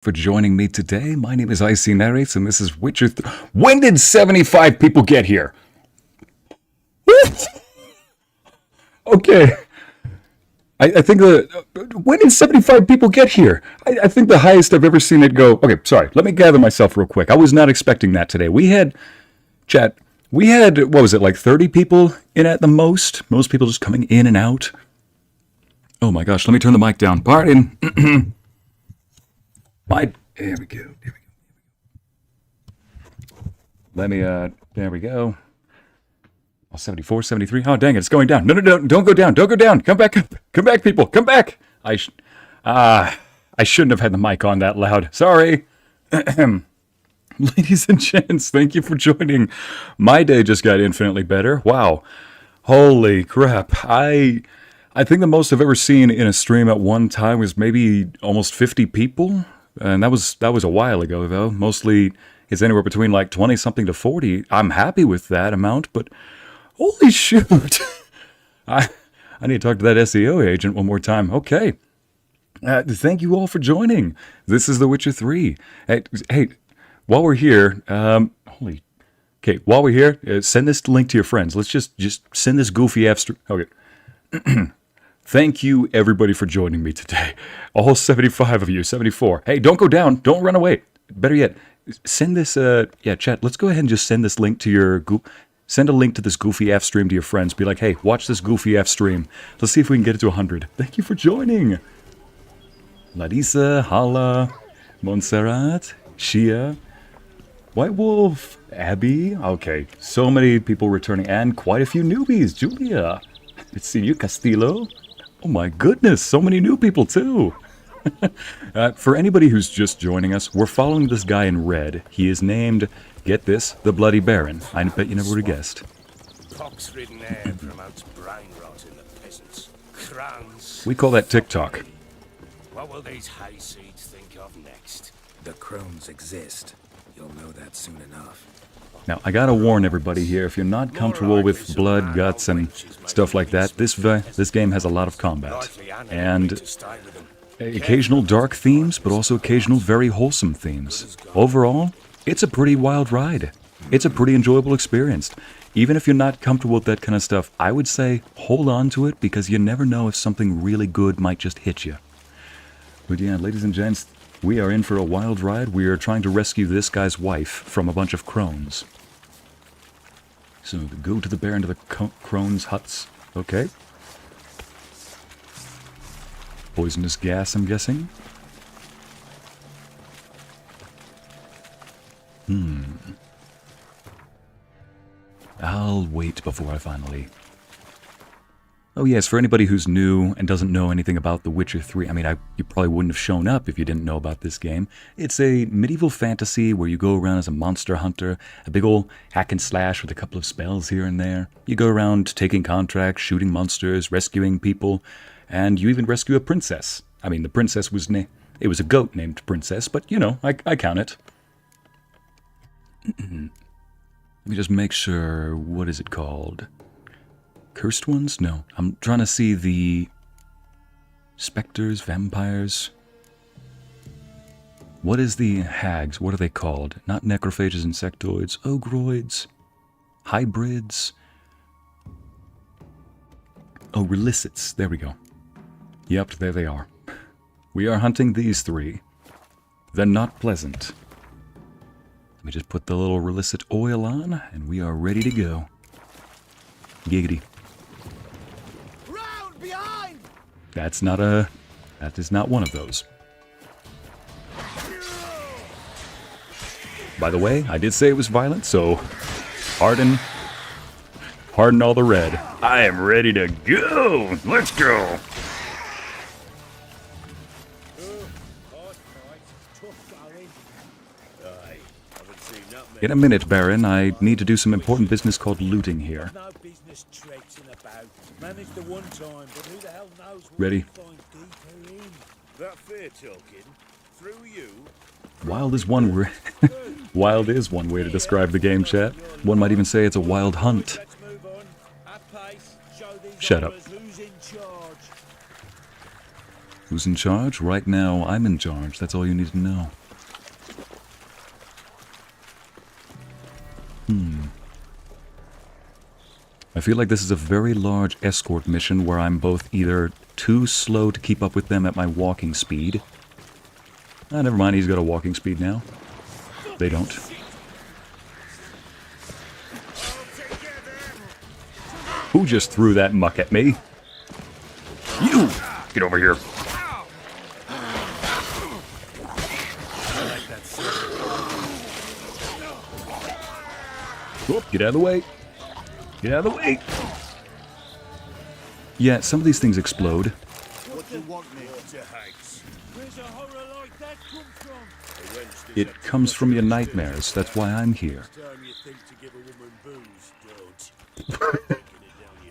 For joining me today. My name is Ycey Narrates, and this is Witcher. When did 75 people get here? Okay. I think when did 75 people get here? I think the highest I've ever seen it go. Okay, sorry. Let me gather myself real quick. I was not expecting that today. We had, what was it, like 30 people in at the most? Most people just coming in and out. Oh my gosh, let me turn the mic down. Pardon. There we go. Let me, there we go. Oh, 74, 73. Oh, dang it, it's going down. No, don't go down. Don't go down. Come back up. Come back, people. Come back. I shouldn't have had the mic on that loud. Sorry. Ladies and gents, thank you for joining. My day just got infinitely better. Wow. Holy crap. I think the most I've ever seen in a stream at one time was maybe almost 50 people. And that was a while ago, though. Mostly it's anywhere between like 20-something to 40. I'm happy with that amount, but holy shoot. I need to talk to that SEO agent one more time. Okay. Thank you all for joining. This is The Witcher 3. Hey, while we're here, while we're here, send this link to your friends. Let's just send this goofy app. Okay. Thank you, everybody, for joining me today. All 75 of you, 74. Hey, don't go down. Don't run away. Better yet, send this, chat, let's go ahead and just send this link to your, send a link to this goofy app stream to your friends. Be like, hey, watch this goofy app stream. Let's see if we can get it to 100. Thank you for joining. Larissa, Hala, Montserrat, Shia, White Wolf, Abby. Okay, so many people returning, and quite a few newbies. Julia, it's see you, Castillo. Oh my goodness, so many new people too. For anybody who's just joining us, we're following this guy in red. He is named, get this, the Bloody Baron. I bet you never would have guessed. Pox-ridden air promotes brain rot in the peasants. Crowns. We call that TikTok. What will these hayseeds think of next? The crones exist. You'll know that soon enough. Now, I gotta warn everybody here, if you're not comfortable with blood, guts, and stuff like that, this game has a lot of combat. And occasional dark themes, but also occasional very wholesome themes. Overall, it's a pretty wild ride. It's a pretty enjoyable experience. Even if you're not comfortable with that kind of stuff, I would say hold on to it, because you never know if something really good might just hit you. But yeah, ladies and gents, we are in for a wild ride. We are trying to rescue this guy's wife from a bunch of crones. So, go to the bear into the crones' huts. Okay. Poisonous gas, I'm guessing. I'll wait before I finally... Oh yes, for anybody who's new and doesn't know anything about The Witcher 3, I mean, you probably wouldn't have shown up if you didn't know about this game. It's a medieval fantasy where you go around as a monster hunter, a big old hack and slash with a couple of spells here and there. You go around taking contracts, shooting monsters, rescuing people, and you even rescue a princess. I mean, the princess was it was a goat named Princess, but, you know, I count it. Let me just make sure, what is it called? Cursed ones? No. I'm trying to see the specters, vampires. What is the hags? What are they called? Not necrophages, insectoids, ogroids, hybrids. Oh, relicits. There we go. Yep, there they are. We are hunting these three. They're not pleasant. Let me just put the little relicit oil on, and we are ready to go. Giggity. That is not one of those. By the way, I did say it was violent, so pardon all the red. I am ready to go. Let's go. In a minute, Baron. I need to do some important business called looting here. Ready? Wild is one wild is one way to describe the game, chat. One might even say it's a wild hunt. Shut up. Who's in charge? Right now, I'm in charge. That's all you need to know. I feel like this is a very large escort mission where I'm both either too slow to keep up with them at my walking speed. Ah, never mind, he's got a walking speed now. They don't. Who just threw that muck at me? You! Get over here. Oh, get out of the way. Get out of the way! Yeah, some of these things explode. What do you want me to hags? Where's a horror like that come from? It comes from your nightmares. That's why I'm here.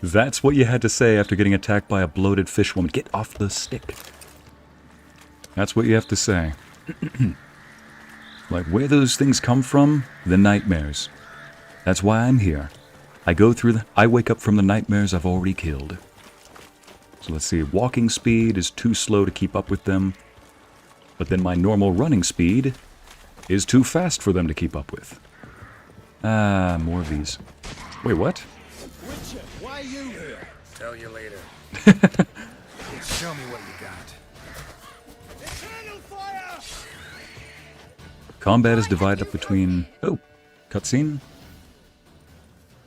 That's what you had to say after getting attacked by a bloated fish woman. Get off the stick. That's what you have to say. Like, where those things come from? The nightmares. That's why I'm here. I wake up from the nightmares I've already killed. So let's see, walking speed is too slow to keep up with them. But then my normal running speed is too fast for them to keep up with. Ah, more of these. Wait, what? Witcher, why are you here? Tell you later. Show me what you got. Eternal fire! Combat is divided up between... Oh, cutscene?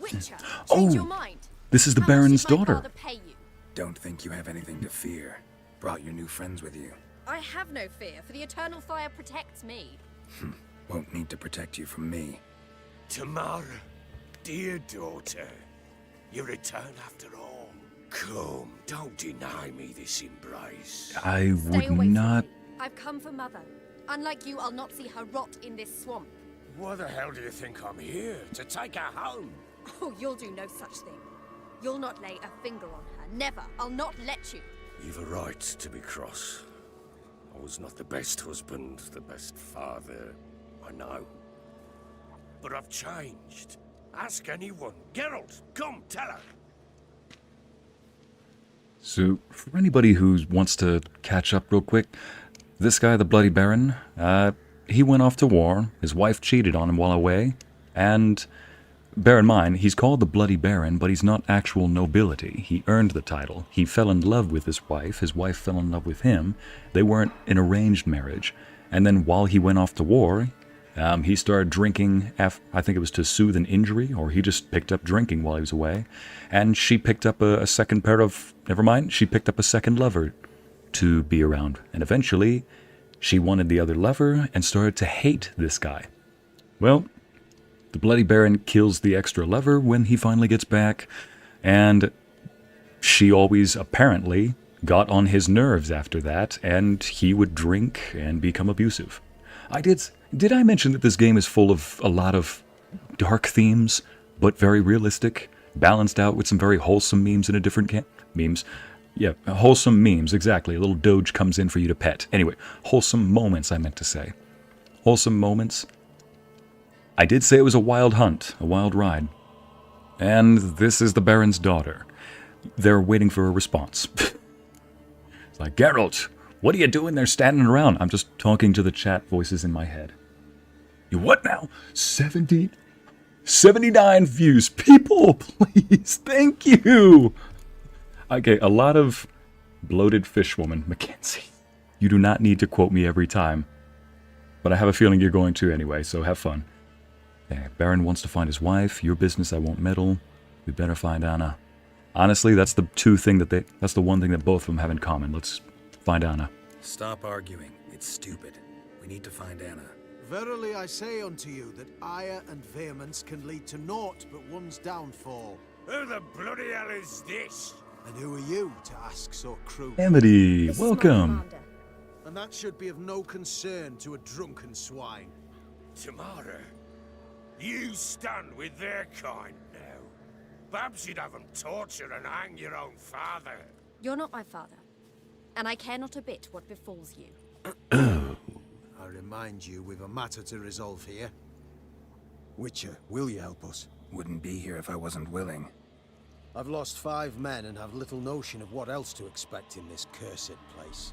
Witcher, Oh, change your mind. This is the How much Baron's did my daughter. father pay you? Don't think you have anything to fear. Brought your new friends with you. I have no fear, for the eternal fire protects me. Won't need to protect you from me. Tamara, dear daughter, you return after all. Come, don't deny me this embrace. I Stay would away not... from me. I've come for Mother. Unlike you, I'll not see her rot in this swamp. Why the hell do you think I'm here? To take her home? Oh, you'll do no such thing. You'll not lay a finger on her. Never. I'll not let you. You've a right to be cross. I was not the best husband, the best father, I know. But I've changed. Ask anyone. Geralt, come, tell her. So, for anybody who wants to catch up real quick, this guy, the Bloody Baron, he went off to war, his wife cheated on him while away, and bear in mind, he's called the Bloody Baron, but he's not actual nobility. He earned the title. He fell in love with his wife fell in love with him. They weren't an arranged marriage. And then while he went off to war, he started drinking, I think it was to soothe an injury, or he just picked up drinking while he was away. And she picked up a second pair of, never mind, she picked up a second lover to be around. And eventually, she wanted the other lover and started to hate this guy. Well, the Bloody Baron kills the extra lover when he finally gets back, and she always apparently got on his nerves after that, and he would drink and become abusive. Did I mention that this game is full of a lot of dark themes, but very realistic, balanced out with some very wholesome memes in a different memes? Yeah, wholesome memes, exactly. A little doge comes in for you to pet. Anyway, wholesome moments, I meant to say. Wholesome moments. I did say it was a wild hunt, a wild ride. And this is the Baron's daughter. They're waiting for a response. It's like, Geralt, what are you doing there standing around? I'm just talking to the chat voices in my head. You what now? 79 views. People, please, thank you. Okay, a lot of bloated fishwoman, Mackenzie. You do not need to quote me every time. But I have a feeling you're going to anyway, so have fun. Okay, Baron wants to find his wife. Your business, I won't meddle. We better find Anna. Honestly, that's the one thing that both of them have in common. Let's find Anna. Stop arguing. It's stupid. We need to find Anna. Verily I say unto you that ire and vehemence can lead to naught but one's downfall. Who the bloody hell is this? And who are you to ask so crude? Amity, This is my welcome. commander. And that should be of no concern to a drunken swine. Tamara, you stand with their kind now. Perhaps you'd have them torture and hang your own father. You're not my father. And I care not a bit what befalls you. I remind you we've a matter to resolve here. Witcher, will you help us? Wouldn't be here if I wasn't willing. I've lost 5 men and have little notion of what else to expect in this cursed place.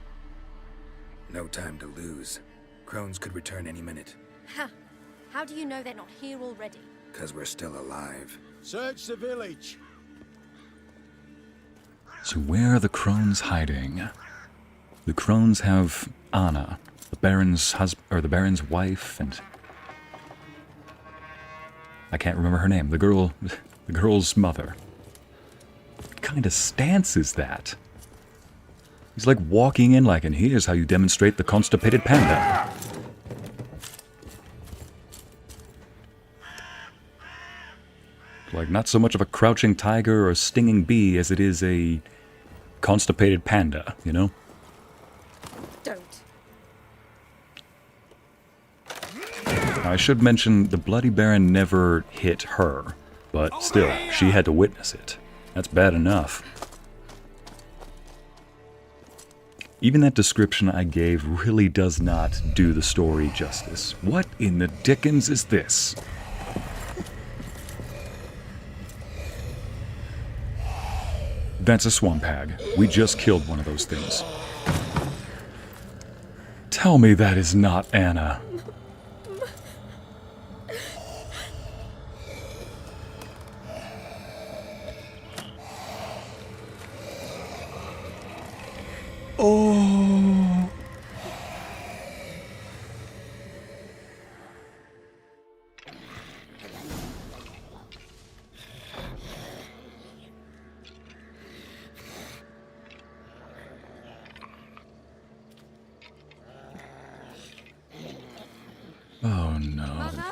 No time to lose. Crones could return any minute. Ha! How do you know they're not here already? 'Cause we're still alive. Search the village! So where are the crones hiding? The crones have Anna, the Baron's the Baron's wife, and I can't remember her name. The girl's mother. What kind of stance is that? He's like walking in like, and here's how you demonstrate the constipated panda. Like, not so much of a crouching tiger or a stinging bee as it is a constipated panda, you know? Don't. Now, I should mention the Bloody Baron never hit her, but still, she had to witness it. That's bad enough. Even that description I gave really does not do the story justice. What in the dickens is this? That's a swamp hag. We just killed one of those things. Tell me that is not Anna. Oh. Oh no. Mother?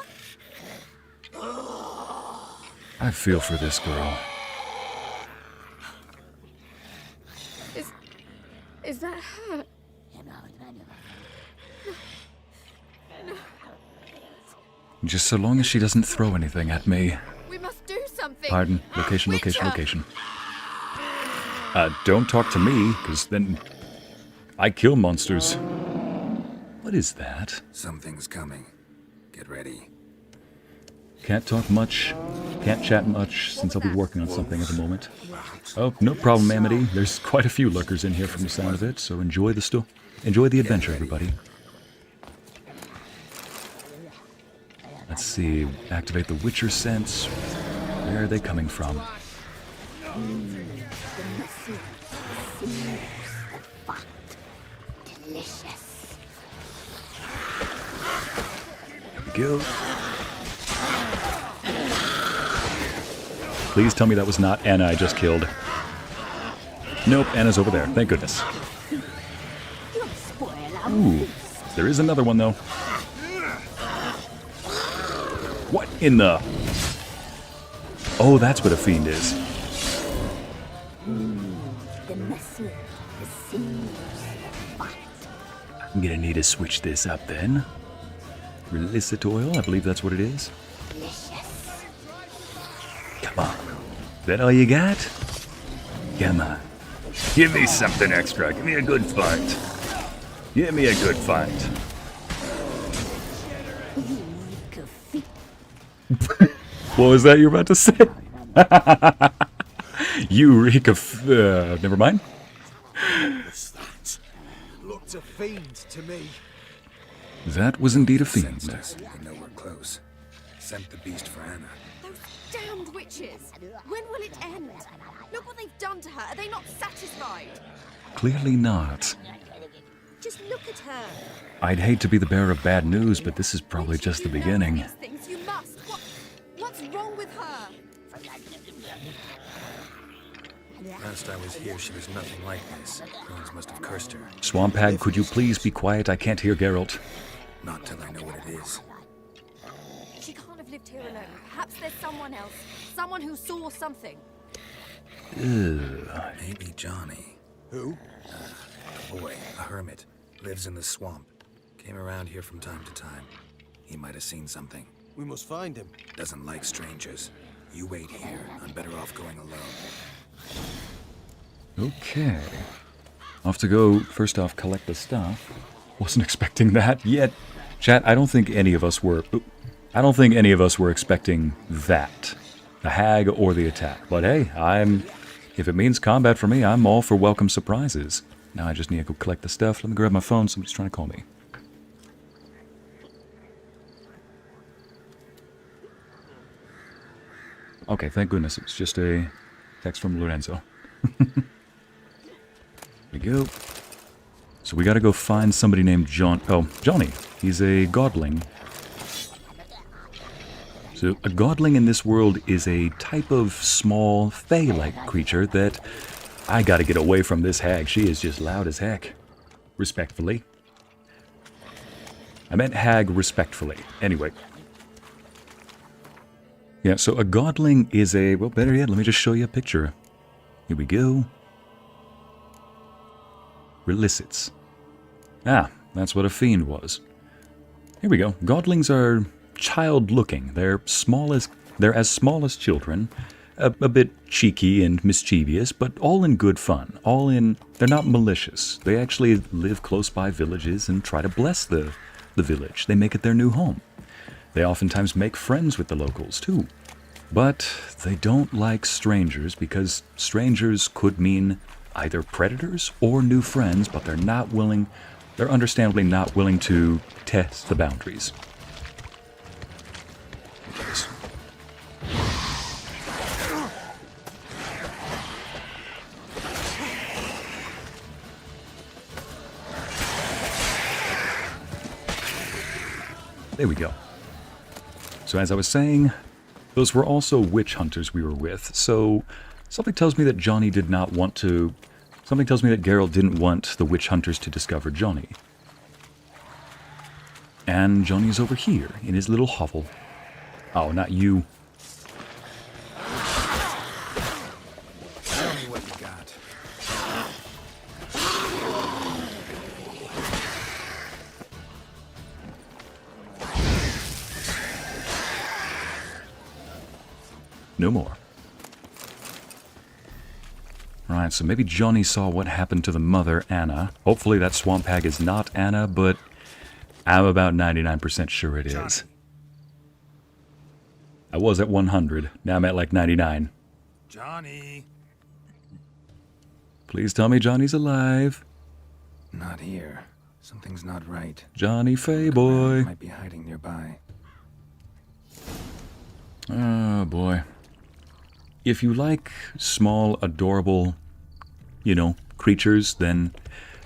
I feel for this girl. Is that her? Just so long as she doesn't throw anything at me. We must do something. Pardon. Location, location, Witcher! location. Don't talk to me, because then I kill monsters. What is that? Something's coming. Get ready. Can't talk much. Can't chat much, since I'll be working on something at the moment. Oh, no problem, Amity. There's quite a few lurkers in here from the sound of it, so enjoy the adventure, everybody. Let's see. Activate the Witcher sense. Where are they coming from? Go. Please tell me that was not Anna I just killed. Nope, Anna's over there. Thank goodness. Ooh, there is another one though. What in the... Oh, that's what a fiend is. I'm gonna need to switch this up then. Illicit oil, I believe that's what it is. Come on. Is that all you got? Come on. Give me something extra. Give me a good fight. Give me a good fight. What was that you were about to say? Eureka. Never mind. What's that? Looked a fiend to me. That was indeed a fiend. Sensed us. They know we're close. Sent the beast for Anna. Those damned witches! When will it end? Look what they've done to her. Are they not satisfied? Clearly not. Just look at her. I'd hate to be the bearer of bad news, but this is probably just the You know beginning. these things. You must. What's wrong with her? Last I was here, she was nothing like this. Crones must have cursed her. Swamp Hag, could you please be quiet? I can't hear Geralt. Not till I know what it is. She can't have lived here alone. Perhaps there's someone else. Someone who saw something. Ugh. Maybe Johnny. Who? A boy, a hermit. Lives in the swamp. Came around here from time to time. He might have seen something. We must find him. Doesn't like strangers. You wait here. I'm better off going alone. Okay. Off to go, first off, collect the stuff. Wasn't expecting that yet. Chat, I don't think any of us were expecting that. The hag or the attack. But hey, if it means combat for me, I'm all for welcome surprises. Now I just need to go collect the stuff. Let me grab my phone, somebody's trying to call me. Okay, thank goodness, it's just a text from Lorenzo. There we go. So we gotta go find somebody named Johnny. He's a godling. So a godling in this world is a type of small, fey-like creature that I gotta get away from this hag. She is just loud as heck. Respectfully. I meant hag respectfully. Anyway. Yeah, so a godling is a... Well, better yet, let me just show you a picture. Here we go. Relicits. Ah, that's what a fiend was. Here we go. Godlings are child-looking. They're as small as children. a bit cheeky and mischievous, but all in good fun. They're not malicious. They actually live close by villages and try to bless the village. They make it their new home. They oftentimes make friends with the locals, too. But they don't like strangers because strangers could mean either predators or new friends, but they're understandably not willing to test the boundaries. There we go. So as I was saying, those were also witch hunters we were with, so something tells me that Johnny did not want to... Something tells me that Geralt didn't want the witch hunters to discover Johnny. And Johnny's over here, in his little hovel. Oh, not you. Tell me what you got. No more. Right, so maybe Johnny saw what happened to the mother, Anna. Hopefully that swamp hag is not Anna, but I'm about 99% sure it is. I was at 100. Now I'm at like 99. Johnny! Please tell me Johnny's alive. Not here. Something's not right. Johnny Fayboy. Might be hiding nearby. Oh, boy. If you like small, adorable, creatures, then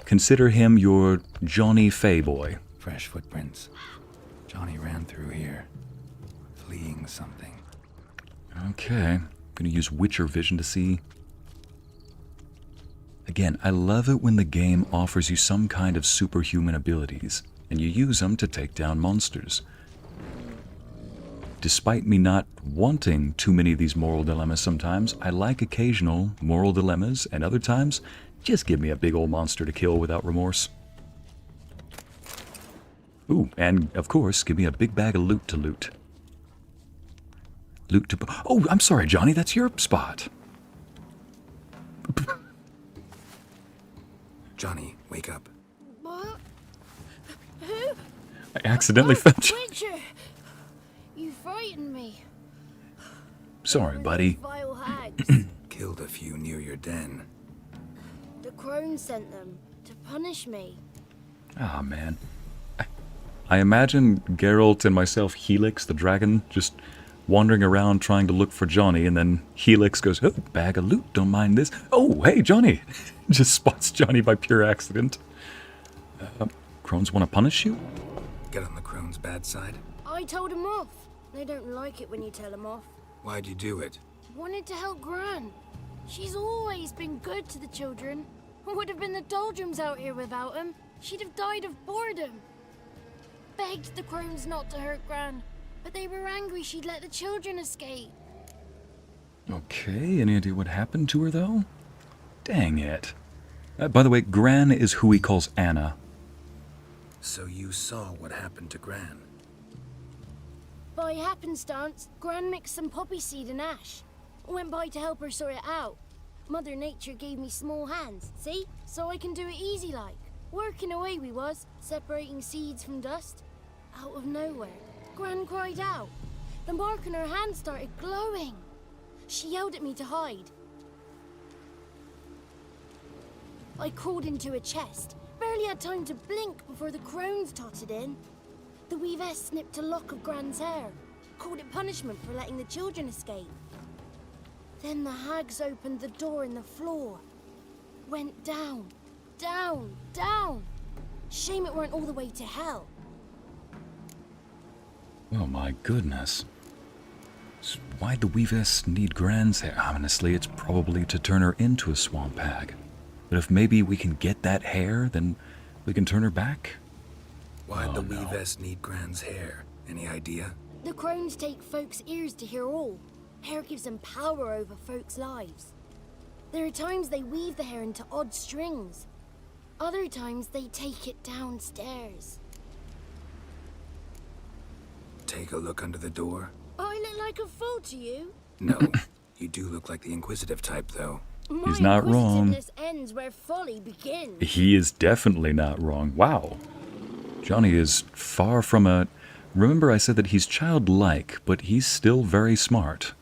consider him your Johnny Fayboy. Fresh footprints. Johnny ran through here, fleeing something. Okay. I'm gonna use Witcher vision to see. Again, I love it when the game offers you some kind of superhuman abilities, and you use them to take down monsters. Despite me not wanting too many of these moral dilemmas sometimes, I like occasional moral dilemmas, and other times, just give me a big old monster to kill without remorse. Ooh, and of course, give me a big bag of loot to loot. Loot to... Oh, I'm sorry, Johnny, that's your spot. Johnny, wake up. What? Who? I accidentally found you. Witcher! You frightened me. Sorry, buddy. Vile hags. Killed a few near your den. The crone sent them to punish me. Ah, man. I imagine Geralt and myself, Helix, the dragon, just wandering around trying to look for Johnny, and then Helix goes, oh, bag of loot, don't mind this. Oh, hey, Johnny! Just spots Johnny by pure accident. Crones want to punish you? Get on the crone's bad side? I told them off. They don't like it when you tell them off. Why'd you do it? Wanted to help Gran. She's always been good to the children. Would have been the doldrums out here without him. She'd have died of boredom. Begged the crones not to hurt Gran, but they were angry she'd let the children escape. Okay, any idea what happened to her, though? Dang it. By the way, Gran is who he calls Anna. So you saw what happened to Gran? By happenstance, Gran mixed some poppy seed and ash. Went by to help her sort it out. Mother Nature gave me small hands, see? So I can do it easy like. Working away we was, separating seeds from dust. Out of nowhere, Gran cried out. The mark on her hand started glowing. She yelled at me to hide. I crawled into a chest. Barely had time to blink before the crones totted in. The weavess snipped a lock of Gran's hair. Called it punishment for letting the children escape. Then the hags opened the door in the floor. Went down, down, down. Shame it weren't all the way to hell. Oh my goodness. Why'd the weavess need Gran's hair? Honestly, it's probably to turn her into a swamp hag. But if maybe we can get that hair, then we can turn her back? Why'd the weavess need Gran's hair? Any idea? The crones take folks' ears to hear all. Hair gives them power over folks' lives. There are times they weave the hair into odd strings. Other times they take it downstairs. Take a look under the door? I look like a fool to you? No, You do look like the inquisitive type, though. He's not wrong. My inquisitiveness ends where folly begins. He is definitely not wrong. Wow. Johnny is far from a... Remember I said that he's childlike, but he's still very smart.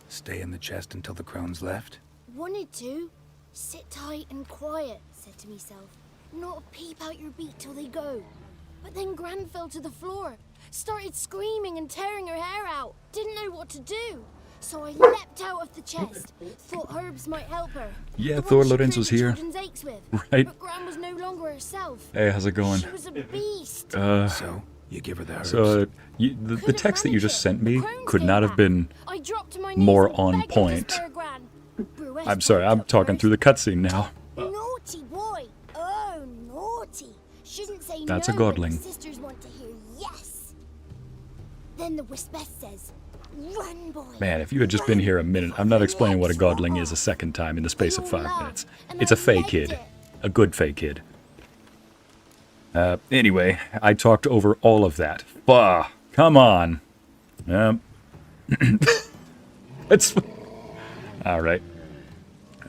Stay in the chest until the crone's left? Wanted to. Sit tight and quiet, said to myself. Not peep out your beat till they go. But then Gran fell to the floor. Started screaming and tearing her hair out. Didn't know what to do. So I leapt out of the chest. Thought herbs might help her. Yeah, The one Thor she Lorenzo's cured the here. children's aches with. Right. But Gran was no longer herself. Hey, how's it going? She was a beast. So, you give her the herbs. So, the Couldn't text that you manage just it. sent me Crones could came not have back. been I dropped to my knees more and on begged her to point. spare Gran. Bruce I'm sorry, I'm piped up talking first. through the cutscene now. Naughty boy. Oh, naughty. Shouldn't say That's no a when godling. the sisters want to hear yes. Then the Wispess says, run, boy. Man, if you had just been here a minute, I'm not explaining what a godling is a second time in the space of 5 minutes. It's a fey kid. A good fey kid. Anyway, I talked over all of that. Bah, come on. It's... Alright.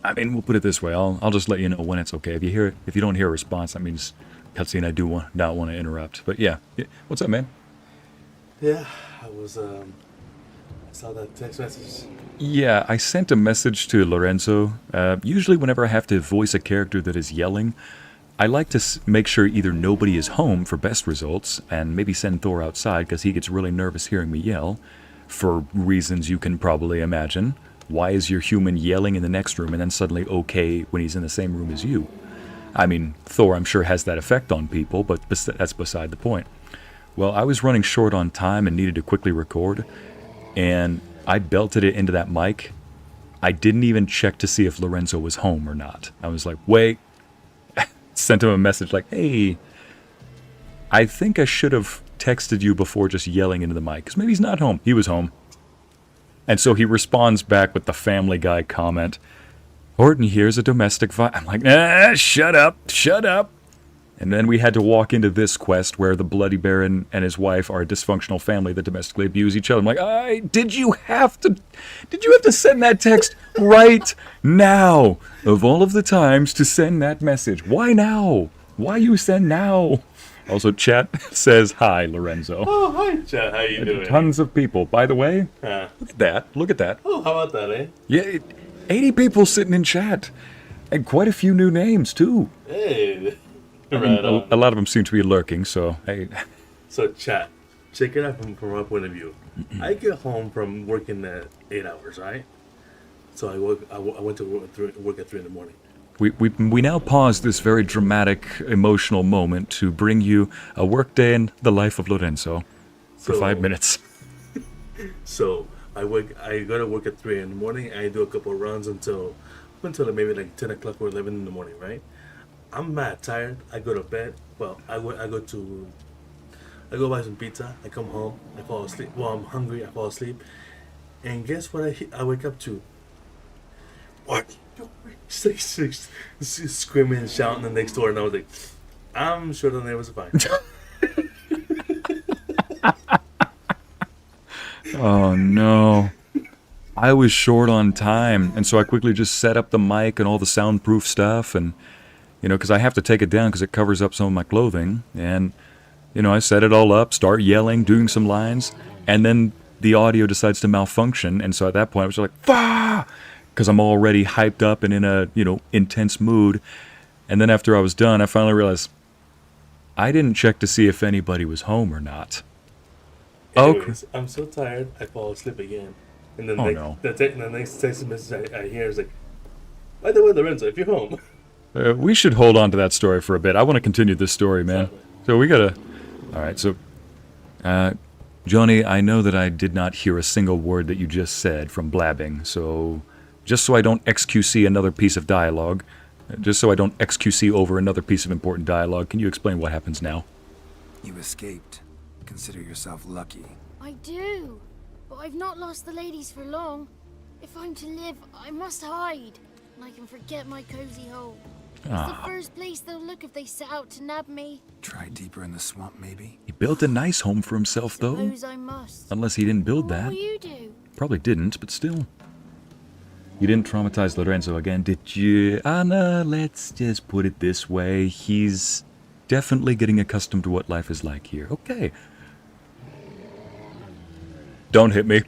I mean, we'll put it this way. I'll just let you know when it's okay. If you don't hear a response, that means cutscene I do not want to interrupt. But yeah. What's up, man? Yeah, I saw that text message. Yeah, I sent a message to Lorenzo. Usually whenever I have to voice a character that is yelling, I like to make sure either nobody is home for best results, and maybe send Thor outside because he gets really nervous hearing me yell, for reasons you can probably imagine. Why is your human yelling in the next room and then suddenly okay when he's in the same room as you? I mean, Thor I'm sure has that effect on people, but that's beside the point. Well, I was running short on time and needed to quickly record, and I belted it into that mic. I didn't even check to see if Lorenzo was home or not. I was like, wait. Sent him a message like, hey, I think I should have texted you before just yelling into the mic, because maybe he's not home. He was home. And so he responds back with the Family Guy comment, Horton here's a domestic violence. I'm like, shut up. And then we had to walk into this quest where the Bloody Baron and his wife are a dysfunctional family that domestically abuse each other. I'm like, did you have to send that text right now? Of all of the times to send that message, why now? Why you send now? Also, chat says hi, Lorenzo. Oh, hi, chat. How you doing? Tons of people. By the way, look at that. Oh, how about that, eh? Yeah, 80 people sitting in chat. And quite a few new names, too. Hey. Right on. A lot of them seem to be lurking, so hey. So, chat, check it out from my point of view. I get home from working at 8 hours, right? So I went to work at 3 in the morning. We now pause this very dramatic, emotional moment to bring you a workday in the life of Lorenzo for 5 minutes. So I go to work at 3 in the morning. I do a couple of runs until maybe like 10 o'clock or 11 in the morning, right? I'm mad tired. I go to bed. Well, I go buy some pizza. I come home. I fall asleep. Well, I'm hungry. I fall asleep. And guess what? I wake up to. What? Screaming and shouting next door, and I was like, I'm sure the neighbors are fine. Oh no. I was short on time, and so I quickly just set up the mic and all the soundproof stuff, and because I have to take it down because it covers up some of my clothing, and I set it all up, start yelling, doing some lines, and then the audio decides to malfunction, and so at that point I was like, "Fah!" because I'm already hyped up and in a intense mood, and then after I was done, I finally realized I didn't check to see if anybody was home or not. Anyways, I'm so tired, I fall asleep again. And then the next text message I hear is like, by the way, Lorenzo, if you're home. We should hold on to that story for a bit. I want to continue this story, man. So we gotta... Alright, so... Johnny, I know that I did not hear a single word that you just said from blabbing, so... Just so I don't XQC another piece of dialogue, just so I don't XQC over another piece of important dialogue, can you explain what happens now? You escaped. Consider yourself lucky. I do, but I've not lost the ladies for long. If I'm to live, I must hide, and I can forget my cozy hole. It's the first place they'll look if they set out to nab me. Try deeper in the swamp, maybe? He built a nice home for himself, though. Suppose I must. Unless he didn't build What that. will you do? Probably didn't, but still. You didn't traumatize Lorenzo again, did you? Anna, let's just put it this way. He's definitely getting accustomed to what life is like here. Okay. Don't hit me.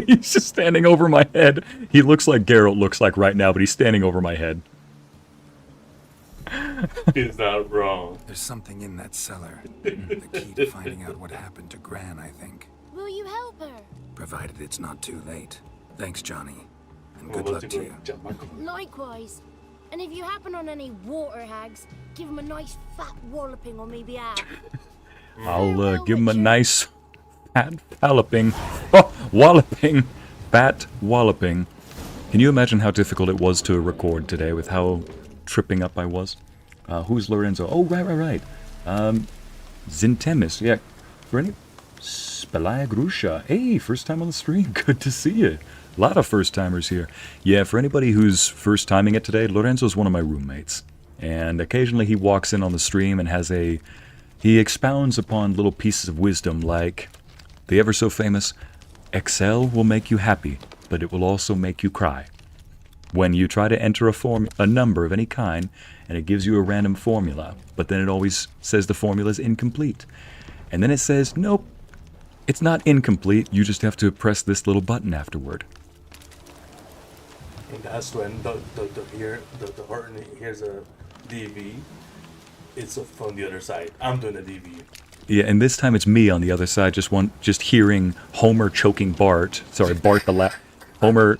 He's just standing over my head. He looks like Geralt looks like right now, but he's standing over my head. He's not wrong. There's something in that cellar. The key to finding out what happened to Gran, I think. Will you help her? Provided it's not too late. Thanks, Johnny. And Well, good what's luck to it you. called? Likewise. And if you happen on any water hags, give them a nice fat walloping on me behalf. I'll give him a nice fat walloping. Oh, walloping. Fat walloping. Can you imagine how difficult it was to record today with how tripping up I was? Who's Lorenzo? Oh, right. Zintemis. Yeah. For any... Spelaya Grusha. Hey, first time on the stream. Good to see you. A lot of first-timers here. Yeah, for anybody who's first-timing it today, Lorenzo's one of my roommates. And occasionally he walks in on the stream and has a... He expounds upon little pieces of wisdom like the ever-so-famous, Excel will make you happy, but it will also make you cry. When you try to enter a number of any kind, and it gives you a random formula, but then it always says the formula is incomplete. And then it says, nope, it's not incomplete, you just have to press this little button afterward. And that's when the Horton here's a DV. It's from the other side. I'm doing a DV. Yeah, and this time it's me on the other side, just hearing Homer choking Bart. Sorry, Bart Homer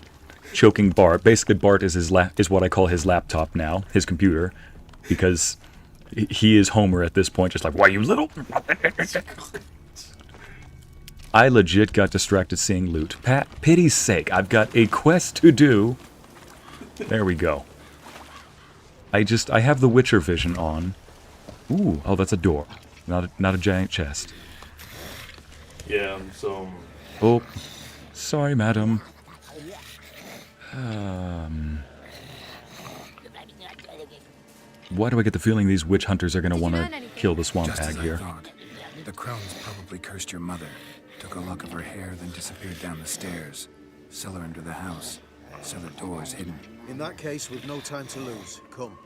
choking Bart. Basically, Bart is is what I call his laptop now, his computer, because he is Homer at this point, just like, why you little... I legit got distracted seeing loot. Pity's sake, I've got a quest to do. There we go. I have the Witcher vision on. Ooh, oh, that's a door. Not a giant chest. Yeah, so... Oh, sorry, madam. Why do I get the feeling these witch hunters are going to want to kill the swamp Just hag as I here? thought. The crones probably cursed your mother, took a lock of her hair, then disappeared down the stairs. Cellar under the house. Cellar doors hidden. In that case, we've no time to lose. Come.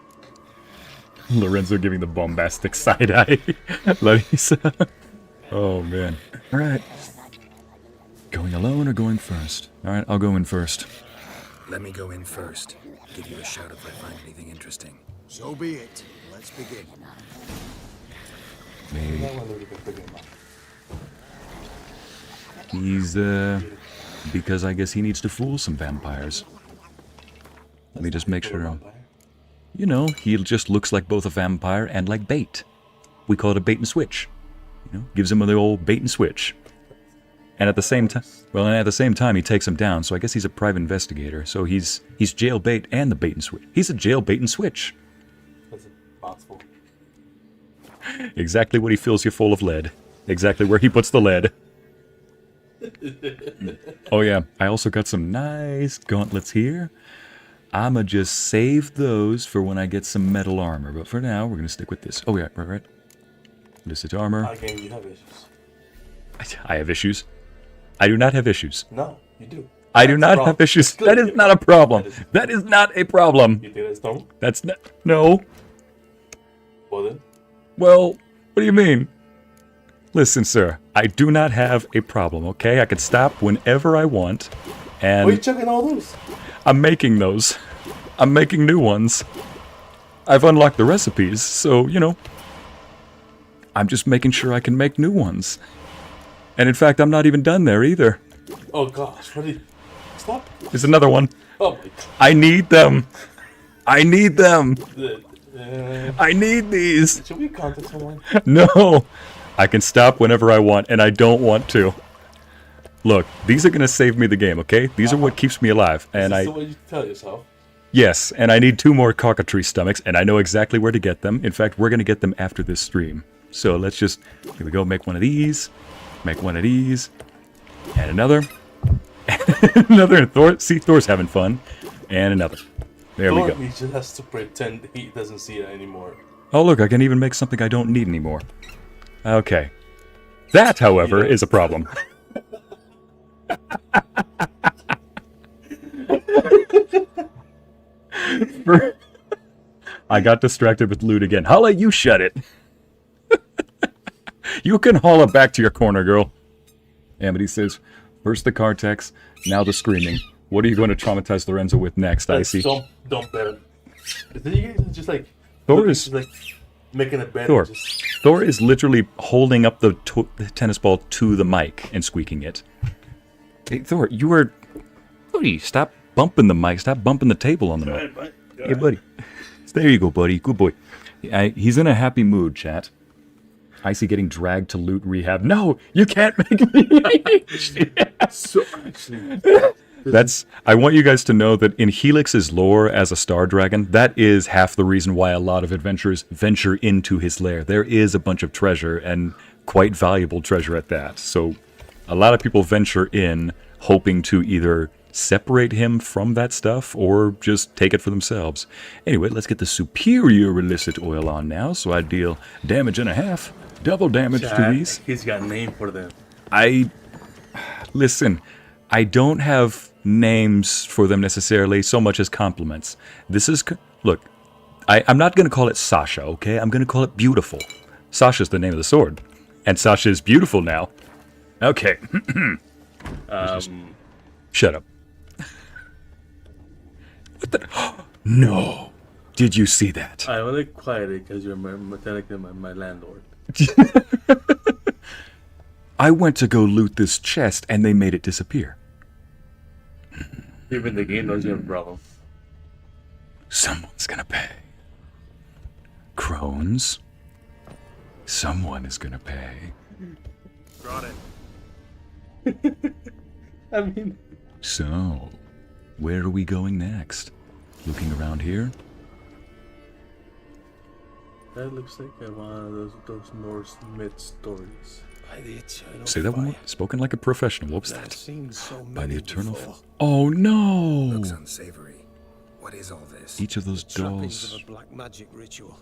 Lorenzo giving the bombastic side eye. Larissa. Oh, man. All right. Going alone or going first? All right, I'll go in first. Let me go in first. Give you a shout if I find anything interesting. So be it. Let's begin. He's, because I guess he needs to fool some vampires. Let me just make sure. You know, he just looks like both a vampire and like bait. We call it a bait and switch. You know, gives him the old bait and switch. And at the same time, he takes him down. So I guess he's a private investigator. So he's jail bait and the bait and switch. He's a jail bait and switch. That's impossible. Exactly what he fills you full of lead. Exactly where he puts the lead. Oh yeah, I also got some nice gauntlets here. I'ma just save those for when I get some metal armor. But for now, we're gonna stick with this. Oh yeah, right. Listed armor. Again, you have issues. I have issues. I do not have issues. No, you do. I do not have issues. That is not a problem. That is not a problem. You think that's normal? That's not... No. Well then. Well, what do you mean? Listen, sir. I do not have a problem, okay? I can stop whenever I want. And... Why are you checking all those? I'm making those. I'm making new ones. I've unlocked the recipes, so, you know. I'm just making sure I can make new ones. And in fact, I'm not even done there either. Oh gosh, what are you... Stop. There's another one. Oh my god. I need them. I need them. I need these. Should we contact someone? No. I can stop whenever I want, and I don't want to. Look, these are going to save me the game, okay? These are what keeps me alive. And Is this the way you tell yourself? Yes, and I need 2 more cockatrice stomachs, and I know exactly where to get them. In fact, we're going to get them after this stream. So let's just, here we go, make one of these, make one of these, and another, and another. See, Thor's having fun, and another. There we go. He just has to pretend he doesn't see it anymore. Oh, look, I can even make something I don't need anymore. Okay. That, however, is a problem. I got distracted with loot again. I'll let you shut it. You can haul it back to your corner, girl. Amity says, first the Cartex, now the screaming. What are you going to traumatize Lorenzo with next, Ycey? Don't bet. Then you guys just like Thor is like making a bet. Thor. Just... Thor is literally holding up the tennis ball to the mic and squeaking it. Hey, Thor, you were... Buddy, stop bumping the mic. Stop bumping the table on the mic. Hey, buddy. There you go, buddy. Good boy. He's in a happy mood, chat. Ycey getting dragged to loot rehab. No, you can't make me. So actually, I want you guys to know that in Helix's lore as a star dragon, that is half the reason why a lot of adventurers venture into his lair. There is a bunch of treasure, and quite valuable treasure at that. So a lot of people venture in hoping to either separate him from that stuff or just take it for themselves. Anyway, let's get the superior illicit oil on now, so I deal damage and a half. Double damage to these. He's got a name for them. Listen, I don't have names for them necessarily so much as compliments. This is... Look, I'm not going to call it Sasha, okay? I'm going to call it Beautiful. Sasha's the name of the sword. And Sasha is beautiful now. Okay. Shut up. What the... No. Did you see that? I only quieted because you're technically my landlord. I went to go loot this chest and they made it disappear. Even the game knows you have a problem. Someone's gonna pay. Crones. Someone is gonna pay. Brought it. I mean... So, where are we going next? Looking around here? That looks like one of those Norse myth stories. Say that one more. Spoken like a professional. What was that? So By the eternal... before. Oh no! Looks unsavory. What is all this? Each of those Trappings dolls... of a black magic ritual.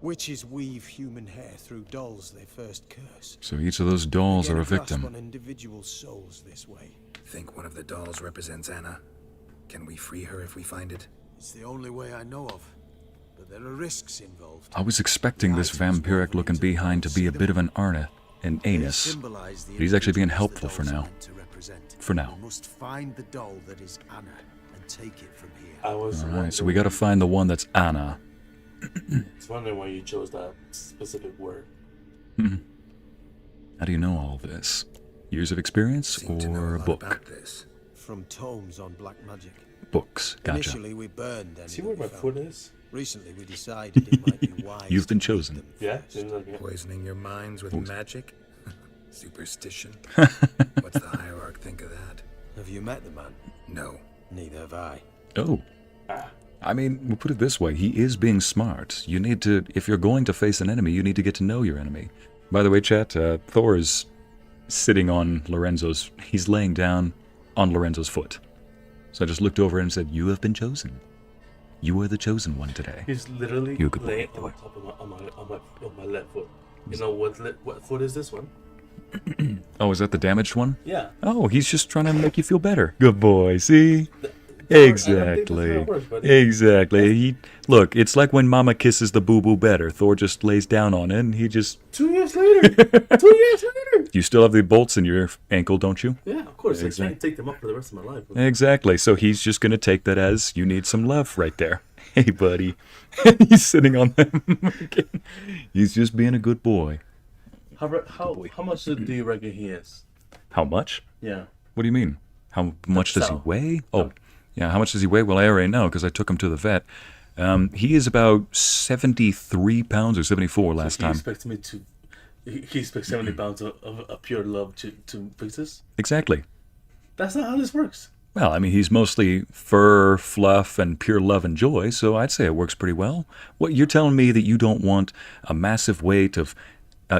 Witches weave human hair through dolls they first curse. So each of those dolls They are gain a grasp victim. on individual souls this way. Think one of the dolls represents Anna? Can we free her if we find it? It's the only way I know of. But there are risks involved. I was expecting this vampiric-looking behind to be a bit of an anus, but he's actually being helpful for now. For now. We must find the doll that is Anna and take it from here. I was Alright, so we gotta find the one that's Anna. I was wondering why you chose that specific word. How do you know all this? Years of experience Seem to know or a lot book? about this. From tomes on black magic. Books, gotcha. Initially we burned See anything where we my found. foot is? Recently we decided it might be wise. You've been to read chosen. them Yeah? first. Seems like it. Poisoning your minds with magic? Superstition? What's the hierarch think of that? Have you met the man? No. Neither have I. Oh. I mean, we'll put it this way. He is being smart. You need to... If you're going to face an enemy, you need to get to know your enemy. By the way, chat, Thor is sitting on Lorenzo's... He's laying down on Lorenzo's foot. So I just looked over and said, you have been chosen. You are the chosen one today. He's literally You good laying boy. on top of my left foot. You know what foot is this one? Oh, is that the damaged one? Yeah. Oh, he's just trying to make you feel better. Good boy, see? I don't think Exactly. that's how it works, buddy. Exactly. Look, it's like when Mama kisses the boo-boo better. Thor just lays down on it and he just... 2 years later. 2 years later. You still have the bolts in your ankle, don't you? Yeah, of course. I Exactly. can't take them up for the rest of my life. Exactly. So he's just going to take that as you need some love right there. Hey, buddy. He's sitting on them. He's just being a good boy. How much do you reckon he is? How much? Yeah. What do you mean? How much does he So- weigh? Oh, yeah. How much does he weigh? Well, I already know because I took him to the vet. He is about 73 pounds or 74 last He time. expects me to. He expects 70 pounds of pure love to fix this. Exactly. That's not how this works. Well, I mean, he's mostly fur, fluff, and pure love and joy, so I'd say it works pretty well. What you're telling me that you don't want a massive weight of...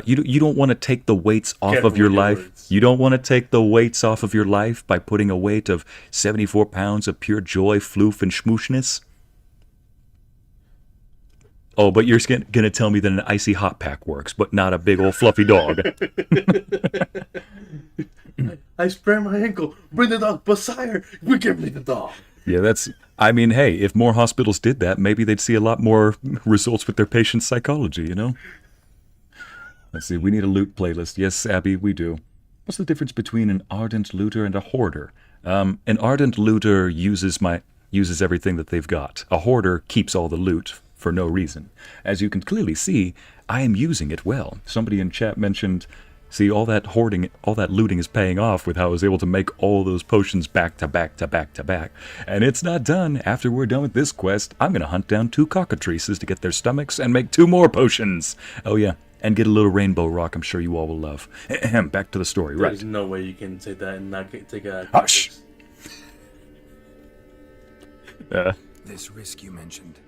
you don't want to take the weights off Careful of your with your life. words. You don't want to take the weights off of your life by putting a weight of 74 pounds of pure joy, floof, and schmooshness? Oh, but you're going to tell me that an icy hot pack works, but not a big old fluffy dog. I sprained my ankle. Bring the dog. But sire, we can't bring the dog. Yeah, that's... I mean, hey, if more hospitals did that, maybe they'd see a lot more results with their patients' psychology, you know? Let's see, we need a loot playlist. Yes, Abby, we do. What's the difference between an ardent looter and a hoarder? An ardent looter uses everything that they've got. A hoarder keeps all the loot for no reason. As you can clearly see, I am using it well. Somebody in chat mentioned, see, all that hoarding, all that looting is paying off with how I was able to make all those potions back to back to back to back. And it's not done. After we're done with this quest, I'm going to hunt down 2 cockatrices to get their stomachs and make 2 more potions. Oh yeah, and get a little rainbow rock I'm sure you all will love. Back to the story, right? There's no way you can say that and not take a... Hush! This risk you mentioned.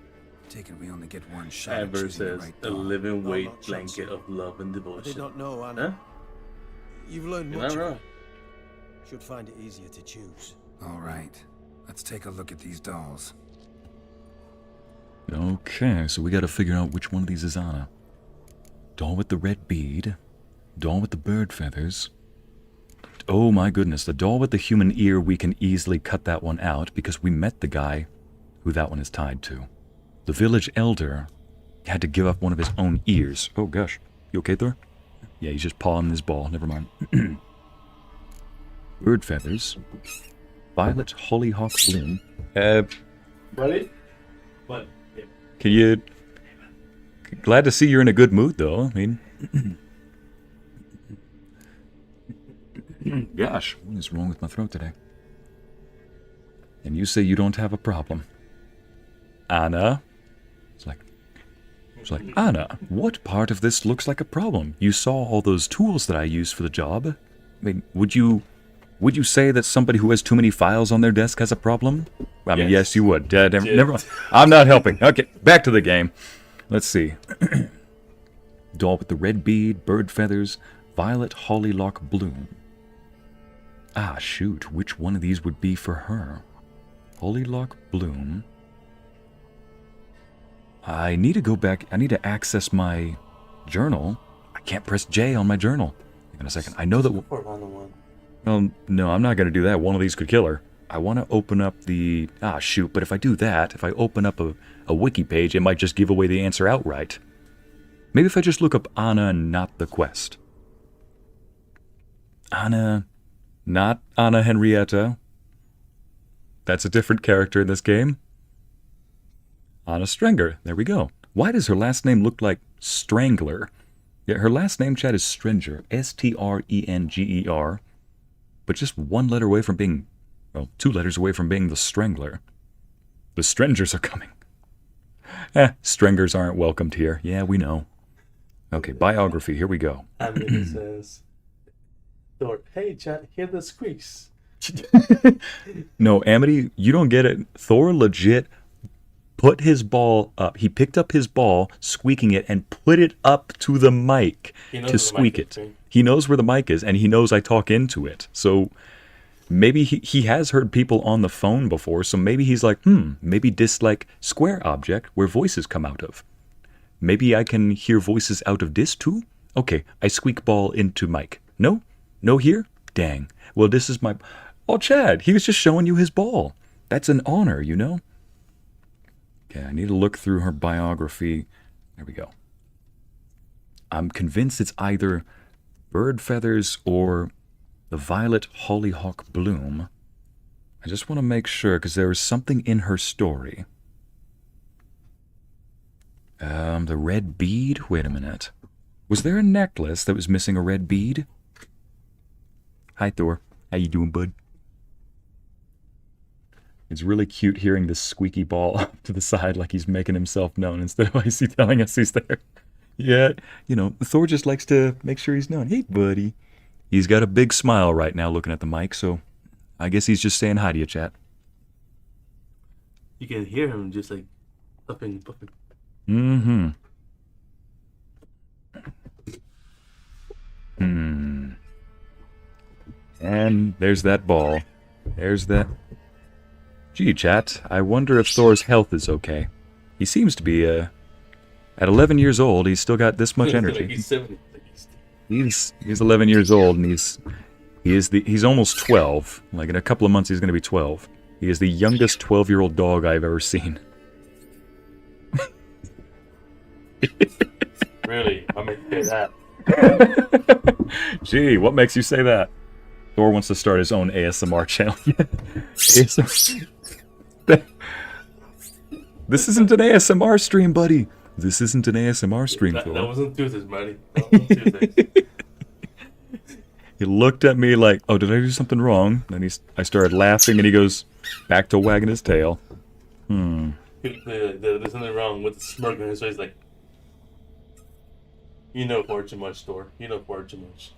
Take it we only get one shot at Amber choosing the says, right a dog. living No, weight not blanket Chelsea. of love and I did devotion. not know, Anna. Huh? You've learned You're much. not of wrong. it. Should find it easier to choose. All right. Let's take a look at these dolls. Okay, so we gotta figure out which one of these is Anna. Doll with the red bead. Doll with the bird feathers. Oh my goodness, the doll with the human ear, we can easily cut that one out because we met the guy who that one is tied to. The village elder had to give up one of his own ears. Oh gosh, you okay, Thor? Yeah, he's just pawing his ball, never mind. Bird feathers. Violet hollyhock bloom. Buddy? What? Yeah. Can you... Glad to see you're in a good mood, though. I mean... Gosh, what is wrong with my throat today? And you say you don't have a problem. Anna? It's like, Anna, what part of this looks like a problem? You saw all those tools that I used for the job. I mean, would you say that somebody who has too many files on their desk has a problem? I mean, yes, you would. Never mind. I'm not helping. Okay, back to the game. Let's see. Doll with the red bead, bird feathers, violet hollylock bloom. Ah, shoot. Which one of these would be for her? Hollylock bloom. I need to go back. I need to access my journal. I can't press J on my journal. Hang on a second. I know that... Or on the one. Well, no, I'm not going to do that. One of these could kill her. I want to open up the... Ah, shoot. But if I do that, if I open up a wiki page, it might just give away the answer outright. Maybe if I just look up Anna and not the quest. Anna... Not Anna Henrietta. That's a different character in this game. Anna Strenger. There we go. Why does her last name look like Strangler? Yeah, her last name, Chad, is Strenger. S-T-R-E-N-G-E-R. But just one letter away from being... Well, 2 letters away from being the Strangler. The Strangers are coming. Strangers aren't welcomed here. Yeah, we know. Okay, biography. Here we go. And then it says, Thor, hey, chat, hear the squeaks. No, Amity, you don't get it. Thor legit put his ball up. He picked up his ball, squeaking it, and put it up to the mic to squeak it. He knows where the mic is, and he knows I talk into it. So maybe he has heard people on the phone before, so maybe he's like, maybe this like square object where voices come out of. Maybe I can hear voices out of this too? Okay, I squeak ball into mic. No? No here? Dang. Well, this is my... Oh, Chad, he was just showing you his ball. That's an honor, you know? Okay, I need to look through her biography. There we go. I'm convinced it's either bird feathers or the violet hollyhock bloom. I just want to make sure, because there was something in her story. The red bead? Wait a minute. Was there a necklace that was missing a red bead? Hi, Thor. How you doing, bud? It's really cute hearing this squeaky ball up to the side like he's making himself known instead of Ycey telling us he's there. Yeah, you know, Thor just likes to make sure he's known. Hey, buddy. He's got a big smile right now looking at the mic, so I guess he's just saying hi to you, chat. You can hear him just like puffing. Mm-hmm. And there's that ball. There's that... Gee, chat, I wonder if Thor's health is okay. He seems to be, at 11 years old, he's still got this much energy. Like he's 70. He's 11 years old, and he's He's almost 12. Like in a couple of months he's going to be 12. He is the youngest 12-year-old dog I've ever seen. Really? I mean, say that. Gee, what makes you say that? Thor wants to start his own ASMR channel. ASMR. This isn't an ASMR stream, buddy. This isn't an ASMR stream, Thor. That wasn't Tuesdays, buddy. That wasn't Tuesdays. He looked at me like, oh, did I do something wrong? Then I started laughing, and he goes back to wagging his tail. There's something wrong with the smirk on his face, like, you know far too much, Thor. You know far too much.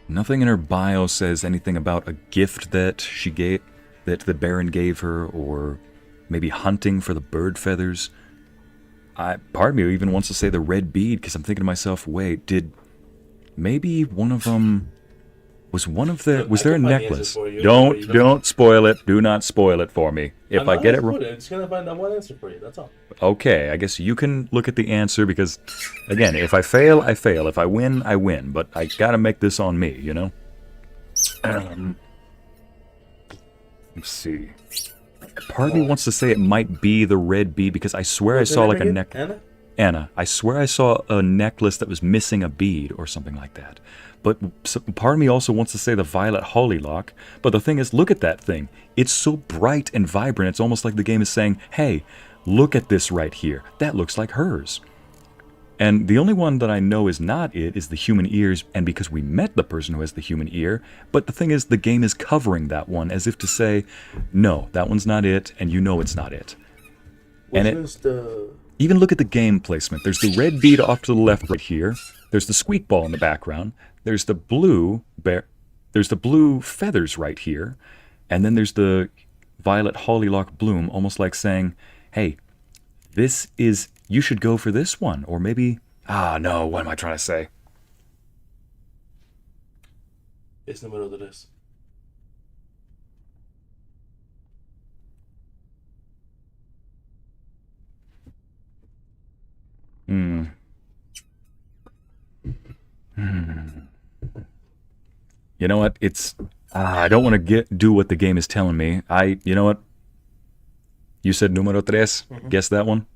Nothing in her bio says anything about a gift that that the Baron gave her, or maybe hunting for the bird feathers. Part of me even wants to say the red bead, because I'm thinking to myself, wait, maybe one of them was there a necklace? Don't spoil it. Do not spoil it for me. If I get it wrong, I'm just gonna find out one answer for you. That's all. Okay, I guess you can look at the answer, because again, if I fail, I fail. If I win, I win. But I gotta make this on me, you know. Let's see. Part of me wants to say it might be the red bead, because I swear I saw like a necklace. Anna, I swear I saw a necklace that was missing a bead or something like that. But part of me also wants to say the violet hollylock. But the thing is, look at that thing. It's so bright and vibrant. It's almost like the game is saying, hey, look at this right here. That looks like hers. And the only one that I know is not it is the human ears, and because we met the person who has the human ear. But the thing is, the game is covering that one as if to say, no, that one's not it, and you know it's not it. Even look at the game placement. There's the red bead off to the left right here. There's the squeak ball in the background. There's the blue feathers right here. And then there's the violet hollylock bloom, almost like saying, hey, you should go for this one. Or maybe, no, what am I trying to say? It's in the middle of this. You know what? I don't want to do what the game is telling me. You know what? You said numero tres. Guess that one.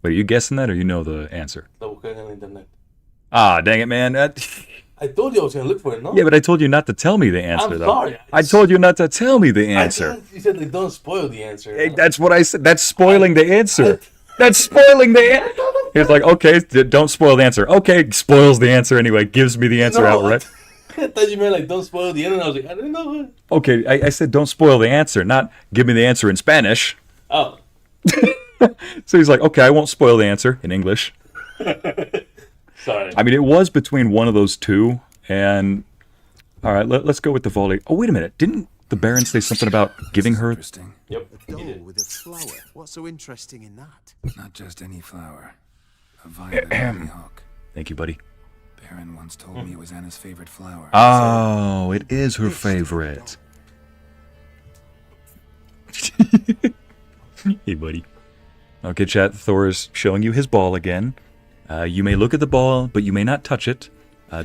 Wait, are you guessing that, or you know the answer? Dang it, man. I told you I was going to look for it, no? Yeah, but I told you not to tell me the answer, I'm though. sorry. I told you not to tell me the answer. You said, like, don't spoil the answer. Hey, that's what I said. That's spoiling the answer. That's spoiling the answer. He's like, okay, don't spoil the answer. Okay, spoils the answer anyway. Gives me the answer outright. I thought you meant, like, don't spoil the end, and I was like, I didn't know. Okay, I said don't spoil the answer, not give me the answer in Spanish. Oh. So he's like, okay, I won't spoil the answer in English. Sorry. I mean, it was between one of those two, and all right, let's go with the volley. Oh, wait a minute. Didn't the Baron say something about giving her? Interesting. Yep. A doll with a flower. What's so interesting in that? Not just any flower. A violet hollyhock. Thank you, buddy. Baron once told me it was Anna's favorite flower. Oh, it is her favorite. Hey, buddy. Okay, chat. Thor is showing you his ball again. You may look at the ball, but you may not touch it.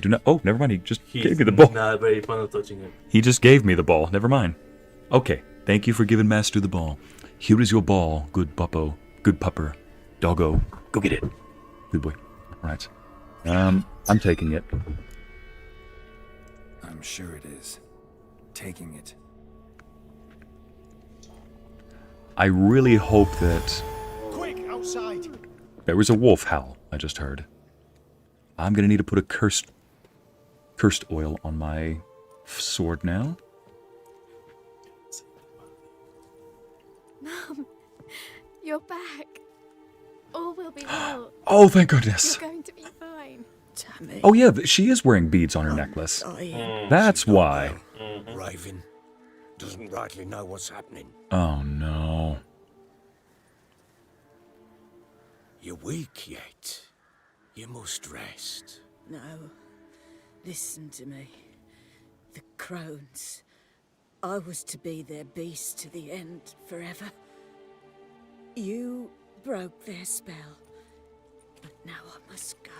Do not. Oh, never mind. He just gave me the ball. Not very fun of touching it. He just gave me the ball. Never mind. Okay. Thank you for giving Master the ball. Here is your ball, good puppo, good pupper, doggo. Go get it. Good boy. Right. I'm taking it. I'm sure it is. Taking it. I really hope that... Quick, outside! There was a wolf howl, I just heard. I'm gonna need to put a cursed oil on my sword now. Mum, you're back. All will be well. Oh, thank goodness. You're going to be fine. Tammy. Oh yeah, she is wearing beads on her necklace. That's why. Raven doesn't rightly know what's happening. Oh no. You're weak yet. You must rest. No. Listen to me. The crones. I was to be their beast to the end, forever. You broke their spell. But now I must go.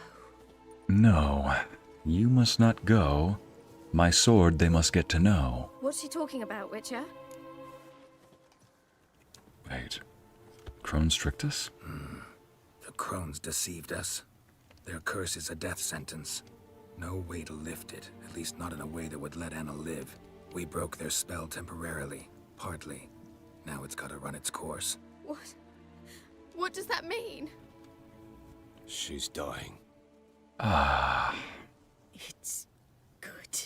No, you must not go. My sword they must get to know. What's she talking about, Witcher? Wait. Crone Strictus? The crones deceived us. Their curse is a death sentence. No way to lift it, at least not in a way that would let Anna live. We broke their spell temporarily, partly. Now it's gotta run its course. What? What does that mean? She's dying. Ah. It's good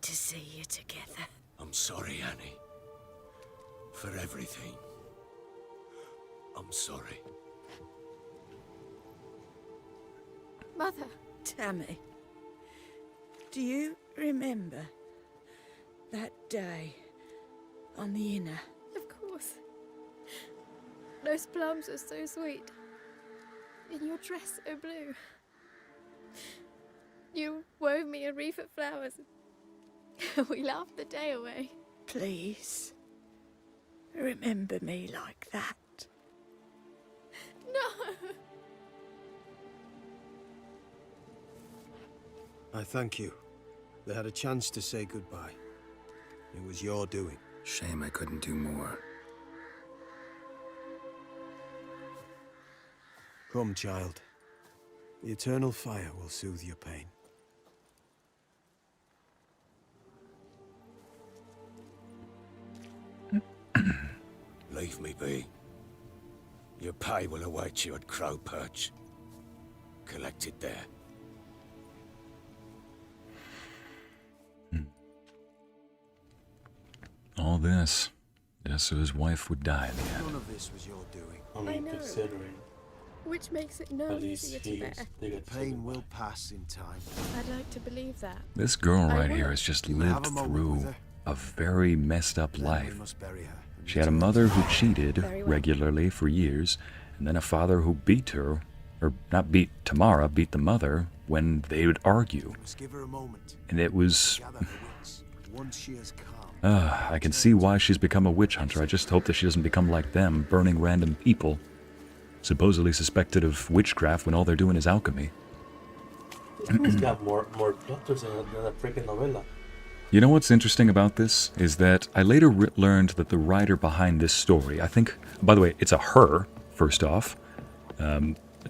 to see you together. I'm sorry, Annie. For everything. I'm sorry. Mother. Tammy, do you remember that day on the Inner? Of course. Those plums are so sweet. And your dress so blue. You wove me a wreath of flowers. We laughed the day away. Please, remember me like that. No! I thank you. They had a chance to say goodbye. It was your doing. Shame I couldn't do more. Come, child. The eternal fire will soothe your pain. Leave me be. Your pay will await you at Crow Perch. Collect it there. All this, just so his wife would die in the end. None of this was your doing. I mean, know. considering Which makes it no at least easier to he bear. they got Pain will pass in time. I'd like to believe that. This girl I right will. here has just You may have lived a moment through with her. a very messed up Then life. we must bury her. and She had a return mother to who life. cheated Very well. regularly for years, and then a father who beat her, or not beat Tamara, beat the mother when they would argue. Must give her a moment. And it was... Gather her wits. Once she has calmed. I can see why she's become a witch hunter. I just hope that she doesn't become like them, burning random people, supposedly suspected of witchcraft when all they're doing is alchemy. He's got more plotters than a freaking novella. You know what's interesting about this is that I later learned that the writer behind this story, I think, by the way, it's a her, first off.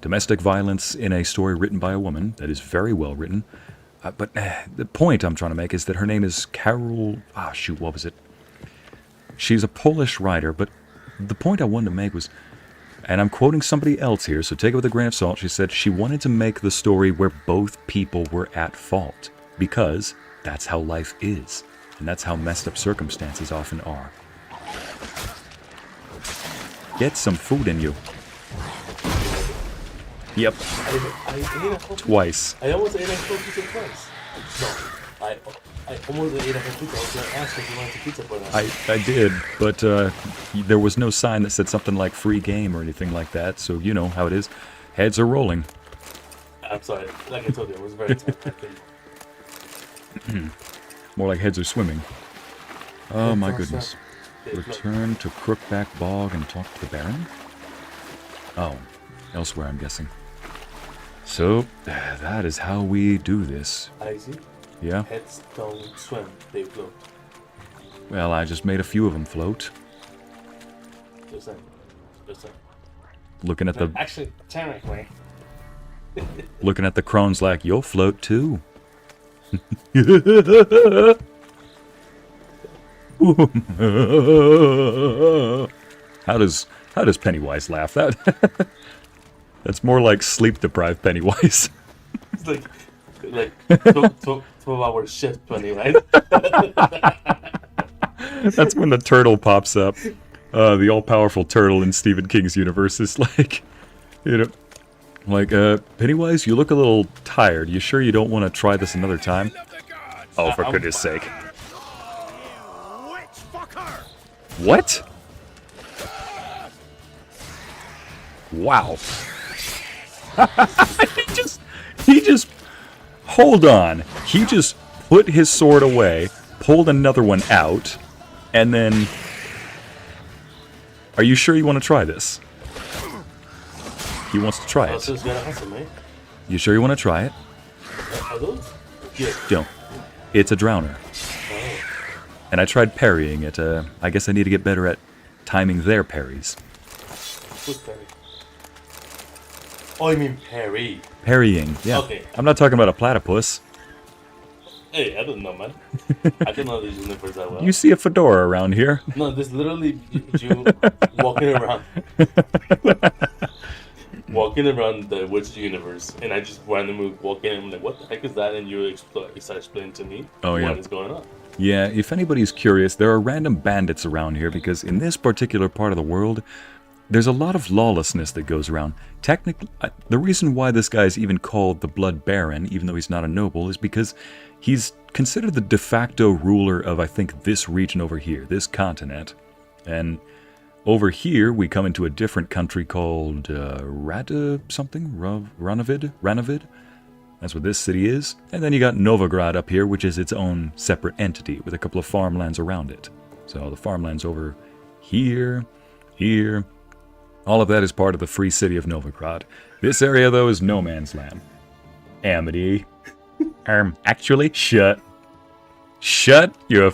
Domestic violence in a story written by a woman that is very well written. But the point I'm trying to make is that her name is Carol... what was it? She's a Polish writer, but the point I wanted to make was... And I'm quoting somebody else here, so take it with a grain of salt. She said she wanted to make the story where both people were at fault, because that's how life is, and that's how messed up circumstances often are. Get some food in you. Yep, I ate a whole twice. I almost ate a whole pizza twice. No, I almost ate a whole pizza. I was going to ask if you wanted pizza for that. I did, but there was no sign that said something like free game or anything like that, so you know how it is. Heads are rolling. I'm sorry. Like I told you, it was very tight. I couldn't- More like heads are swimming. Oh my Heads are goodness. swimming. Return to Crookback Bog and talk to the Baron? Oh, elsewhere I'm guessing. So, that is how we do this. Ycey, Yeah? heads don't swim, they float. Well, I just made a few of them float. Just saying. Just saying. Looking at the Actually, technically, crones like, you'll float too. How does Pennywise laugh? That's more like sleep deprived Pennywise. it's like 12-hour shift 20, right? That's when the turtle pops up. The all-powerful turtle in Stephen King's universe is like, like, Pennywise, you look a little tired. You sure you don't want to try this another time? Oh, for goodness sake. Witch fucker! What? Wow. he just, hold on. He just put his sword away, pulled another one out, and then, are you sure you want to try this? He wants to try Oh, it. so it's gonna happen, mate. You sure you want to try it? Are those? Yeah. Don't. It's a drowner. Oh. And I tried parrying it. I guess I need to get better at timing their parries. Who's Perry? Oh, you mean Perry? Parrying, yeah. Okay. I'm not talking about a platypus. Hey, I don't know, man. I don't know these universe that well. You see a fedora around here. No, this literally you walking around. Walking around the witch universe, and I just randomly walk in and I'm like, what the heck is that? And you start explaining to me what is going on. Yeah, if anybody's curious, there are random bandits around here because in this particular part of the world, there's a lot of lawlessness that goes around. Technically, the reason why this guy is even called the Blood Baron, even though he's not a noble, is because he's considered the de facto ruler of, I think, this region over here, this continent. And over here, we come into a different country called Ranavid? That's what this city is. And then you got Novigrad up here, which is its own separate entity with a couple of farmlands around it. So the farmlands over here, here. All of that is part of the free city of Novigrad. This area, though, is no man's land. Amity. Actually, shut your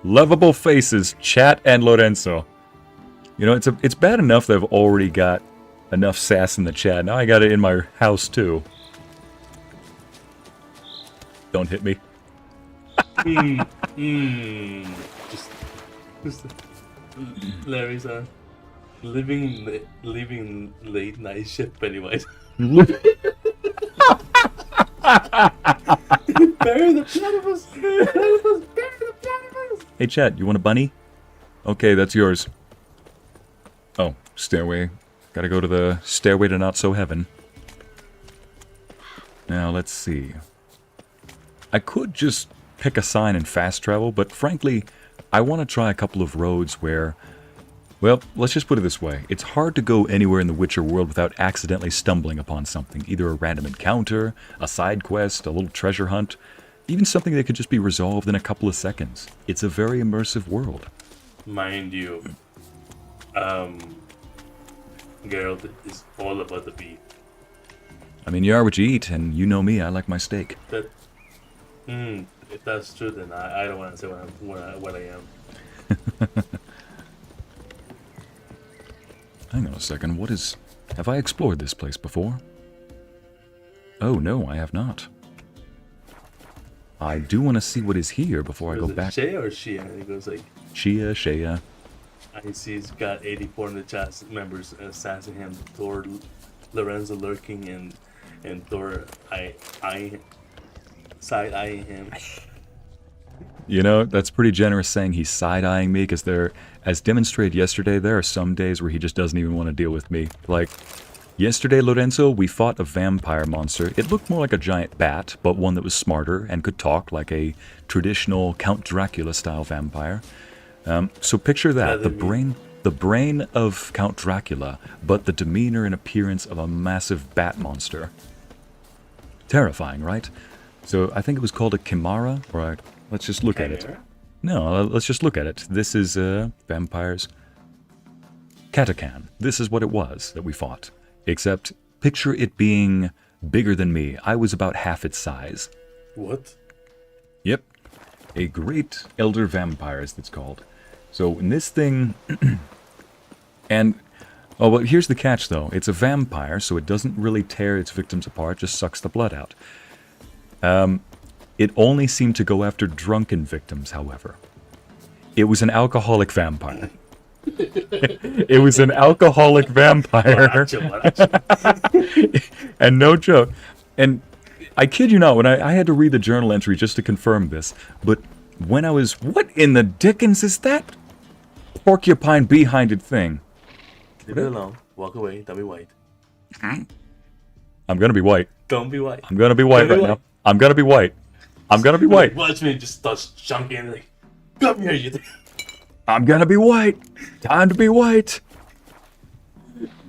lovable faces, Chat and Lorenzo. You know, it's bad enough that I've already got enough sass in the chat. Now I got it in my house, too. Don't hit me. Just Larry's leaving late night shift Pennywise. Bury the platypus! Bury the platypus! Hey, Chat, you want a bunny? Okay, that's yours. Oh, stairway. Gotta go to the stairway to not so heaven. Now, let's see. I could just pick a sign and fast travel, but frankly, I want to try a couple of roads where... Well, let's just put it this way. It's hard to go anywhere in the Witcher world without accidentally stumbling upon something. Either a random encounter, a side quest, a little treasure hunt, even something that could just be resolved in a couple of seconds. It's a very immersive world. Mind you, Geralt is all about the beef. I mean, you are what you eat, and you know me, I like my steak. If that's true, then I don't want to say what I am. Hang on a second, what is... Have I explored this place before? Oh, no, I have not. I do want to see what is here before I go back. Shea or Shia? And he goes like... Shea. I see he's got 84 in the chat members assassinating him. Thor, Lorenzo lurking, and Thor side-eyeing him. You know, that's pretty generous saying he's side-eyeing me, because as demonstrated yesterday, there are some days where he just doesn't even want to deal with me. Like, yesterday, Lorenzo, we fought a vampire monster. It looked more like a giant bat, but one that was smarter and could talk like a traditional Count Dracula-style vampire. So picture that, the brain of Count Dracula, but the demeanor and appearance of a massive bat monster. Terrifying, right? So I think it was called a Chimera, right? Let's just look at it. No, let's just look at it. This is vampires. Katakan. This is what it was that we fought. Except, picture it being bigger than me. I was about half its size. What? Yep. A great elder vampire, as it's called. So, in this thing... and... Oh, well, here's the catch, though. It's a vampire, so it doesn't really tear its victims apart, just sucks the blood out. It only seemed to go after drunken victims, however. It was an alcoholic vampire. It was an alcoholic vampire. And no joke. And I kid you not, when I had to read the journal entry just to confirm this, but when I was... What in the dickens is that porcupine behind-it thing? Leave it alone. Walk away. Don't be white. I'm gonna be white. Don't be white. I'm gonna be white right now. I'm gonna be white. I'm gonna be white. Watch me just starts chunking like, come here, you. I'm gonna be white. Time to be white.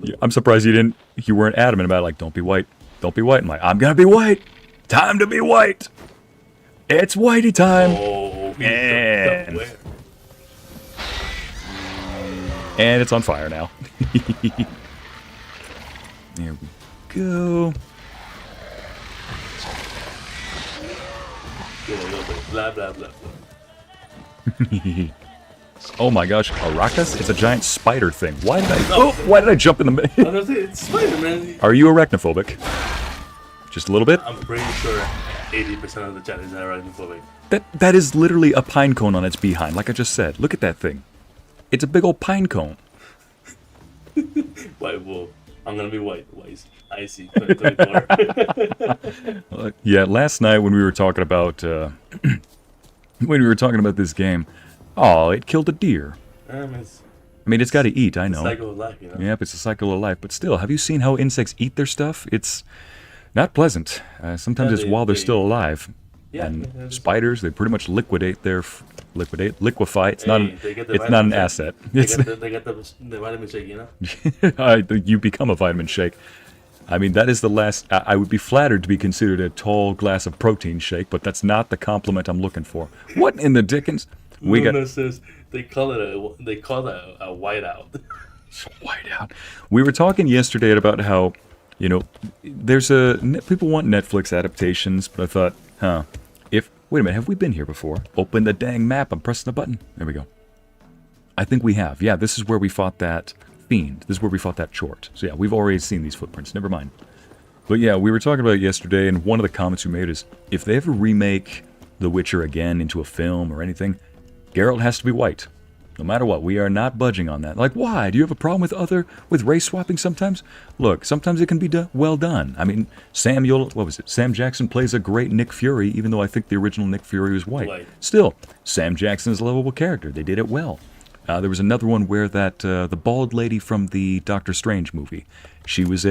Yeah, I'm surprised you weren't adamant about it, like, don't be white. Don't be white. I'm like, I'm gonna be white. Time to be white. It's whitey time. Oh, and it's on fire now. There we go. You know, they'll say blah blah blah blah. Oh my gosh, Arachas? It's a giant spider thing. Why did I jump in the middle? I was gonna say, it's Spider-Man. Are you arachnophobic? Just a little bit? I'm pretty sure 80% of the chat is arachnophobic. That is literally a pine cone on its behind, like I just said. Look at that thing. It's a big old pine cone. White wolf. I'm gonna be white. Ycey. 2024. Yeah, last night when we were talking about this game, oh, it killed a deer. I mean, it's got to eat. I know. Cycle of life, you know. Yep, it's a cycle of life. But still, have you seen how insects eat their stuff? It's not pleasant. Sometimes it's while they're still alive. Yeah, and spiders, they pretty much liquefy. It's not. It's not an asset. They got the vitamin shake, you know. You become a vitamin shake. I mean, that is the last. I would be flattered to be considered a tall glass of protein shake, but that's not the compliment I'm looking for. What in the dickens? Luna says they call it a whiteout. Whiteout. We were talking yesterday about how, you know, people want Netflix adaptations, but I thought, wait a minute, have we been here before? Open the dang map. I'm pressing the button. There we go. I think we have. Yeah, this is where we fought that fiend. This is where we fought that chort. So yeah, we've already seen these footprints. Never mind. But yeah, we were talking about it yesterday, and one of the comments we made is, if they ever remake The Witcher again into a film or anything, Geralt has to be white. No matter what, we are not budging on that. Like, why? Do you have a problem with race swapping sometimes? Look, sometimes it can be well done. I mean, Sam Jackson plays a great Nick Fury, even though I think the original Nick Fury was white. Still, Sam Jackson is a lovable character. They did it well. There was another one where the bald lady from the Doctor Strange movie, she was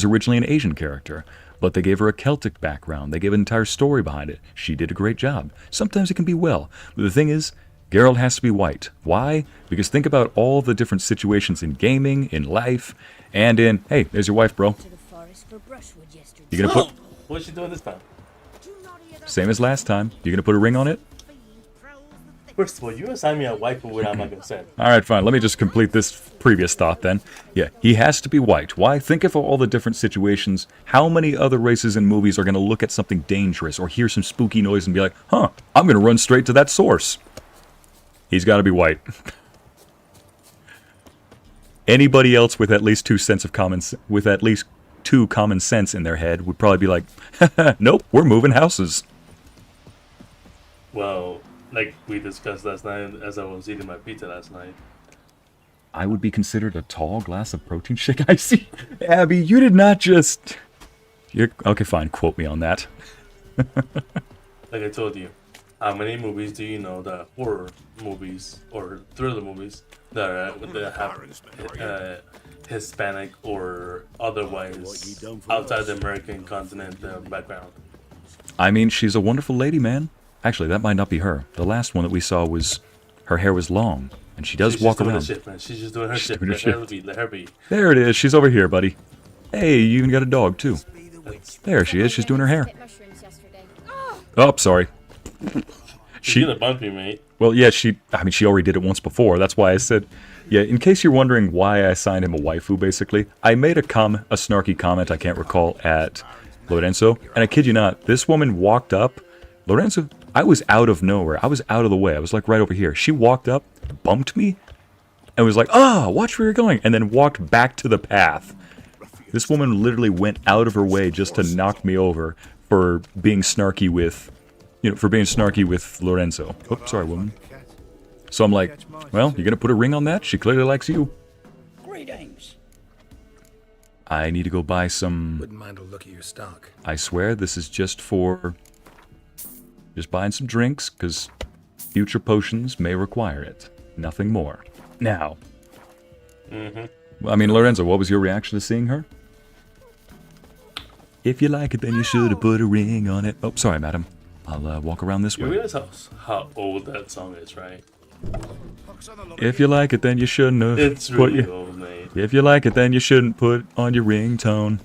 originally an Asian character, but they gave her a Celtic background. They gave an entire story behind it. She did a great job. Sometimes it can be well, but the thing is, Geralt has to be white. Why? Because think about all the different situations in gaming, in life, and in... Hey, there's your wife, bro. You gonna put... What's she doing this time? Same as last time. You gonna put a ring on it? First of all, you assign me a wife for what I'm not consent. Alright, fine. Let me just complete this previous thought then. Yeah, he has to be white. Why? Think of all the different situations. How many other races in movies are gonna look at something dangerous or hear some spooky noise and be like, I'm gonna run straight to that source. He's got to be white. Anybody else with at least two common sense in their head would probably be like, nope, we're moving houses. Well, like we discussed last night as I was eating my pizza last night. I would be considered a tall glass of protein shake. I see. Abby, you did not just... Okay, fine. Quote me on that. Like I told you. How many movies do you know that horror movies or thriller movies that have Hispanic or otherwise outside the American continent background? I mean, she's a wonderful lady, man. Actually, that might not be her. The last one that we saw was her hair was long, and she does walk around. She's just doing her shit. Let her be. There it is. She's over here, buddy. Hey, you even got a dog too. There she is. She's doing her hair. Oh, sorry. She's gonna bump you, mate. Well, yeah, she already did it once before. That's why I said, yeah, in case you're wondering why I assigned him a waifu, basically, I made a snarky comment, I can't recall, at Lorenzo, and I kid you not, this woman walked up. Lorenzo, I was out of nowhere. I was out of the way. I was like right over here. She walked up, bumped me, and was like, watch where you're going, and then walked back to the path. This woman literally went out of her way just to knock me over for being snarky with... Lorenzo. Oops, sorry, woman. So I'm like, well, you gonna put a ring on that? She clearly likes you. Greetings. I need to go buy some... Wouldn't mind a look at your stock. I swear this is just for... Just buying some drinks, because future potions may require it. Nothing more. Now. Well, I mean, Lorenzo, what was your reaction to seeing her? If you like it, then you should have put a ring on it. Oh, sorry, madam. I'll walk around this way. You realize how old that song is, right? If you like it, then you shouldn't have. It's really old, mate. If you like it, then you shouldn't put on your ringtone.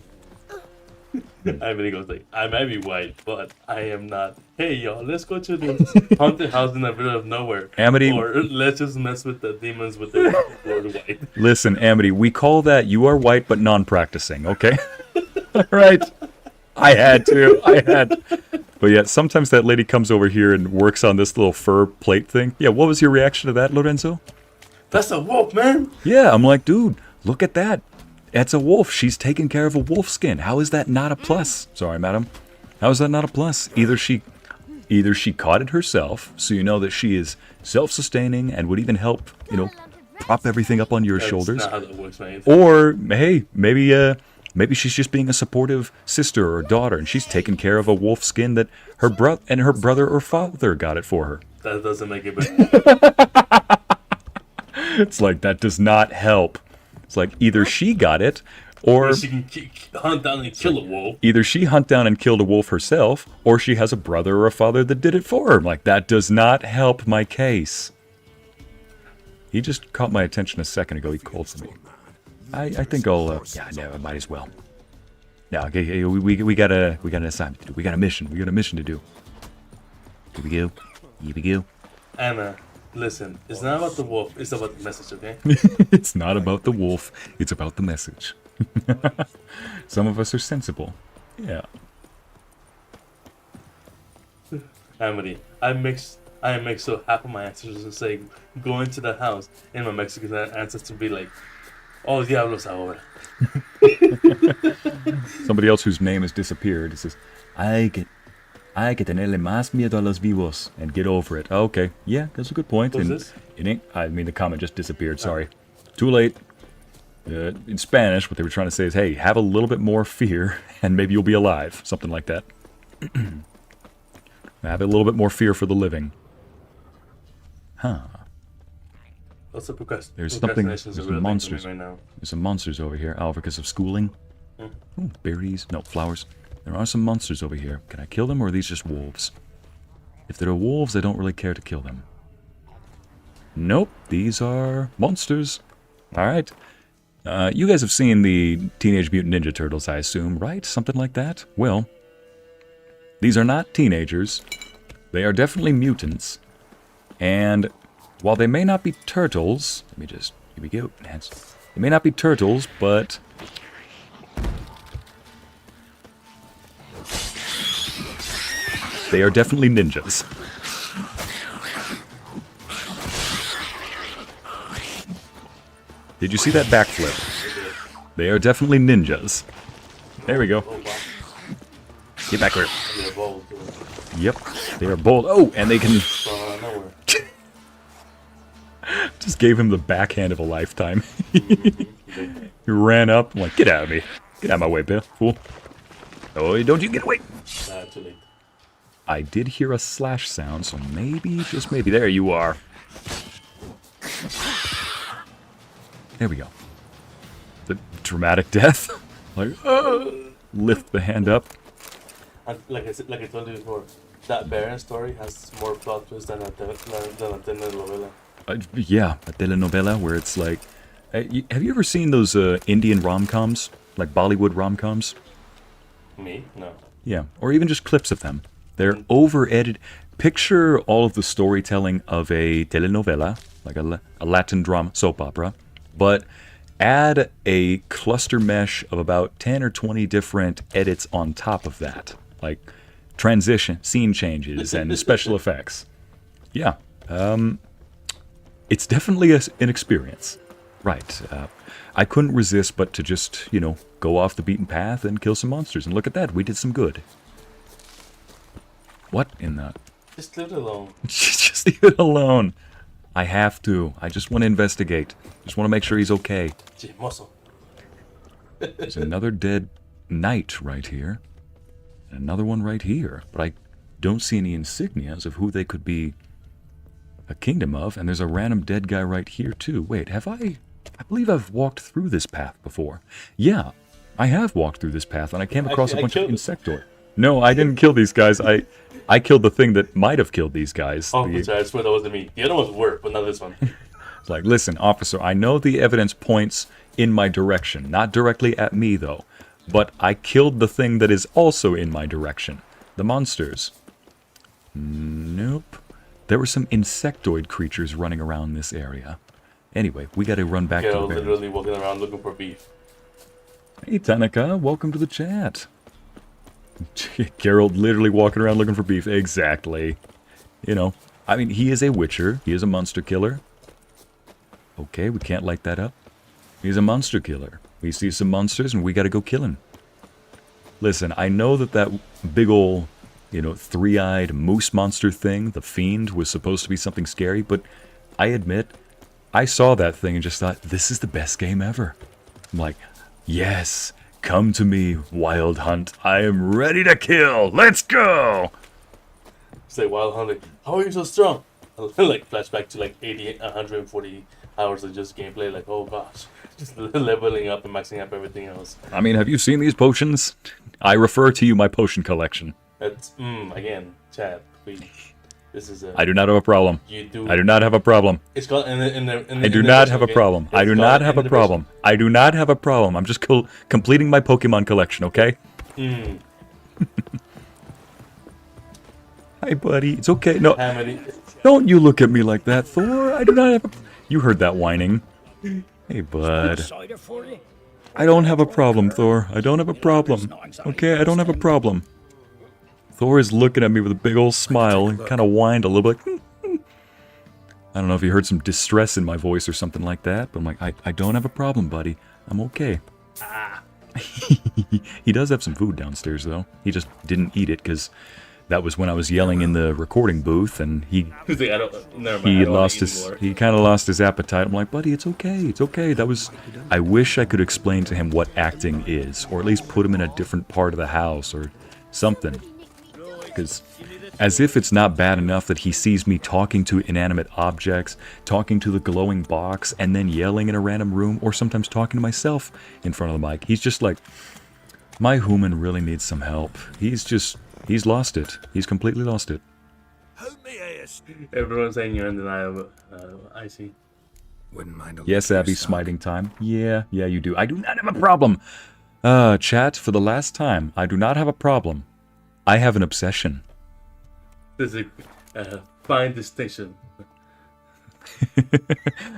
I really goes like, I might be white, but I am not. Hey, y'all, let's go to this haunted house in the middle of nowhere. Amity, or let's just mess with the demons with the white. Listen, Amity, we call that you are white but non-practicing, okay? All right. I had to. But yeah, sometimes that lady comes over here and works on this little fur plate thing. Yeah, what was your reaction to that, Lorenzo? That's a wolf, man. Yeah, I'm like, dude, look at that. That's a wolf. She's taking care of a wolf skin. How is that not a plus? Sorry, madam. How is that not a plus? Either she caught it herself, so you know that she is self-sustaining and would even help, you know, prop everything up on your shoulders. That's not how that works, man. Or, hey, maybe she's just being a supportive sister or daughter, and she's taking care of a wolf skin that her brother or father got it for her. That doesn't make it better. It's like, that does not help. It's like, either she got it, or she can hunt down and kill a wolf. either she hunt down and killed a wolf herself, or she has a brother or a father that did it for her. I'm like, that does not help my case. He just caught my attention a second ago. He called to me. I think I'll, yeah, no, I might as well. Yeah, okay, we got an assignment to do. We got a mission. We got a mission to do. Here we go. Here we go. Anna, listen, it's not about the wolf, it's about the message, okay? It's not about the wolf. It's about the message. Some of us are sensible. Yeah. Amity, I mix so half of my answers to say go into the house, and my Mexican answers to be like, oh diablos ahora. Somebody else whose name has disappeared. It says, hay que tenerle más miedo a los vivos and get over it. Oh, okay, yeah, that's a good point. What's this? I mean, the comment just disappeared. Sorry, too late. In Spanish, what they were trying to say is, hey, have a little bit more fear, and maybe you'll be alive. Something like that. Have a little bit more fear for the living. Huh. What's the There's something. There's There's some monsters. right now. There's some monsters over here. Oh, because of schooling? Ooh, berries. No, flowers. There are some monsters over here. Can I kill them, or are these just wolves? If they're wolves, I don't really care to kill them. Nope, these are monsters. Alright. You guys have seen the Teenage Mutant Ninja Turtles, I assume, right? Something like that? Well, these are not teenagers. They are definitely mutants. And while they may not be turtles... Let me just... Here we go. They may not be turtles, but... they are definitely ninjas. Did you see that backflip? They are definitely ninjas. There we go. Get back here. Yep, they are bold. Oh, and they can... Just gave him the backhand of a lifetime. He ran up. I'm like, get out of me. Get out of my way, Bill. Fool. Oh, don't you get away. Too late. I did hear a slash sound, so maybe, just maybe. There you are. There we go. The dramatic death. Like, lift the hand up. And like I told you before, that Baron story has more plot twists than a telenovela. Yeah, a telenovela where it's like... have you ever seen those Indian rom-coms? Like Bollywood rom-coms? Me? No. Yeah, or even just clips of them. They're over-edited. Picture all of the storytelling of a telenovela, like a Latin drama, soap opera, but add a cluster mesh of about 10 or 20 different edits on top of that. Like transition, scene changes, and special effects. Yeah. It's definitely an experience. Right. I couldn't resist but to just, you know, go off the beaten path and kill some monsters. And look at that, we did some good. What in the... Just leave it alone. Just leave it alone. I have to. I just want to investigate. Just want to make sure he's okay. Chismoso. There's another dead knight right here. And another one right here. But I don't see any insignias of who they could be a kingdom of. And there's a random dead guy right here too. Wait, have I... I believe I've walked through this path before. Yeah, I have walked through this path, and I came across a bunch of insectoid. No, I didn't kill these guys. I killed the thing that might have killed these guys. Oh, sorry, I swear that wasn't me. The other ones were, but not this one. It's like, listen, officer, I know the evidence points in my direction. Not directly at me, though. But I killed the thing that is also in my direction. The monsters. Nope. There were some insectoid creatures running around this area. Anyway, we gotta run back to the barracks. Literally walking around looking for beef. Hey, Tanaka, welcome to the chat. Geralt literally walking around looking for beef. Exactly. You know, I mean, he is a witcher. He is a monster killer. Okay, we can't light that up. He's a monster killer. We see some monsters and we gotta go kill him. Listen, I know that big ol', you know, three-eyed moose monster thing, the Fiend, was supposed to be something scary, but I admit, I saw that thing and just thought, this is the best game ever. I'm like, yes, come to me, Wild Hunt. I am ready to kill. Let's go! Say Wild Hunt, like, how are you so strong? Like flashback to like 80, 140 hours of just gameplay. Like, oh gosh, just leveling up and maxing up everything else. I mean, have you seen these potions? I refer to you my potion collection. That's again, Chad. This is a. I do not have a problem. You do. I do not have a problem. It's called I do not have a problem. I do not have a problem. I do not have a problem. I'm just completing my Pokemon collection, okay? Hi, buddy. It's okay. No, don't you look at me like that, Thor. I do not have a... You heard that whining. Hey, bud. I don't have a problem, Thor. I don't have a problem. Okay, I don't have a problem. Thor is looking at me with a big old smile and kind of whined a little bit. I don't know if you heard some distress in my voice or something like that, but I'm like, I don't have a problem, buddy. I'm okay. He does have some food downstairs, though. He just didn't eat it because that was when I was yelling in the recording booth, and he kind of lost his appetite. I'm like, buddy, it's okay. It's okay. I wish I could explain to him what acting is, or at least put him in a different part of the house or something. Because as if it's not bad enough that he sees me talking to inanimate objects, talking to the glowing box, and then yelling in a random room, or sometimes talking to myself in front of the mic. He's just like, my human really needs some help. He's lost it. He's completely lost it. Everyone's saying you're in denial, Ycey. Wouldn't mind a Yes, look at Abby, your stock. smiting time. Yeah, you do. I do not have a problem. Chat, for the last time, I do not have a problem. I have an obsession. There's a fine distinction.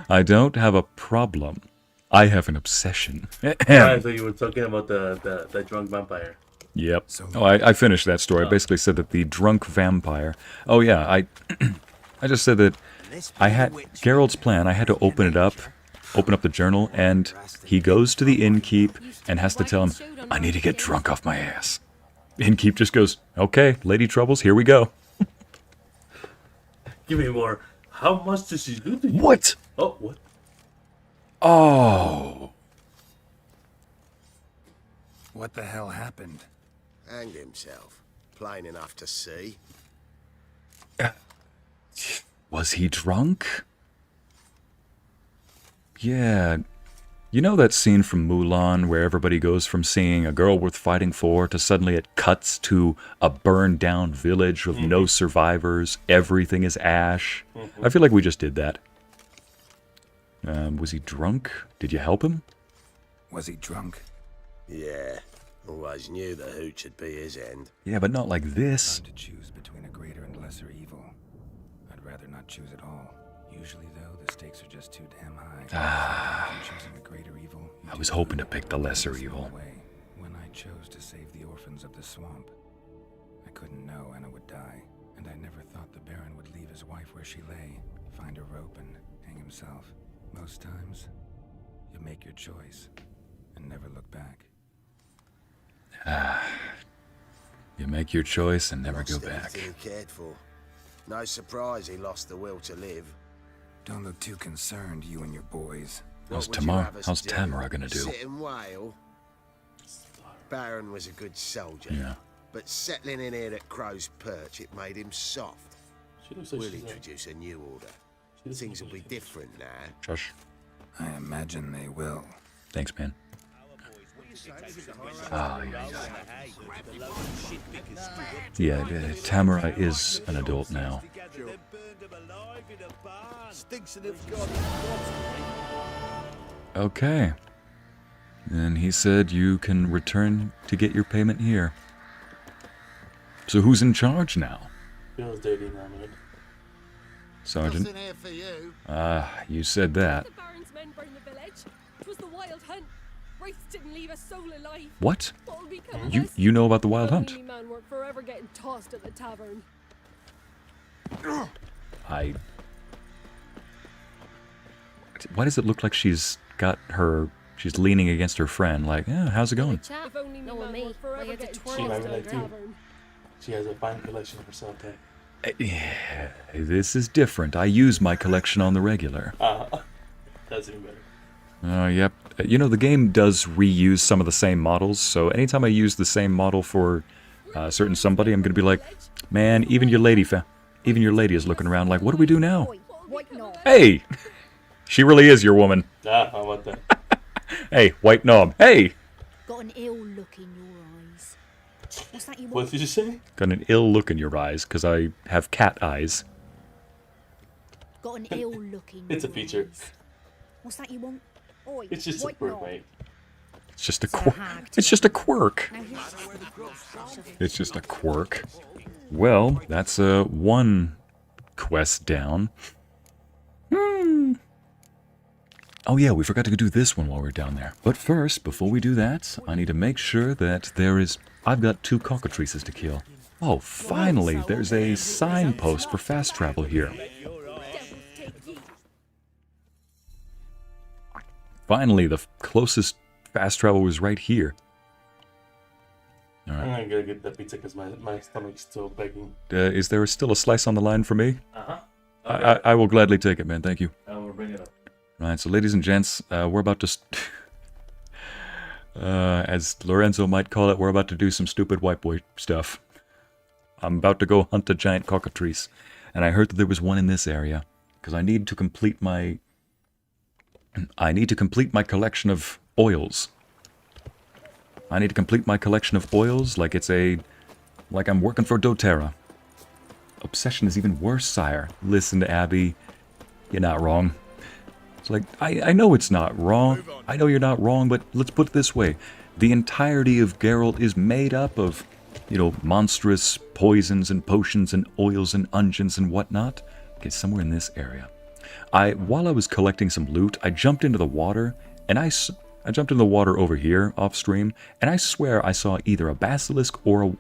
I don't have a problem. I have an obsession. I thought you were talking about the drunk vampire. Yep. Oh, I finished that story. I basically said that the drunk vampire... Oh, yeah, I just said that I had... Geralt's plan, I had to open up the journal, and he goes to the innkeep and has to tell him, I need to get drunk off my ass. Innkeep just goes, okay, lady troubles, here we go. Give me more. How much does she do to you? What? Oh, what? Oh. What the hell happened? Hanged himself. Plain enough to see. Was he drunk? Yeah. You know that scene from Mulan where everybody goes from seeing a girl worth fighting for to suddenly it cuts to a burned down village with no survivors, everything is ash? I feel like we just did that. Was he drunk? Did you help him? Was he drunk? Yeah. Always knew the hooch would be his end. Yeah, but not like this. Hard to choose between a greater and lesser evil. I'd rather not choose at all. Usually, though, the stakes are just too damn high. Choosing a greater evil, I was hoping to pick the lesser evil. When I chose to save the orphans of the swamp, I couldn't know Anna would die, and I never thought the Baron would leave his wife where she lay, find a rope and hang himself. Most times, you make your choice and never look back. You make your choice and never go Lost back. everything he cared for. No surprise he lost the will to live. Don't look too concerned, you and your boys. How's What would you have us do? Tamara gonna do? Sit and wail? Baron was a good soldier. Yeah. But settling in here at Crow's Perch, it made him soft. She looks like We'll she's introduce a new order. Things will be different now. Josh. I imagine they will. Thanks, man. Yeah, Tamara is an adult now. Okay. And he said you can return to get your payment here. So who's in charge now? Feels dirty now, man. Sergeant? Nothing here for you. You said that. The Baron's men burned the village. 'Twas the Wild Hunt. Wraiths didn't leave a soul alive. What? What'll become of You us? you know about the Wild Hunt? Lonely man weren't forever getting tossed at the tavern. Why does it look like she's leaning against her friend, like, yeah, how's it going? Chat. If only No, me man me. weren't forever Like, it's a getting twirl. She might tossed be at like the too. tavern. She has a fine collection of herself there. Yeah, this is different. I use my collection on the regular. That's even better. Yep. You know, the game does reuse some of the same models, so anytime I use the same model for a certain somebody, I'm gonna be like, man, even your lady is looking around like, what do we do now? White knob. Hey! She really is your woman. Ah, how about that? Hey, white knob. Hey! Got an ill look in your eyes. What's that you What want? did you say? Got an ill look in your eyes, because I have cat eyes. Got an ill look in your It's a feature. eyes. What's that you want? Oi, It's just a white quirk, knob. mate. It's just a quirk. It's just a quirk. It's just a quirk. Well, that's one quest down. Oh yeah, we forgot to do this one while we're down there. But first, before we do that, I need to make sure that I've got 2 cockatrices to kill. Oh, finally, there's a signpost for fast travel here. Finally, the closest fast travel was right here. Alright. I'm gonna get that pizza because my stomach's still begging. Is there still a slice on the line for me? Uh-huh. I will gladly take it, man. Thank you. I will bring it up. Right, so ladies and gents, we're about to, as Lorenzo might call it, we're about to do some stupid white boy stuff. I'm about to go hunt a giant cockatrice, and I heard that there was one in this area, because I need to complete my collection of oils. I need to complete my collection of oils like like I'm working for doTERRA. Obsession is even worse, sire. Listen to Abby, you're not wrong. It's like, I know it's not wrong. I know you're not wrong, but let's put it this way. The entirety of Geralt is made up of, you know, monstrous poisons and potions and oils and unguents and whatnot. Okay, somewhere in this area. While I was collecting some loot, I jumped into the water, and I jumped into the water over here, off stream, and I swear I saw either a basilisk or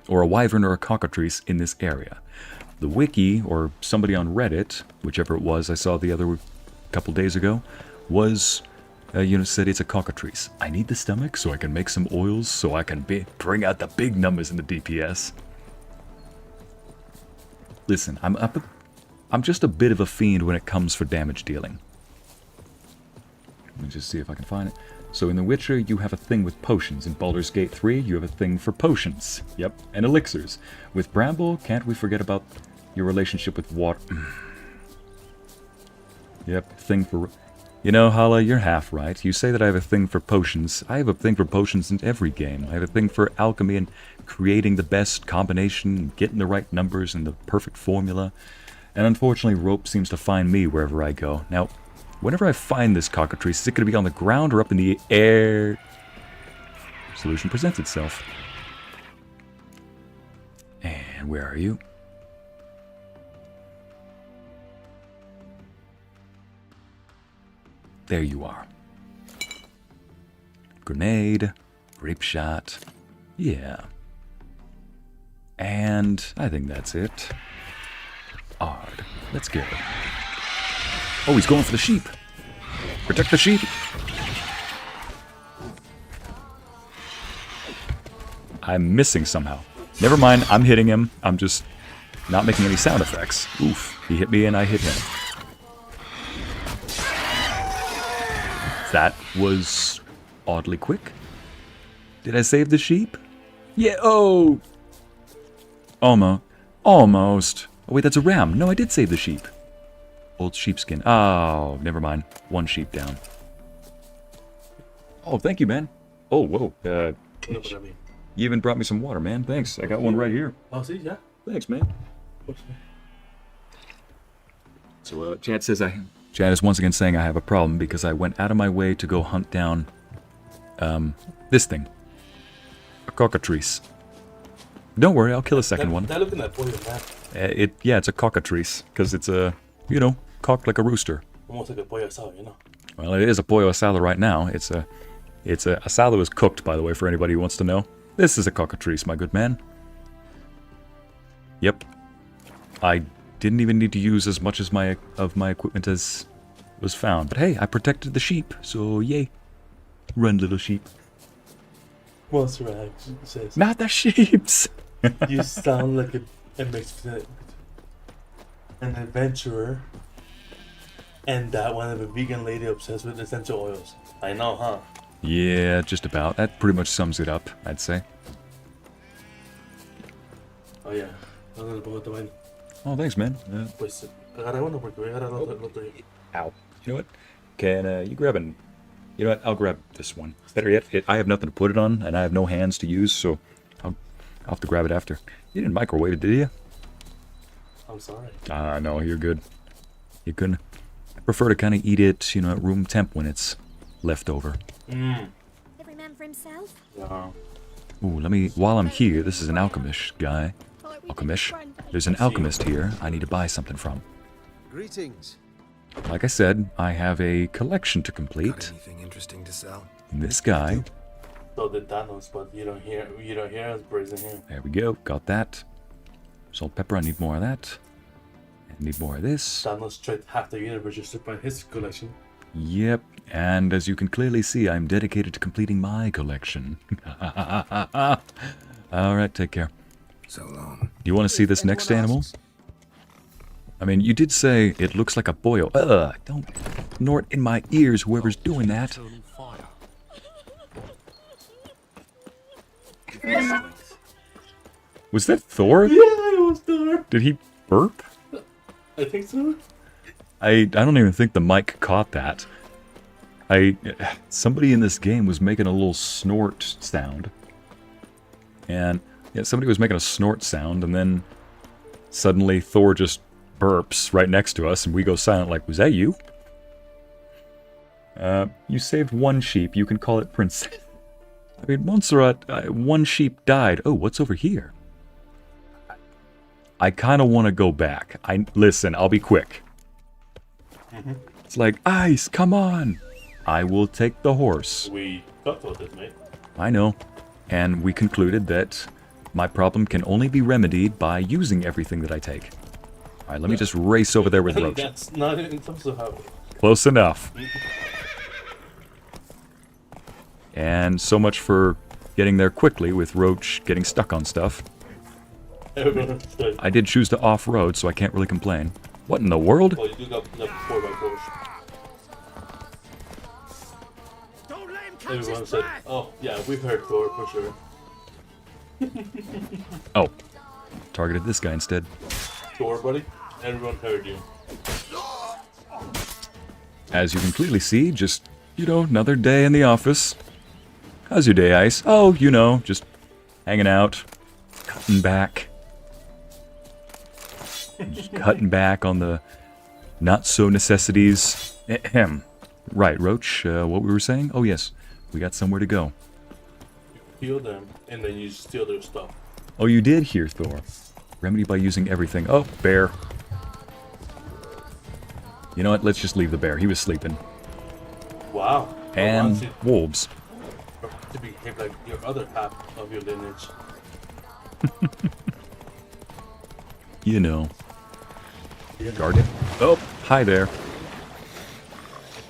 a wyvern or a cockatrice in this area. The wiki, or somebody on Reddit, whichever it was I saw the other couple days ago, was, said it's a cockatrice. I need the stomach so I can make some oils so I can bring out the big numbers in the DPS. Listen, I'm just a bit of a fiend when it comes for damage dealing. Let me just see if I can find it. So in The Witcher, you have a thing with potions. In Baldur's Gate 3, you have a thing for potions. Yep, and elixirs. With Bramble, can't we forget about your relationship with water? Yep, thing for... You know, Hala, you're half right. You say that I have a thing for potions. I have a thing for potions in every game. I have a thing for alchemy and creating the best combination, getting the right numbers and the perfect formula. And unfortunately, rope seems to find me wherever I go. Now, whenever I find this cockatrice, is it going to be on the ground or up in the air? Solution presents itself. And where are you? There you are. Grenade, grape shot, yeah. And I think that's it. Ard, let's go. Oh, he's going for the sheep. Protect the sheep. I'm missing somehow. Never mind, I'm hitting him. I'm just not making any sound effects. Oof, he hit me and I hit him. That was oddly quick. Did I save the sheep? Yeah, oh! Almost. Almost. Oh wait, that's a ram. No, I did save the sheep. Old sheepskin. Oh, never mind. One sheep down. Oh, thank you, man. Oh, whoa. You even brought me some water, man. Thanks. I got one right here. Oh, see, yeah. Thanks, man. So, Chad says Chad is once again saying I have a problem because I went out of my way to go hunt down, this thing. A cockatrice. Don't worry, I'll kill a second one. That looking at boy map. Yeah, it's a cockatrice, because it's a, you know, cocked like a rooster. Almost like a pollo asado, you know. Well, it is a pollo asado right now. It's a It's a asado is cooked, by the way, for anybody who wants to know. This is a cockatrice, my good man. Yep. I didn't even need to use as much as my equipment as was found. But hey, I protected the sheep, so yay. Run, little sheep. Monster Rag says, Not the sheeps! you sound like an adventurer and that one of a vegan lady obsessed with essential oils. I know, huh? Yeah, just about. That pretty much sums it up, I'd say. Oh yeah. No le pongo tamaño. Oh, thanks, man. Pues agarra uno porque voy a agarrar el otro. Ow. You know what? Can you grab an... You know what? I'll grab this one. Better yet, I have nothing to put it on, and I have no hands to use, so I'll have to grab it after. You didn't microwave it, did you? I'm sorry. No, you're good. You couldn't. I prefer to kind of eat it, you know, at room temp when it's left over. Every man for himself. Yeah. Ooh, let me... While I'm here, this is an alchemist guy. Alchemist. There's an alchemist here I need to buy something from. Greetings. Like I said, I have a collection to Got complete. anything interesting to sell? This guy. So the Thanos, but you don't hear us praising him. There we go. Got that. Salt, pepper. I need more of that. I need more of this. Thanos tried half the universe just to find his collection. Yep. And as you can clearly see, I'm dedicated to completing my collection. Alright, take care. So long. You want to see this next animal? I mean, you did say it looks like a boyo. Don't snort in my ears, whoever's doing that. Was that Thor? Yeah, it was Thor. Did he burp? I think so. I don't even think the mic caught that. Somebody in this game was making a little snort sound. And yeah, somebody was making a snort sound, and then suddenly Thor just burps right next to us, and we go silent like, was that you? You saved one sheep. You can call it Princess. I mean, Montserrat, one sheep died. Oh, what's over here? I kind of want to go back. Listen, I'll be quick. It's like, ice, come on. I will take the horse. We talked about this, mate. I know. And we concluded that my problem can only be remedied by using everything that I take. Alright, let me just race over there with Roach. That's not in terms of how... Close enough. And so much for getting there quickly with Roach getting stuck on stuff. I did choose to off-road, so I can't really complain. What in the world? Well, you do got 4x4s. Everyone said, oh, yeah, we've heard Thor for sure. Oh. Targeted this guy instead. Thor, buddy. Everyone heard you. As you can clearly see, just, you know, another day in the office. How's your day, Ice? Oh, you know, just hanging out, cutting back. Just cutting back on the not-so-necessities. Ahem. Right, Roach, what we were saying? Oh, yes, we got somewhere to go. You heal them, and then you steal their stuff. Oh, you did hear Thor. Remedy by using everything. Oh, bear. You know what? Let's just leave the bear. He was sleeping. Wow. And wolves. To behave like your other half of your lineage. You know. Guard it. Oh, hi there.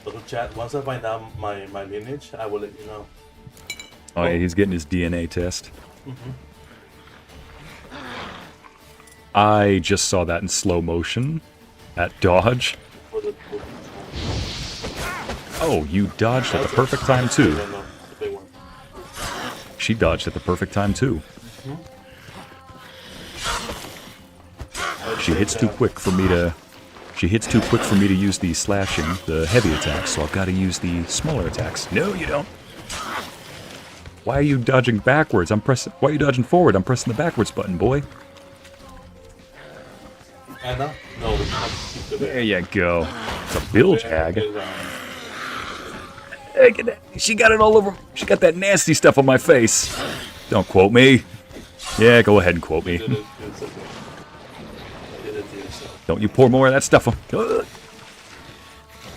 Little chat, once I find out my lineage, I will let you know. Oh, yeah, he's getting his DNA test. I just saw that in slow motion. That dodge. Oh, you dodged at the perfect time, too. She dodged at the perfect time, too. She hits too quick for me to... She hits too quick for me to use the slashing, the heavy attacks, so I've got to use the smaller attacks. No, you don't. Why are you dodging backwards? Why are you dodging forward? I'm pressing the backwards button, boy. Anna? No, we have to keep the bear. There you go. It's a bilge hag. Hey, she got it all over. She got that nasty stuff on my face. Don't quote me. Yeah, go ahead and quote me. Don't you pour more of that stuff on...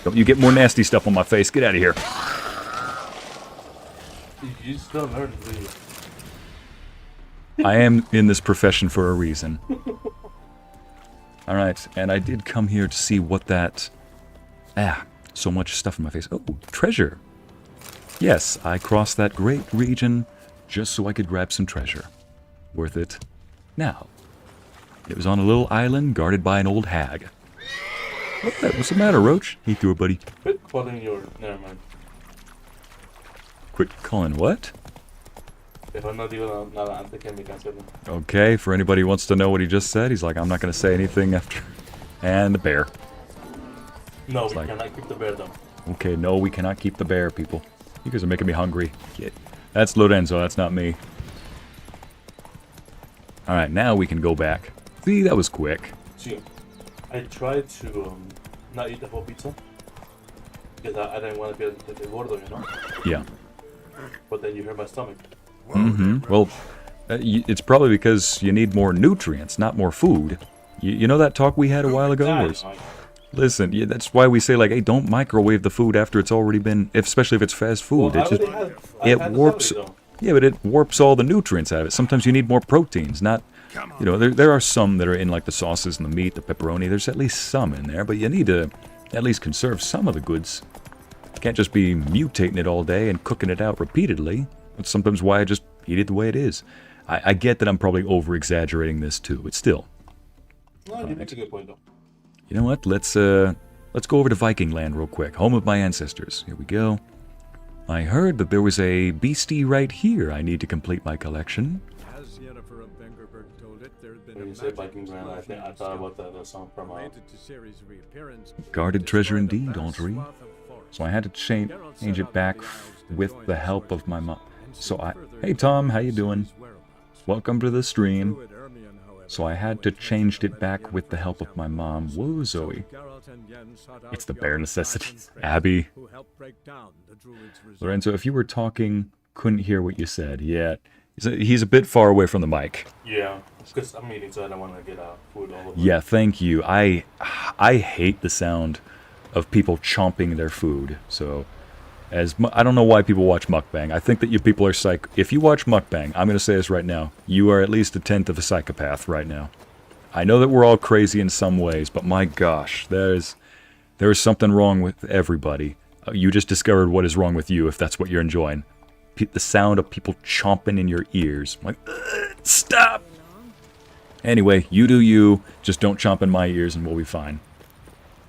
Don't you get more nasty stuff on my face. Get out of here. You still learn, do you? I am in this profession for a reason. Alright, and I did come here to see what that... so much stuff in my face. Oh, treasure. Yes, I crossed that great region just so I could grab some treasure. Worth it. Now, it was on a little island guarded by an old hag. What's the matter, Roach? He threw a buddy. Quit calling your... Never mind. Quit calling what? Mejor no digo nada antes que me cancelen. Okay, for anybody who wants to know what he just said, he's like, I'm not going to say anything after... And the bear. No, we like- cannot keep the bear though. Okay, no, we cannot keep the bear, people. You guys are making me hungry. That's Lorenzo, that's not me. Alright, now we can go back. See, that was quick. See, I tried to not eat the whole pizza. Because I didn't want to be gordo, you know? Yeah. But then you hurt my stomach. Well, it's probably because you need more nutrients, not more food. You know that talk we had a while ago? Yeah, Where it's- Listen, that's why we say, like, hey, don't microwave the food after it's already been... especially if it's fast food. Well, It just... I it had the warps... salad, though. Yeah, but it warps all the nutrients out of it. Sometimes you need more proteins, not... You know, there are some that are in, like, the sauces and the meat, the pepperoni. There's at least some in there, but you need to at least conserve some of the goods. You can't just be mutating it all day and cooking it out repeatedly. That's sometimes why I just eat it the way it is. I get that I'm probably over-exaggerating this, too, but still. No, you make a good point, though. You know what? Let's go over to Viking land real quick. Home of my ancestors. Here we go. I heard that there was a beastie right here I need to complete my collection. As Yennefer of Vengerberg told it, there had been When a you say magic Viking Grand, I thought about the song from related to Ciri's reappearance. Guarded treasure Destroyed a indeed, vast Audrey. swath of forest. So I had to change Geralt set it out back with the elves to with join the the help search of my mom. and So seek I... further Hey Tom, how you Ciri's doing? whereabouts. Welcome to the stream. Druid Ermion, however, So I had to change it back with the help of my mom. Whoa, Zoe. Geralt and Yen sought out It's the young bare Dragon necessities. Trainee, Abby. who helped break down the Druid's resolve. Lorenzo, if you were talking, couldn't hear what you said. Yeah. He's a bit far away from the mic. Yeah, because I'm eating, so I don't want to get food all over. Yeah, thank you. I hate the sound of people chomping their food. So, I don't know why people watch mukbang. I think that you people are psych. If you watch mukbang, I'm going to say this right now. You are at least a tenth of a psychopath right now. I know that we're all crazy in some ways, but my gosh, there is something wrong with everybody. You just discovered what is wrong with you if that's what you're enjoying. The sound of people chomping in your ears. I'm like, stop! Anyway, you do you. Just don't chomp in my ears and we'll be fine.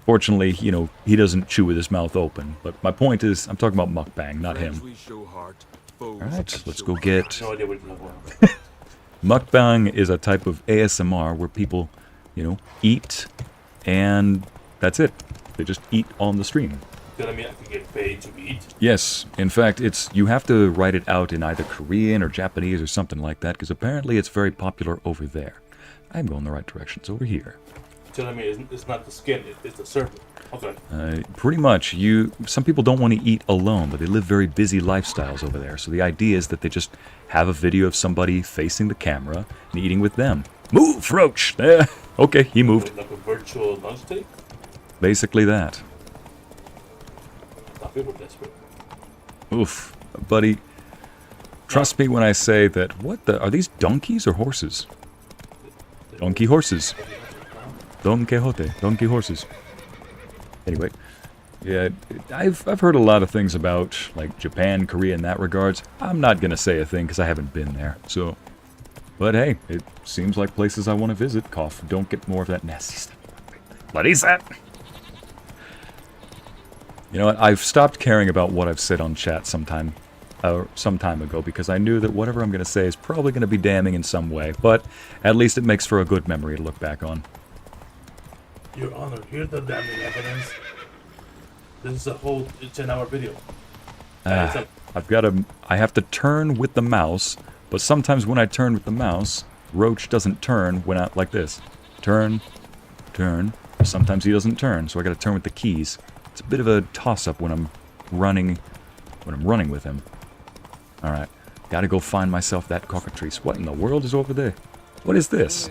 Fortunately, you know, he doesn't chew with his mouth open. But my point is, I'm talking about mukbang, not him. Alright, let's go get... No idea what you're talking about. Mukbang is a type of ASMR where people, you know, eat and that's it. They just eat on the stream. Does that mean I can get paid to eat? Yes, in fact, you have to write it out in either Korean or Japanese or something like that, because apparently it's very popular over there. I'm going the right direction. It's over here. Telling me it's not the skin, it's the serpent. Okay. Pretty much. Some people don't want to eat alone, but they live very busy lifestyles over there. So the idea is that they just have a video of somebody facing the camera and eating with them. Move, Roach! Okay, he moved. Like a virtual lunch take? Basically that. I feel we're desperate. Oof, buddy. Trust me when I say that. Are these donkeys or horses? Donkey horses. Don Quixote. Donkey horses. Anyway, yeah, I've heard a lot of things about like Japan, Korea in that regards. I'm not gonna say a thing because I haven't been there. So, but hey, it seems like places I want to visit. Cough. Don't get more of that nasty stuff. What is that? You know what? I've stopped caring about what I've said on chat some time ago because I knew that whatever I'm going to say is probably going to be damning in some way, but at least it makes for a good memory to look back on. Your Honor, here's the damning evidence. This is a whole 10-hour video. I have to turn with the mouse, but sometimes when I turn with the mouse, Roach doesn't turn when I, like this. Turn. Sometimes he doesn't turn, so I gotta turn with the keys. It's a bit of a toss-up when I'm running with him. Alright, gotta go find myself that cockatrice. What in the world is over there? What is this?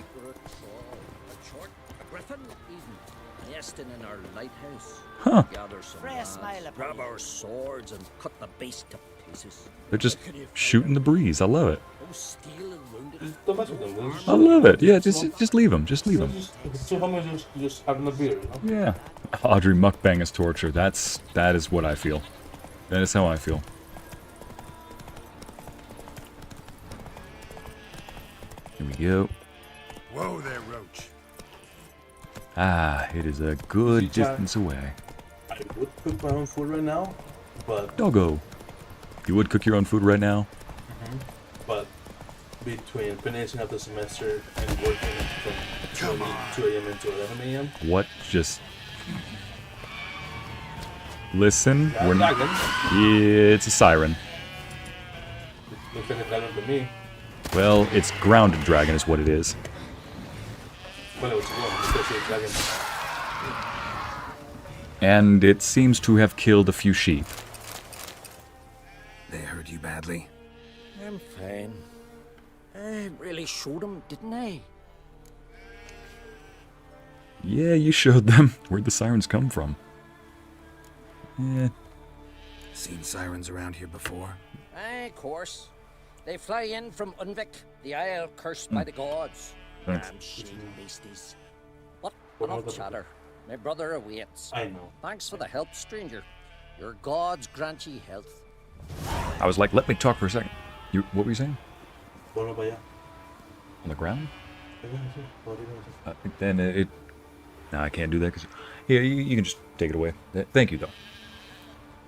Huh. Grab our swords and cut the beast to They're just shooting the breeze. I love it. Don't mess with them. I love it. Yeah, just leave them. Just leave them. So how much just having a beer, you know? Yeah. Audrey mukbang is torture. That is what I feel. That is how I feel. Here we go. Whoa there, Roach. Ah, it is a good distance away. I would cook my own food right now, but Doggo. You would cook your own food right now? but between finishing up the semester and working from 2 a.m. into 11 a.m. What just... Listen, Yeah, we're not... dragon. It's a siren. Looks like a dragon to me. Well, it's grounded dragon is what it is. Well, it's wrong because it's a dragon. And it seems to have killed a few sheep. They hurt you badly? I'm fine. I really showed him, didn't I? Yeah, you showed them. Where'd the sirens come from? Yeah. Seen sirens around here before? Aye, of course. They fly in from Unvik, the isle cursed by the gods. Thanks. Damn shitting beasties. But enough chatter. My brother awaits. I know. Thanks for the help, stranger. Your gods grant ye health. I was like, let me talk for a second. What were you saying? Bueno, para allá. On the ground? Podría ser. Then it... No, I can't do that because... Here, you can just take it away. Thank you, though.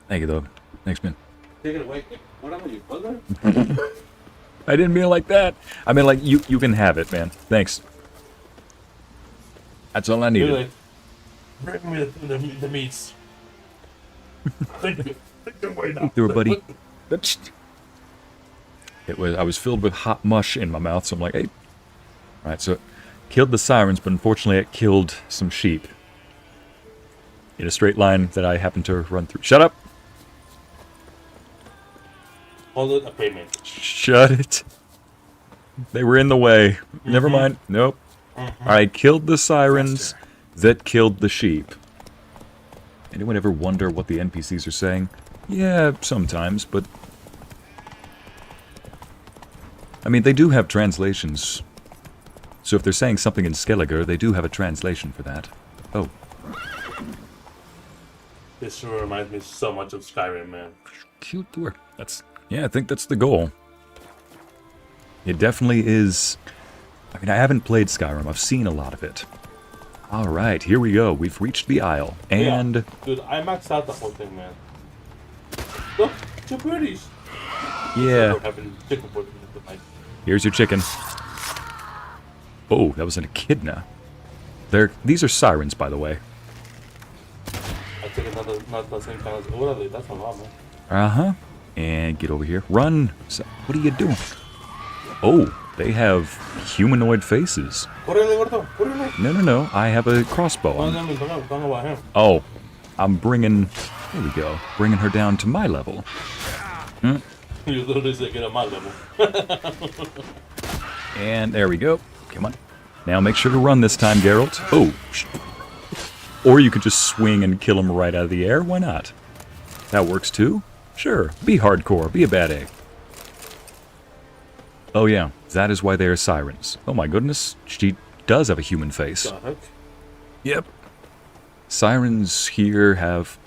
Thank you, though. Thanks, man. Take it away. What am I, your brother? I didn't mean it like that. I mean, like, you can have it, man. Thanks. That's all I You're needed. like, bring me the meats. Thank you. Take them away now. There, buddy. I was filled with hot mush in my mouth, so I'm like, hey. Alright, so it killed the sirens, but unfortunately it killed some sheep. In a straight line that I happened to run through. Shut up! Hold it a payment. Shut it. They were in the way. Never mind. Nope. I killed the sirens that killed the sheep. Anyone ever wonder what the NPCs are saying? Yeah, sometimes, but... I mean, they do have translations. So if they're saying something in Skelliger, they do have a translation for that. Oh. This reminds me so much of Skyrim, man. Cute door. Yeah, I think that's the goal. It definitely is... I mean, I haven't played Skyrim. I've seen a lot of it. Alright, here we go. We've reached the Isle. And... Yeah. Dude, I maxed out the whole thing, man. Look, 2 birdies. Yeah. Having chicken pork tonight. Here's your chicken. Oh, that was an echidna. These are sirens, by the way. I take another, not the same kind as... Oh, that's a lot, man. Uh-huh. And get over here. Run! What are you doing? Oh, they have humanoid faces. Correle, gordo, correle. No. I have a crossbow. Don't about him. Oh, I'm bringing... There we go. Bringing her down to my level. Hmm. You literally said get on my level. And there we go. Come on. Now make sure to run this time, Geralt. Oh. Or you could just swing and kill him right out of the air. Why not? That works too. Sure. Be hardcore. Be a bad egg. Oh yeah. That is why they are sirens. Oh my goodness. She does have a human face. Yep. Sirens here have...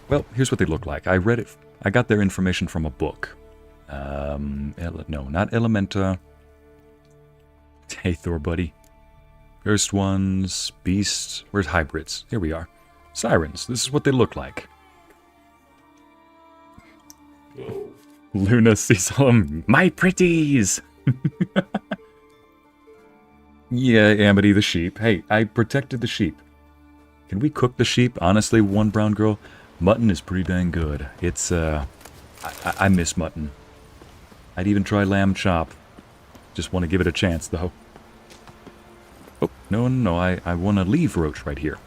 Well, here's what they look like. I read it. I got their information from a book. No, not Elementa. Hey, Thor, buddy. First ones, beasts. Where's hybrids? Here we are. Sirens. This is what they look like. Yo. Luna sees all them. My pretties! Yeah, Amity the sheep. Hey, I protected the sheep. Can we cook the sheep? Honestly, one brown girl, mutton is pretty dang good. It's, I miss mutton. I'd even try lamb chop. Just want to give it a chance, though. Oh, no, I want to leave Roach right here.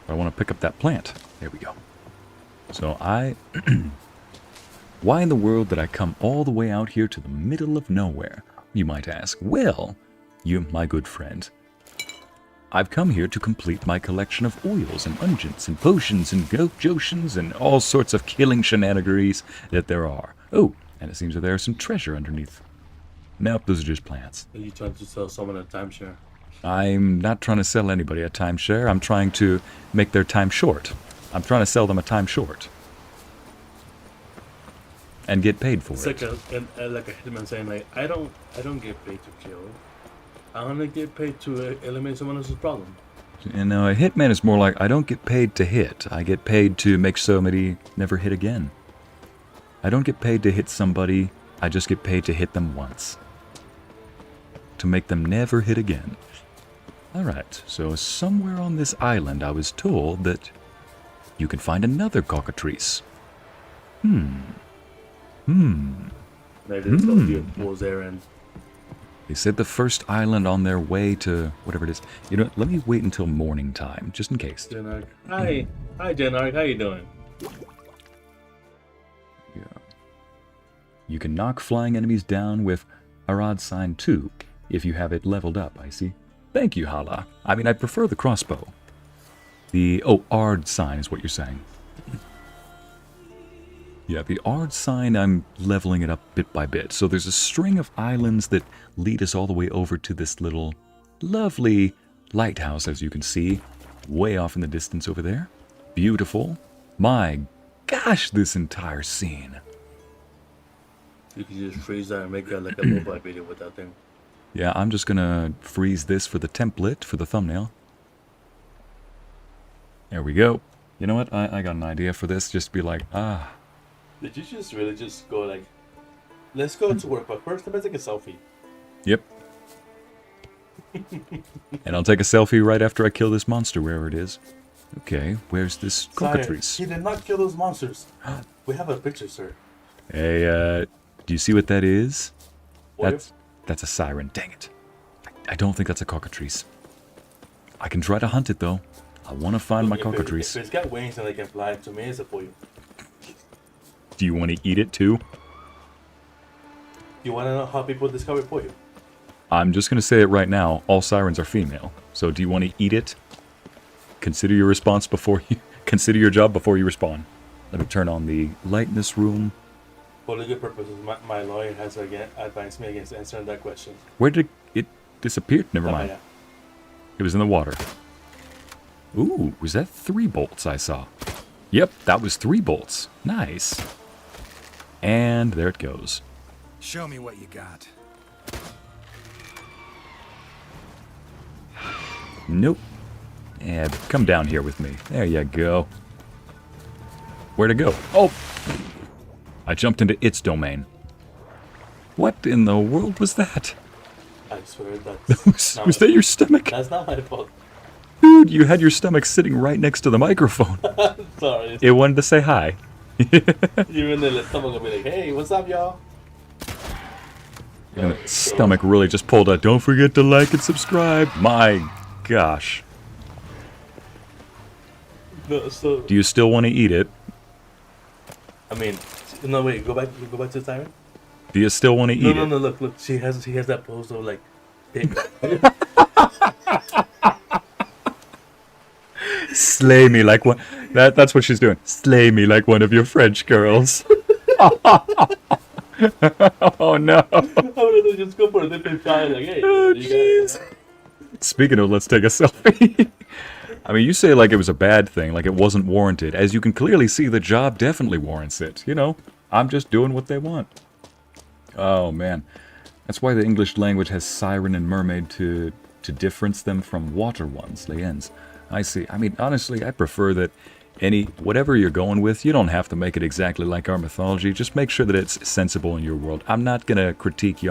I want to pick up that plant. There we go. So why in the world did I come all the way out here to the middle of nowhere, you might ask? Well, you, my good friend, I've come here to complete my collection of oils and unguents and potions and jotions and all sorts of killing shenanigans that there are. Oh, and it seems that there's some treasure underneath. Nope, those are just plants. Are you trying to sell someone a timeshare? I'm not trying to sell anybody a timeshare. I'm trying to make their time short. I'm trying to sell them a time short. And get paid for It's it. like a hitman saying like, I don't get paid to kill. I only get paid to eliminate someone else's problem. You know, a hitman is more like, I don't get paid to hit. I get paid to make somebody never hit again. I don't get paid to hit somebody. I just get paid to hit them once. To make them never hit again. Alright, so somewhere on this island I was told that you can find another cockatrice. Maybe it's gonna be a fool's errand. They said the first island on their way to whatever it is. You know, let me wait until morning time, just in case. Jenark. Hi, Jenark. How you doing? Yeah. You can knock flying enemies down with Arad Sign 2 if you have it leveled up, Ycey. Thank you, Hala. I mean, I prefer the crossbow. Ard Sign is what you're saying. Yeah, the Ard Sign, I'm leveling it up bit by bit. So there's a string of islands that lead us all the way over to this little lovely lighthouse, as you can see, way off in the distance over there. Beautiful. My gosh, this entire scene. You can just freeze that and make that like a mobile video with that thing. Yeah, I'm just gonna freeze this for the template, for the thumbnail. There we go. You know what? I got an idea for this. Just be like, Did you just really just go like, let's go to work, but first let me take a selfie. Yep. And I'll take a selfie right after I kill this monster, wherever it is. Okay, where's this cockatrice? He did not kill those monsters. We have a picture, sir. Hey, do you see what that is? What? That's a siren. Dang it. I don't think that's a cockatrice. I can try to hunt it, though. I want to find my cockatrice. If it's got wings and they can fly, to me it's a for you. Do you want to eat it, too? You want to know how people discover it for you? I'm just going to say it right now. All sirens are female. So do you want to eat it? Consider your response before you... Consider your job before you respond. Let me turn on the light in this room. For legal purposes, my lawyer has again advised me against answering that question. Where did it disappear? Never mind. Yeah. It was in the water. Ooh, was that 3 bolts I saw? Yep, that was 3 bolts. Nice. And there it goes. Show me what you got. Nope. Yeah, come down here with me. There you go. Where'd it go? Oh! I jumped into its domain. What in the world was that? I swear that's... Was that your stomach? That's not my fault. Dude, you had your stomach sitting right next to the microphone. Sorry. It wanted to say hi. You're in the stomach will be like, hey, what's up, y'all? And the stomach really just pulled out. Don't forget to like and subscribe. My gosh. No, so... Do you still want to eat it? I mean, no, wait, go back to the siren? Do you still want to eat it? No, look, he has that pose of like... Slay me like one. That's what she's doing. Slay me like one of your French girls. Oh no. I would just go for a different time. Like, hey, Oh jeez. Speaking of, let's take a selfie. I mean, you say like it was a bad thing, like it wasn't warranted. As you can clearly see, the job definitely warrants it. You know, I'm just doing what they want. Oh man, that's why the English language has siren and mermaid to difference them from water ones, liens. I see. I mean, honestly, I prefer that whatever you're going with, you don't have to make it exactly like our mythology. Just make sure that it's sensible in your world. I'm not going to critique you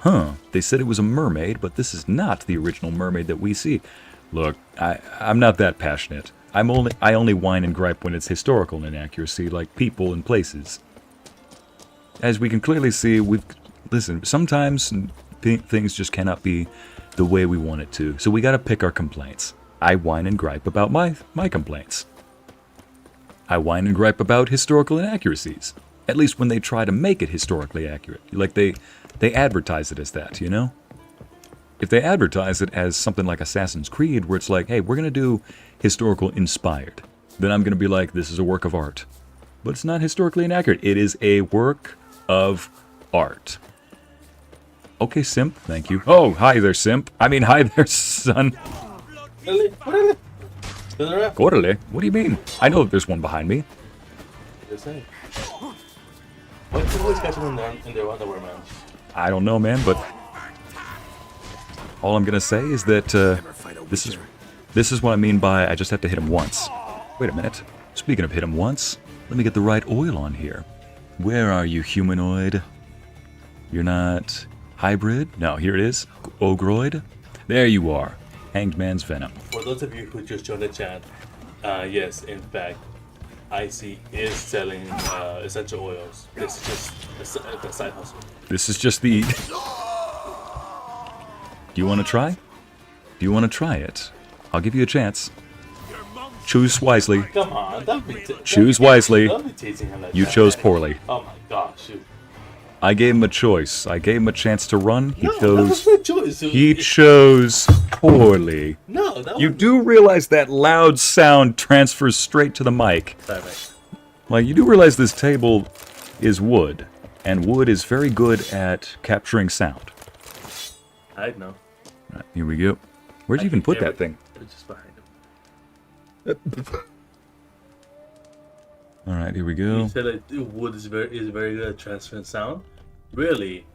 on, they said it was a mermaid, but this is not the original mermaid that we see. Look, I'm not that passionate. I only whine and gripe when it's historical inaccuracy, like people and places. As we can clearly see, listen, sometimes things just cannot be the way we want it to. So we got to pick our complaints. I whine and gripe about my complaints. I whine and gripe about historical inaccuracies. At least when they try to make it historically accurate. Like they advertise it as that, you know? if they advertise it as something like Assassin's Creed, where it's like, hey, we're going to do historical inspired, then I'm going to be like, this is a work of art. But it's not historically inaccurate. It is a work of art. Okay, simp. Thank you. Oh, hi there, simp. I mean, hi there, son. Correle? What do you mean? I know there's one behind me. Why do you always catch them in their underwear, man? I don't know, man, but all I'm gonna say is that this is what I mean by I just have to hit him once. Wait a minute. Speaking of hit him once, let me get the right oil on here. Where are you, humanoid? You're not hybrid? No, here it is. Ogroid. There you are. Hanged Man's Venom. For those of you who just joined the chat, yes, in fact, Ycey is selling essential oils. This is just a side hustle. This is just the... Do you want to try? Do you want to try it? I'll give you a chance. Choose wisely. Come on, don't be Choose wisely. Don't be teasing him like You that. chose poorly. Oh my gosh, shoot. I gave him a choice. I gave him a chance to run. He No, that was chose... my choice. He chose poorly. No, that You was... do realize that loud sound transfers straight to the mic. Sorry, mate. Like, you do realize this table is wood, and wood is very good at capturing sound. I know. Right, here we go. Where'd you even put that thing? It's just behind him. Alright, here we You go. said that wood is very good at transferring sound. Really?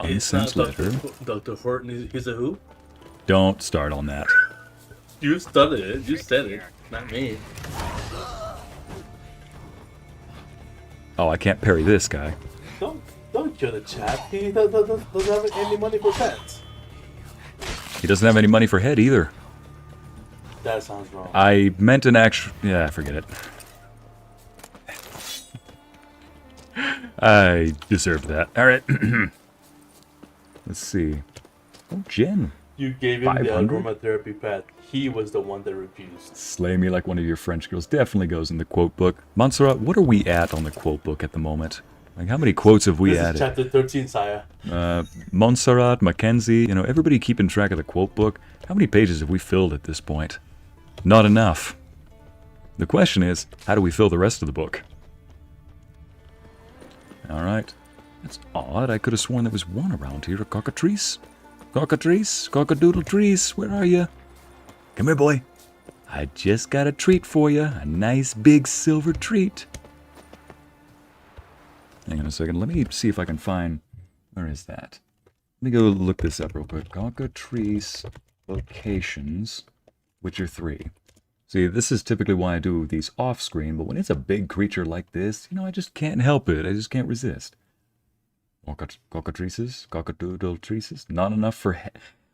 It's not Unsensed letter. Dr. Horton, he's a who? Don't start on that. You started it. You said it, not me. Oh, I can't parry this guy. Don't kill the chat. He doesn't have any money for pets. He doesn't have any money for head either. That sounds wrong. I meant an actual... Yeah, forget it. I deserve that. Alright. Let's see. Oh, Jen. You gave him the 500? aromatherapy pet. He was the one that refused. Slay me like one of your French girls definitely goes in the quote book. Montserrat, what are we at on the quote book at the moment? Like, how many quotes have we This added? is chapter 13, sire. Montserrat, Mackenzie, you know, everybody keeping track of the quote book. How many pages have we filled at this point? Not enough. The question is, how do we fill the rest of the book? Alright. That's odd. I could have sworn there was one around here. A cockatrice? Cockatrice? Cockadoodle-trees? Where are you? Come here, boy. I just got a treat for you. A nice big silver treat. Hang on a second. Let me see if I can find... Where is that? Let me go look this up real quick. Cockatrice locations. Witcher 3. See, this is typically why I do these off-screen, but when it's a big creature like this, you know, I just can't help it. I just can't resist. Cockatrices? Cockadoodle-trees? Not enough for...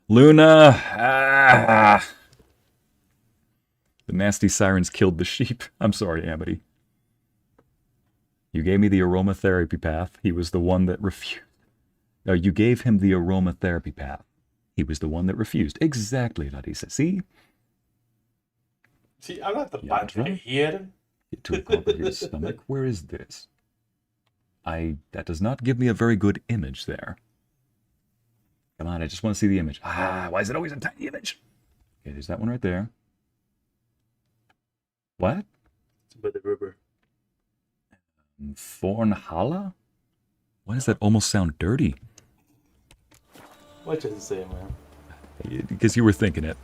Luna! Ah! The nasty sirens killed the sheep. I'm sorry, Amity. You gave me the aromatherapy path. He was the one that refused. No, you gave him the aromatherapy path. He was the one that refused. Exactly, Larissa. See? See, I'm not the Yeah, bad right. guy here. It took over his stomach. Where is this? That does not give me a very good image there. Come on, I just want to see the image. Ah, why is it always a tiny image? Okay, there's that one right there. What? It's by the river. Thornhalla? Why does that almost sound dirty? What does it say, man? Because you were thinking it.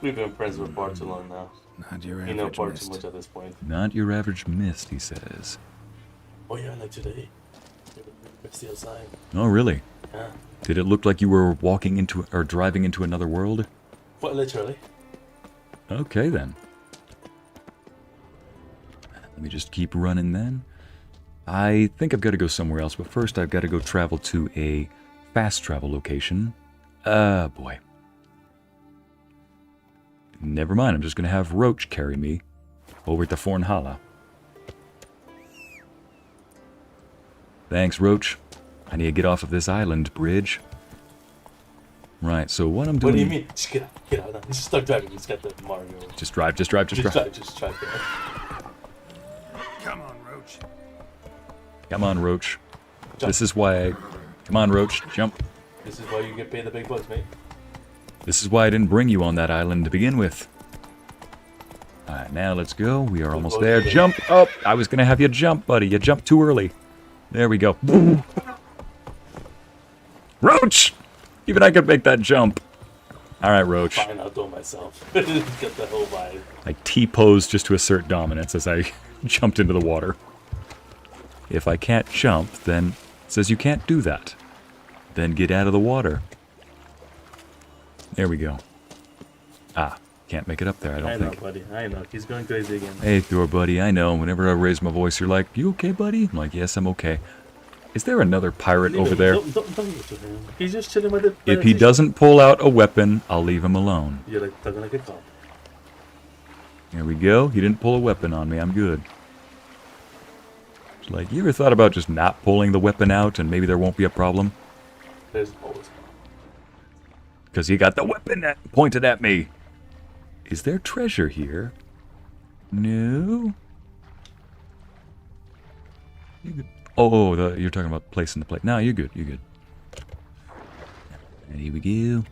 We've been friends for far too long now. Not your You know average far too mist. much at this point. Not your average mist, he says. Oh yeah, like today. Misty outside. Oh, really? Yeah. Did it look like you were walking into or driving into another world? What, literally? Okay, then. Let me just keep running then. I think I've got to go somewhere else, but first I've got to go travel to a fast travel location. Boy. Never mind, I'm just going to have Roach carry me over to Thornhalla. Thanks, Roach. I need to get off of this island bridge. Right, so what I'm doing... What do you mean? Just get out, get out now. Just start driving. Just got the Mario. Just drive, just drive, just drive. Just drive there. Come on, Roach. Come on, Roach. Jump. This is why I... Come on, Roach, jump. This is why you get paid the big bucks, mate. This is why I didn't bring you on that island to begin with. Alright, now let's go. We are almost there. Jump! Oh, I was going to have you jump, buddy. You jumped too early. There we go. Roach! Even I could make that jump. Alright, Roach. Fine, I'll do it myself. Get the whole vibe. I T-posed just to assert dominance as I jumped into the water. If I can't jump, then it says you can't do that. Then get out of the water. There we go. Ah, can't make it up there, I don't think. I know, buddy. I know. He's going crazy again. Hey, Thor, buddy, I know. Whenever I raise my voice, you're like, you okay, buddy? I'm like, yes, I'm okay. Is there another pirate over there? Don't go to him. He's just chilling with it. If he doesn't pull out a weapon, I'll leave him alone. You're like, talking like a cop. There we go. He didn't pull a weapon on me. I'm good. It's like, you ever thought about just not pulling the weapon out and maybe there won't be a problem? There's always Because he got the weapon pointed at me. Is there treasure here? No. Oh, you're talking about placing the plate. No, you're good. You're good. And here we go.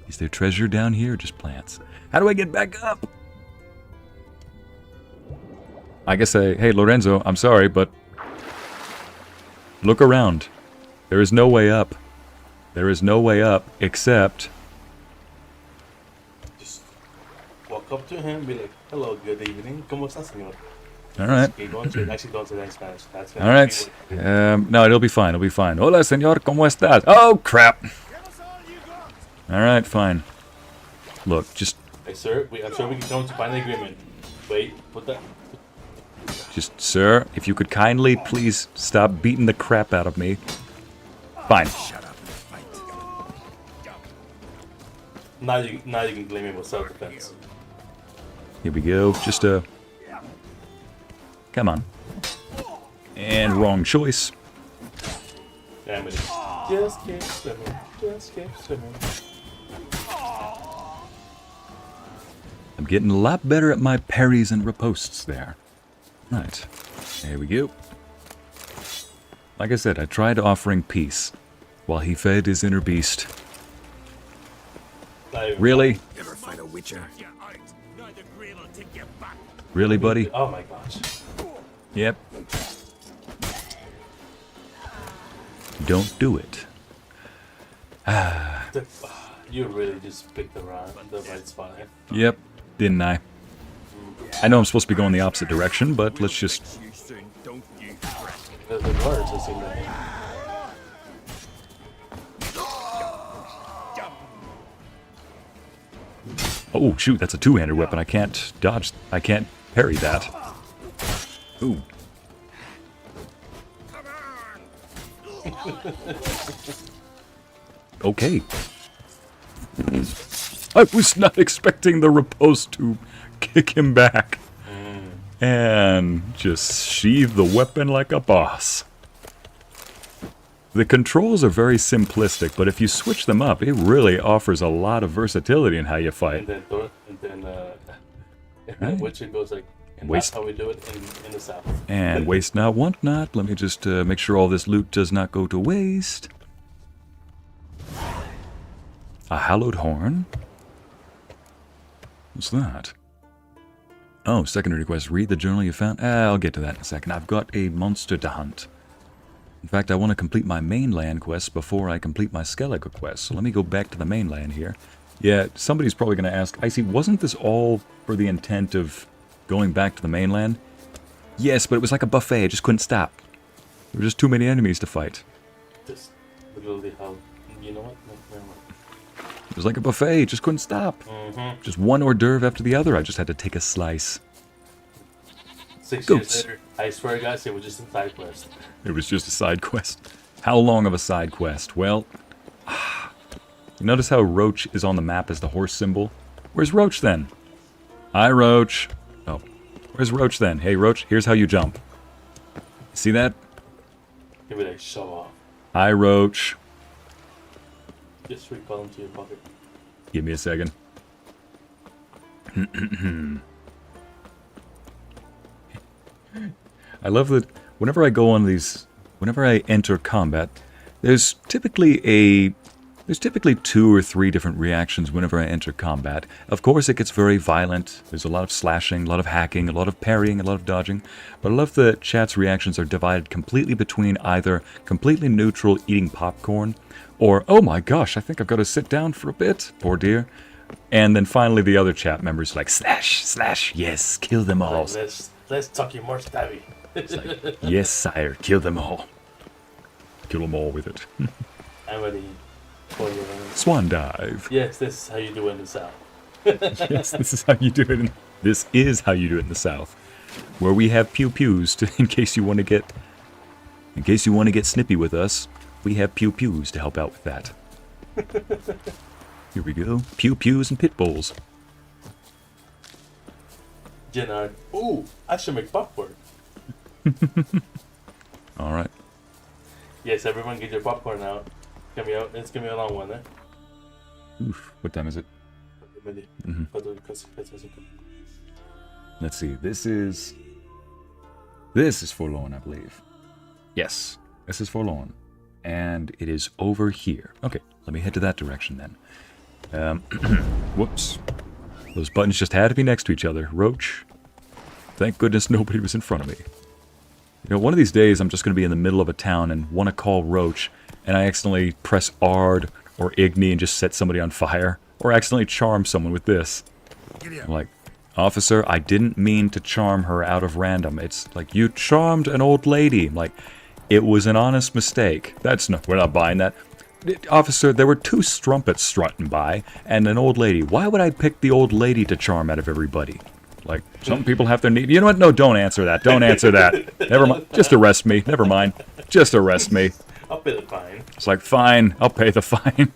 Is there treasure down here or just plants? How do I get back up? I guess hey, Lorenzo, I'm sorry, but look around. There is no way up. There is no way up except... just walk up to him, be like, hello, good evening. ¿Cómo estás, señor? All right. Okay, actually don't say that in Spanish. That's All right. No, it'll be fine. It'll be fine. Hola, señor. ¿Cómo estás? Oh, crap. All right, fine. Look, just... Hey, sir, I'm sure we can come to find an agreement. Wait, put that... Just, sir, if you could kindly please stop beating the crap out of me. Fine. Shut up and fight. Now you can blame me with self-defense. Here we go. Just, come on. And wrong choice. Damn it. Just keep swimming. Just keep swimming. I'm getting a lot better at my parries and ripostes there. Right. There we go. Like I said, I tried offering peace while he fed his inner beast. Really? Ever fight a witcher? Really, buddy? Oh my gosh. Yep. Don't do it. You really just picked the right spot. Yep, didn't I? I know I'm supposed to be going the opposite direction, but let's just... The words are seem like... Oh, shoot, that's a two-handed weapon. I can't dodge. I can't parry that. Ooh. Okay. I was not expecting the riposte to kick him back. And just sheathe the weapon like a boss. The controls are very simplistic, but if you switch them up, it really offers a lot of versatility in how you fight. And then Witcher goes like, and that's how we do it in the south. And waste not, want not. Let me just make sure all this loot does not go to waste. A hallowed horn? What's that? Oh, secondary quest. Read the journal you found. I'll get to that in a second. I've got a monster to hunt. In fact, I want to complete my mainland quest before I complete my Skellige quest. So let me go back to the mainland here. Yeah, somebody's probably going to ask, Ycey, wasn't this all for the intent of going back to the mainland? Yes, but it was like a buffet. I just couldn't stop. There were just too many enemies to fight. Just literally how, you know what? Never mind. It was like a buffet. Just couldn't stop. Just one hors d'oeuvre after the other. I just had to take a slice. 6 Goats. years later, I swear, guys, it was just a side quest. It was just a side quest. How long of a side quest? Well, you notice how Roach is on the map as the horse symbol? Where's Roach then? Hi, Roach. Oh, where's Roach then? Hey, Roach, here's how you jump. See that? Give it a show off. Hi, Roach. Just recall him to your pocket. Give me a second. I love that whenever I go on these, whenever I enter combat, There's typically 2 or 3 different reactions whenever I enter combat. Of course, it gets very violent. There's a lot of slashing, a lot of hacking, a lot of parrying, a lot of dodging. But I love that chat's reactions are divided completely between either completely neutral eating popcorn or, oh my gosh, I think I've got to sit down for a bit, poor dear. And then finally the other chat members like, slash, slash, yes, kill them all. Let's talk you more stabby. It's like, yes, sire, kill them all. Kill them all with it. I'm ready for you. Swan dive. Yes, this is how you do it in the South. Yes, this is how you do it. This is how you do it in the South, where we have pew pews in case you want to get snippy with us. We have pew pews to help out with that. Here we go. Pew pews and pit bulls. Jenna, ooh, I should make popcorn. All right. Yes, everyone get your popcorn out. It's gonna be a long one, eh? Oof. What time is it? Let's see. This is forlorn, I believe. Yes, this is forlorn, and it is over here. Okay, let me head to that direction then. Whoops. Those buttons just had to be next to each other. Roach. Thank goodness nobody was in front of me. You know, one of these days I'm just going to be in the middle of a town and want to call Roach, and I accidentally press Ard or Igni and just set somebody on fire, or accidentally charm someone with this. I'm like, officer, I didn't mean to charm her out of random. It's like, you charmed an old lady. I'm like, it was an honest mistake. We're not buying that. Officer, there were 2 strumpets strutting by, and an old lady. Why would I pick the old lady to charm out of everybody? Like, some people have their need. You know what? No, don't answer that. Don't answer that. Never mind. Just arrest me. Never mind. Just arrest me. I'll pay the fine. It's like, fine. I'll pay the fine.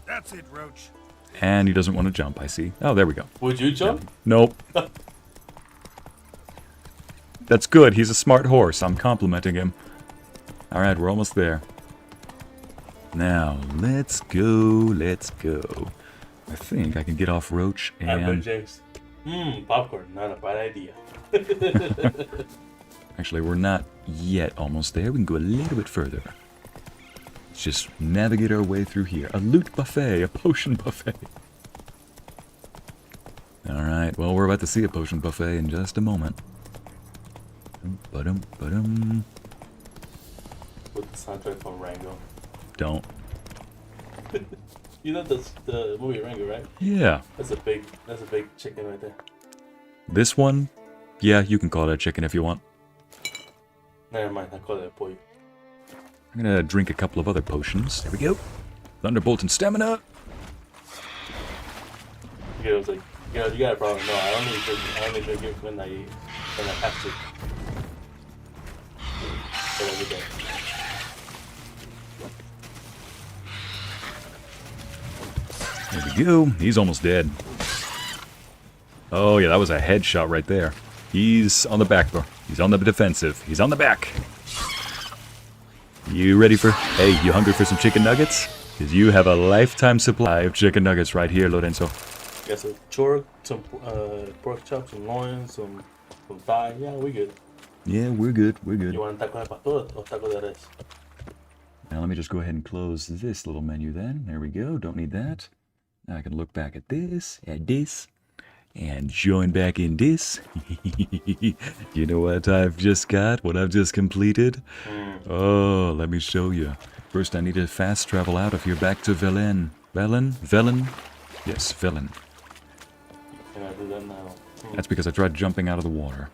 That's it, Roach. And he doesn't want to jump, I see. Oh, there we go. Would you jump? Nope. That's good. He's a smart horse. I'm complimenting him. All right, we're almost there. Now, let's go. Let's go. I think I can get off Roach and... James. Popcorn. Not a bad idea. Actually, we're not yet almost there. We can go a little bit further. Let's just navigate our way through here. A loot buffet. A potion buffet. Alright, well, we're about to see a potion buffet in just a moment. Ba-dum. With the soundtrack from Rango. Don't. You know the movie Rango, right? Yeah. That's a big chicken right there. This one? Yeah, you can call it a chicken if you want. Never mind, I call it a pollo. I'm gonna drink a couple of other potions. There we go. Thunderbolt and stamina. You was like, you got a problem. No, I only drink it when I have to. So every day. There we go. He's almost dead. Oh yeah, that was a headshot right there. He's on the back, bro. He's on the defensive. He's on the back. You ready for... Hey, you hungry for some chicken nuggets? Because you have a lifetime supply of chicken nuggets right here, Lorenzo. Got some chork, some pork chops, some loin, some thigh. Yeah, we good. Yeah, we're good. We're good. You want taco de pastor or taco de res? Now let me just go ahead and close this little menu then. There we go. Don't need that. Now I can look back at this, and join back in this. You know what I've just got? What I've just completed? Oh, let me show you. First, I need to fast travel out of here back to Velen. Velen? Yes, Velen. Can I do that now? That's because I tried jumping out of the water.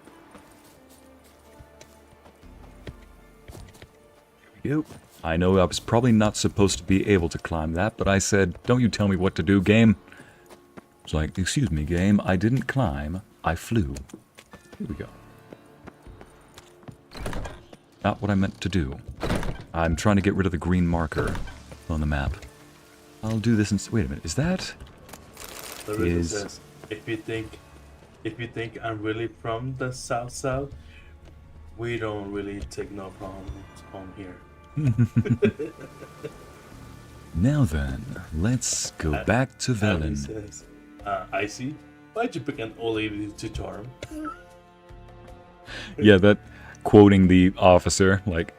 Here we go. I know I was probably not supposed to be able to climb that, but I said, don't you tell me what to do, game. It's like, excuse me, game, I didn't climb, I flew. Here we go. Not what I meant to do. I'm trying to get rid of the green marker on the map. I'll do this and... Wait a minute, is that... The says, if you think I'm really from the South, we don't really take no problems on here. Now then, let's go back to Velen. Says, Ycey, why'd you pick an old lady to charm? Yeah, that quoting the officer, like,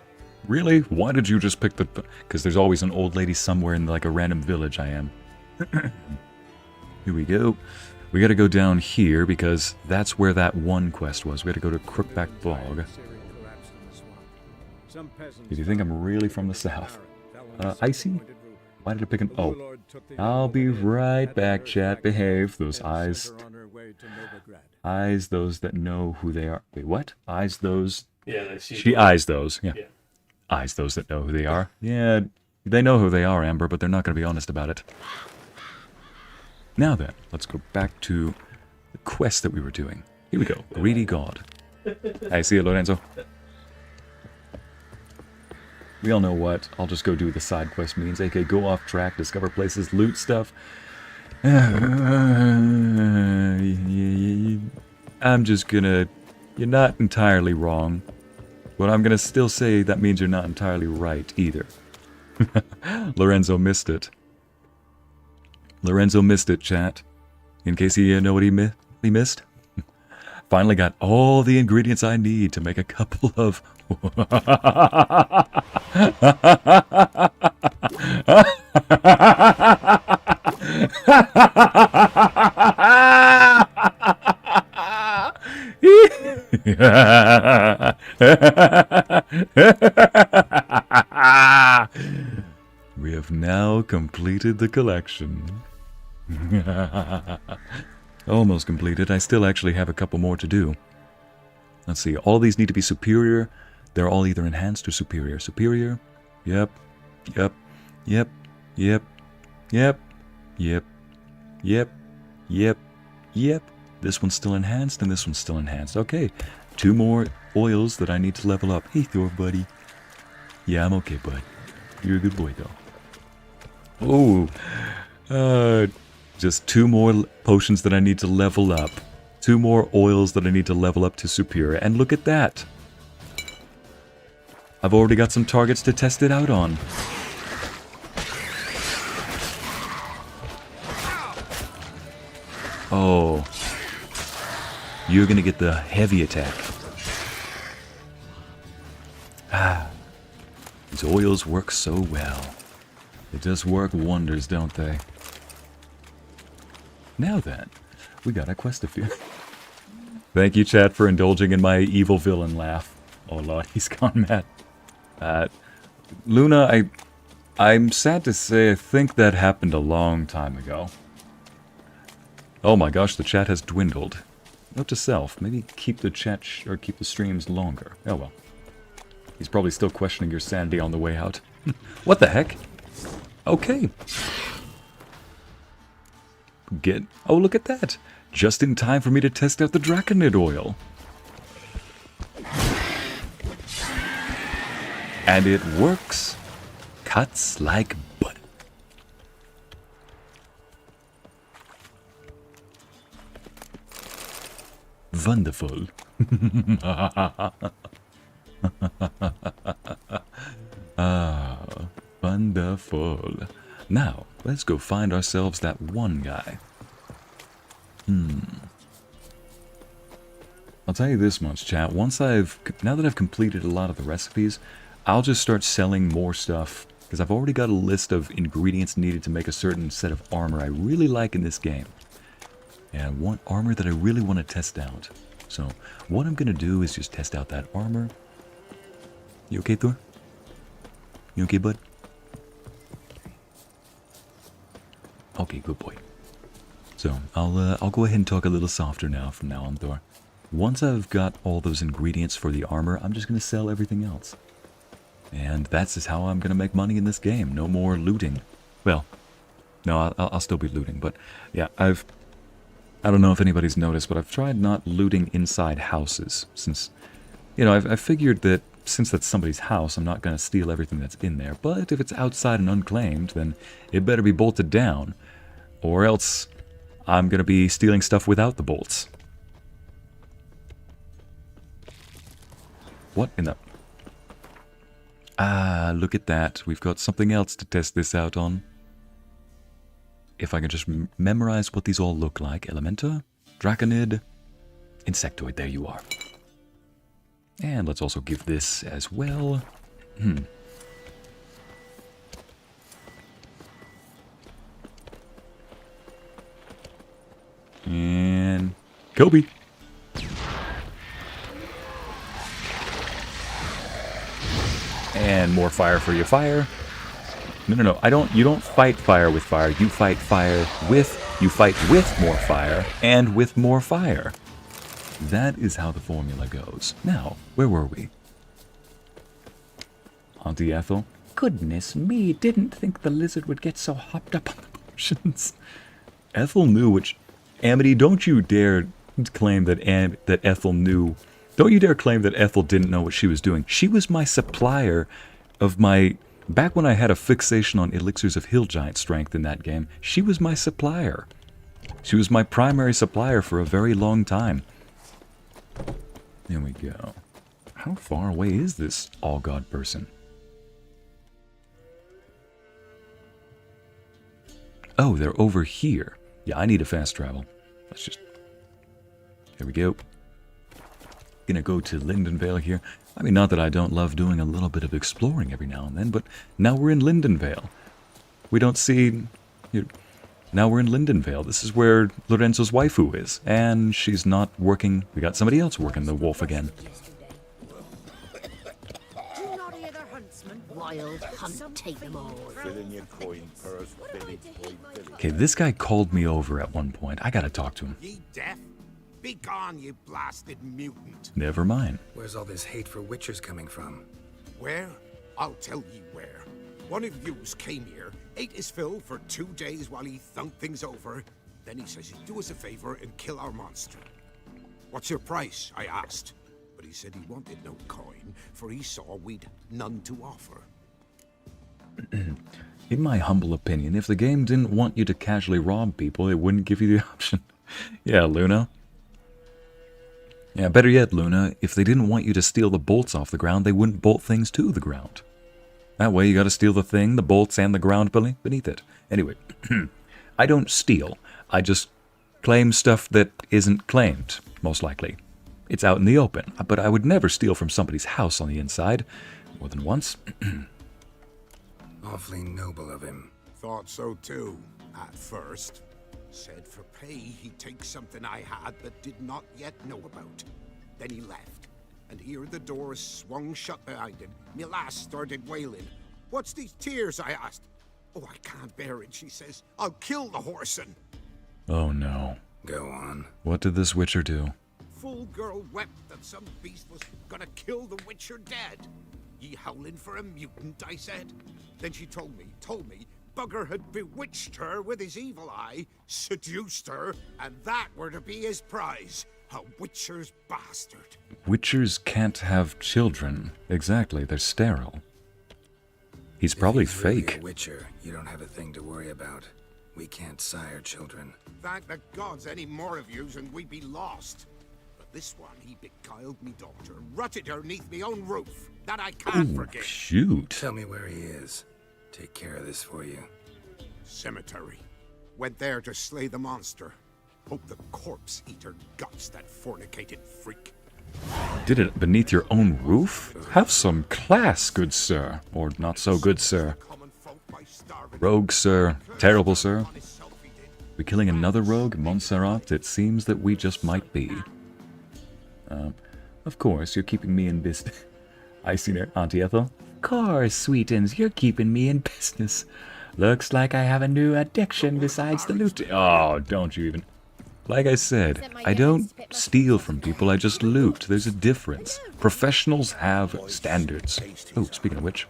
Really? Why did you just pick the... Because there's always an old lady somewhere in like a random village I am. Here we go. We gotta go down here because that's where that one quest was. We gotta go to Crookback Bog. Did you think I'm really from the south? Ycey? Why did I pick an... Oh. I'll be right back, chat. Behave. Those eyes. Eyes those that know who they are. Wait, what? Eyes those... Yeah, she eyes those. Yeah. Eyes those that know who they are. Yeah, they know who they are, Amber, but they're not going to be honest about it. Now then, let's go back to the quest that we were doing. Here we go. Greedy God. Hey, see you, Lorenzo. We all know what. I'll just go do the side quest means, aka go off track, discover places, loot stuff. I'm just gonna... You're not entirely wrong. But I'm gonna still say that means you're not entirely right either. Lorenzo missed it. Lorenzo missed it, chat. In case you didn't know what he missed. Finally got all the ingredients I need to make a couple of... We have now completed the collection. Almost completed. I still actually have a couple more to do. Let's see. All these need to be superior. They're all either enhanced or superior. Superior. Yep. Yep. Yep. Yep. Yep. Yep. Yep. Yep. Yep. This one's still enhanced and this one's still enhanced. Okay. 2 more oils that I need to level up. Hey, Thor, buddy. Yeah, I'm okay, bud. You're a good boy, though. Oh. Just 2 more potions that I need to level up. 2 more oils that I need to level up to superior. And look at that. I've already got some targets to test it out on. Oh. You're gonna get the heavy attack. Ah. These oils work so well. They just work wonders, don't they? Now then, we got a quest to do. Thank you, chat, for indulging in my evil villain laugh. Oh lord, he's gone mad. Luna, I'm sad to say I think that happened a long time ago. Oh my gosh, the chat has dwindled. Note to self, maybe keep the chat or keep the streams longer. Oh well. He's probably still questioning your sanity on the way out. What the heck? Okay. Oh, look at that. Just in time for me to test out the Draconid oil. And it works. Cuts like butter. Wonderful. Ah, wonderful. Now, let's go find ourselves that one guy. I'll tell you this much, chat. Now that I've completed a lot of the recipes, I'll just start selling more stuff. Because I've already got a list of ingredients needed to make a certain set of armor I really like in this game. And one armor that I really want to test out. So, what I'm going to do is just test out that armor. You okay, Thor? You okay, bud? Okay, good boy. So, I'll go ahead and talk a little softer now from now on, Thor. Once I've got all those ingredients for the armor, I'm just going to sell everything else. And that's just how I'm going to make money in this game. No more looting. Well, no, I'll still be looting, but yeah, I don't know if anybody's noticed, but I've tried not looting inside houses, since, you know, I figured that since that's somebody's house, I'm not going to steal everything that's in there, but if it's outside and unclaimed, then it better be bolted down, or else I'm going to be stealing stuff without the bolts. What in the... Ah, look at that. We've got something else to test this out on. If I can just memorize what these all look like. Elementor, Draconid, Insectoid. There you are. And let's also give this as well. And Kobe. And more fire for your fire. No. You don't fight fire with fire. You fight fire with... You fight with more fire and with more fire. That is how the formula goes. Now, where were we? Auntie Ethel? Goodness me, didn't think the lizard would get so hopped up on the potions. Ethel knew which... Amity, don't you dare claim that that Ethel knew... Don't you dare claim that Ethel didn't know what she was doing. She was my supplier of my... Back when I had a fixation on elixirs of hill giant strength in that game, she was my supplier. She was my primary supplier for a very long time. There we go. How far away is this all-god person? Oh, they're over here. Yeah, I need a fast travel. Let's just... Here we go. Gonna go to Lindenvale here. I mean, not that I don't love doing a little bit of exploring every now and then, but now we're in Lindenvale. We don't see... Now we're in Lindenvale. This is where Lorenzo's waifu is. And she's not working... We got somebody else working the wolf again. Wild hunt, take them all. Okay, this guy called me over at one point. I gotta talk to him. Ye deaf? Be gone, you blasted mutant. Never mind. Where's all this hate for witchers coming from? Where? I'll tell ye where. One of yous came here, ate his fill for 2 days while he thunked things over. Then he says he'd do us a favor and kill our monster. What's your price? I asked. But he said he wanted no coin, for he saw we'd none to offer. In my humble opinion, if the game didn't want you to casually rob people, it wouldn't give you the option. Yeah, Luna. Yeah, better yet, Luna, if they didn't want you to steal the bolts off the ground, they wouldn't bolt things to the ground. That way you gotta steal the thing, the bolts, and the ground beneath it. Anyway, I don't steal. I just claim stuff that isn't claimed, most likely. It's out in the open, but I would never steal from somebody's house on the inside. More than once. Awfully noble of him. Thought so too, at first. Said for pay he'd take something I had but did not yet know about. Then he left, and here the door swung shut behind him. Me lass started wailing. What's these tears? I asked. Oh, I can't bear it, she says. I'll kill the whoreson. Oh no. Go on. What did this witcher do? Full girl wept that some beast was gonna kill the witcher dead. Ye howling for a mutant, I said. Then she told me, Bugger had bewitched her with his evil eye, seduced her, and that were to be his prize. A witcher's bastard. Witchers can't have children. Exactly, they're sterile. He's probably If he's really fake. a witcher, you don't have a thing to worry about. We can't sire children. Thank the gods any more of yous and we'd be lost. But this one, he beguiled me daughter, rutted her neath me own roof. That I can't Ooh, forget. shoot. Tell me where he is. Take care of this for you. Cemetery. Went there to slay the monster. Hope the corpse eat her guts, that fornicated freak. Did it beneath your own roof? Have some class, good sir. Or not so good, sir. Common folk by starving. Rogue, sir. Terrible, sir. We killing another rogue, Montserrat? It seems that we just might be. Of course, you're keeping me in business. I seen her, Auntie Ethel. Course, sweetens, you're keeping me in business. Looks like I have a new addiction besides the loot. Oh, don't you even. Like I said, I don't steal from people, I just loot. There's a difference. Professionals have standards. Oh, speaking of which,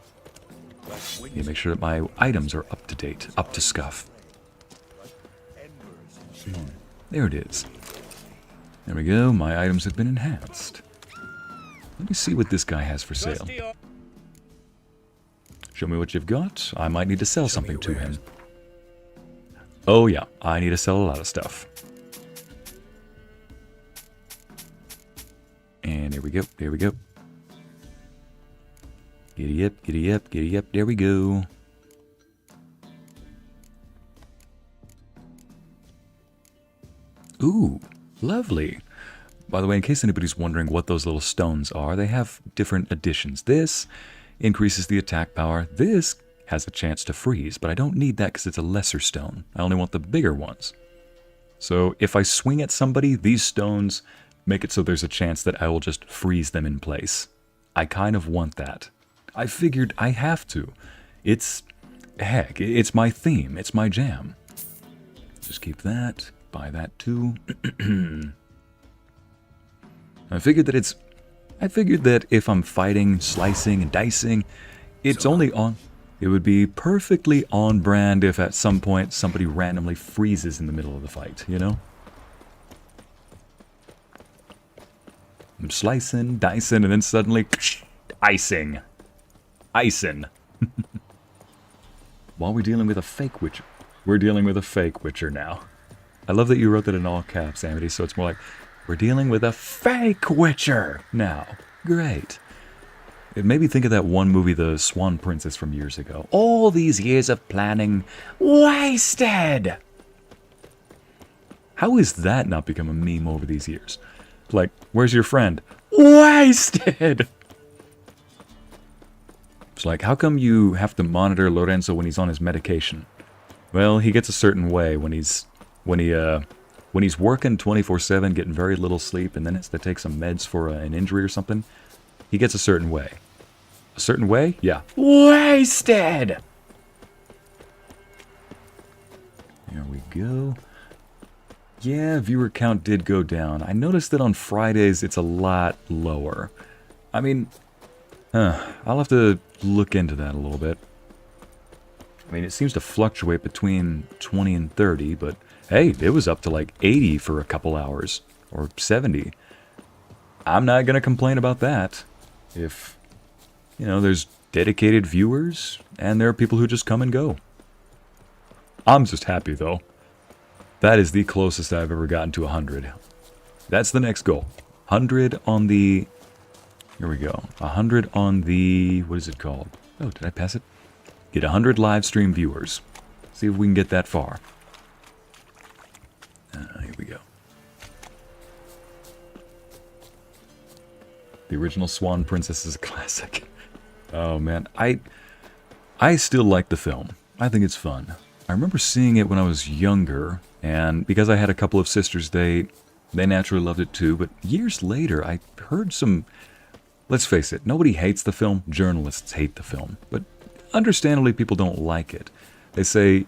I need to make sure that my items are up to date, up to scuff. There it is. There we go, my items have been enhanced. Let me see what this guy has for sale. Show me what you've got. I might need to sell something to him. Oh yeah, I need to sell a lot of stuff. And here we go, there we go. Giddy up, giddy up, giddy up, there we go. Ooh, lovely. By the way, in case anybody's wondering what those little stones are, they have different additions. This increases the attack power. This has a chance to freeze, but I don't need that because it's a lesser stone. I only want the bigger ones. So if I swing at somebody, these stones make it so there's a chance that I will just freeze them in place. I kind of want that. I figured I have to. Heck, it's my theme. It's my jam. Just keep that. Buy that too. I figured that if I'm fighting, slicing, and dicing, it's only on... It would be perfectly on brand if at some point somebody randomly freezes in the middle of the fight, you know? I'm slicing, dicing, and then suddenly... icing. Icing. While we're dealing with a fake Witcher. We're dealing with a fake Witcher now. I love that you wrote that in all caps, Amity, so it's more like, we're dealing with a fake Witcher now. Great. It made me think of that one movie, The Swan Princess, from years ago. All these years of planning wasted! How is that not become a meme over these years? Like, where's your friend? Wasted! It's like, how come you have to monitor Lorenzo when he's on his medication? Well, he gets a certain way when he's working 24/7, getting very little sleep, and then has to take some meds for an injury or something. He gets a certain way. A certain way? Yeah. Wasted! There we go. Yeah, viewer count did go down. I noticed that on Fridays it's a lot lower. I mean, I'll have to look into that a little bit. I mean, it seems to fluctuate between 20 and 30, but hey, it was up to like 80 for a couple hours. Or 70. I'm not going to complain about that. If, you know, there's dedicated viewers, and there are people who just come and go. I'm just happy, though. That is the closest I've ever gotten to 100. That's the next goal. 100 on the... Here we go. 100 on the... What is it called? Oh, did I pass it? Get 100 live stream viewers. See if we can get that far. Here we go. The original Swan Princess is a classic. Oh, man. I still like the film. I think it's fun. I remember seeing it when I was younger, and because I had a couple of sisters, they naturally loved it too, but years later, I heard some... Let's face it, nobody hates the film. Journalists hate the film. But understandably, people don't like it. They say,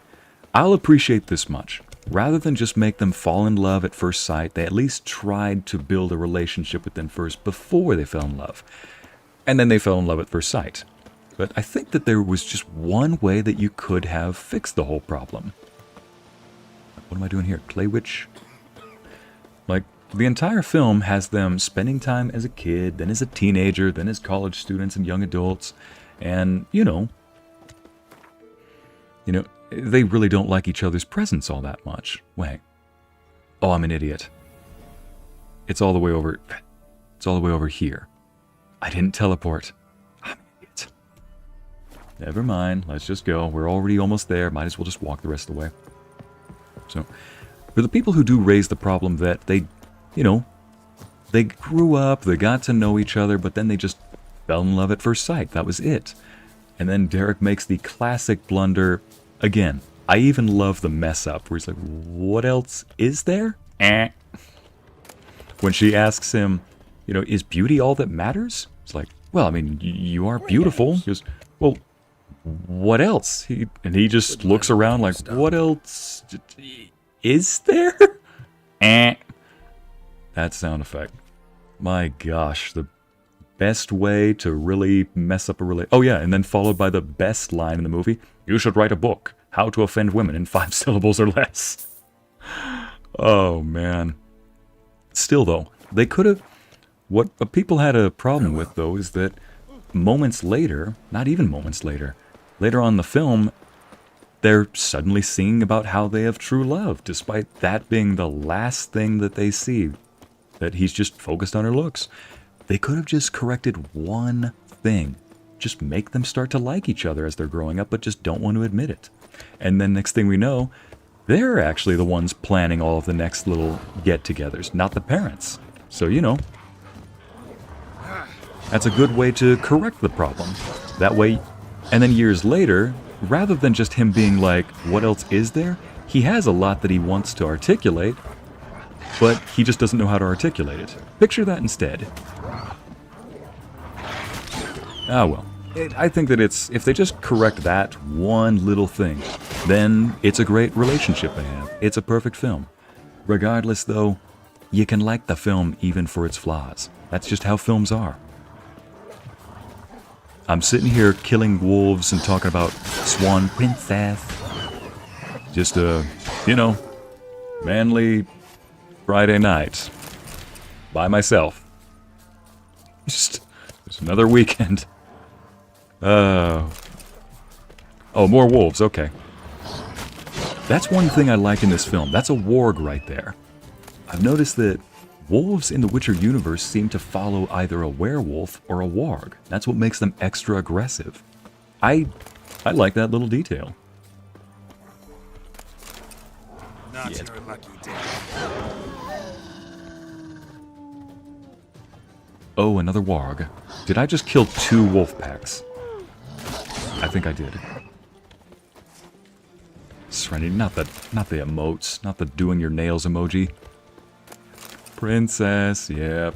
I'll appreciate this much. Rather than just make them fall in love at first sight, they at least tried to build a relationship with them first before they fell in love. And then they fell in love at first sight. But I think that there was just one way that you could have fixed the whole problem. What am I doing here? Clay Witch? Like, the entire film has them spending time as a kid, then as a teenager, then as college students and young adults. And, you know, they really don't like each other's presence all that much. Wait. Oh, I'm an idiot. It's all the way over... It's all the way over here. I didn't teleport. I'm an idiot. Never mind. Let's just go. We're already almost there. Might as well just walk the rest of the way. So, for the people who do raise the problem that they, you know, they grew up, they got to know each other, but then they just fell in love at first sight. That was it. And then Derek makes the classic blunder... Again, I even love the mess up where he's like, what else is there? When she asks him, you know, is beauty all that matters? It's like, well, I mean, you are beautiful. He goes, well, what else? And he just looks around like, what else is there? That sound effect. My gosh, the best way to really mess up a relationship. Oh yeah, and then followed by the best line in the movie. You should write a book. How to offend women in 5 syllables or less. Oh, man. Still, though, they could have... What people had a problem with, though, is that moments later, not even moments later, later on in the film, they're suddenly singing about how they have true love, despite that being the last thing that they see, that he's just focused on her looks. They could have just corrected one thing. Just make them start to like each other as they're growing up, but just don't want to admit it. And then next thing we know, they're actually the ones planning all of the next little get-togethers, not the parents. So, you know, that's a good way to correct the problem. That way, and then years later, rather than just him being like, what else is there? He has a lot that he wants to articulate, but he just doesn't know how to articulate it. Picture that instead. Ah, well. I think that if they just correct that one little thing, then it's a great relationship they have. It's a perfect film. Regardless, though, you can like the film even for its flaws. That's just how films are. I'm sitting here killing wolves and talking about Swan Princess. Just a, manly Friday night. By myself. Just another weekend. Oh, more wolves, okay. That's one thing I like in this film. That's a warg right there. I've noticed that wolves in the Witcher universe seem to follow either a werewolf or a warg. That's what makes them extra aggressive. I like that little detail. Not your lucky day. Oh, another warg. Did I just kill 2 wolf packs? I think I did. Serenity, not the emotes, not the doing your nails emoji. Princess, yep.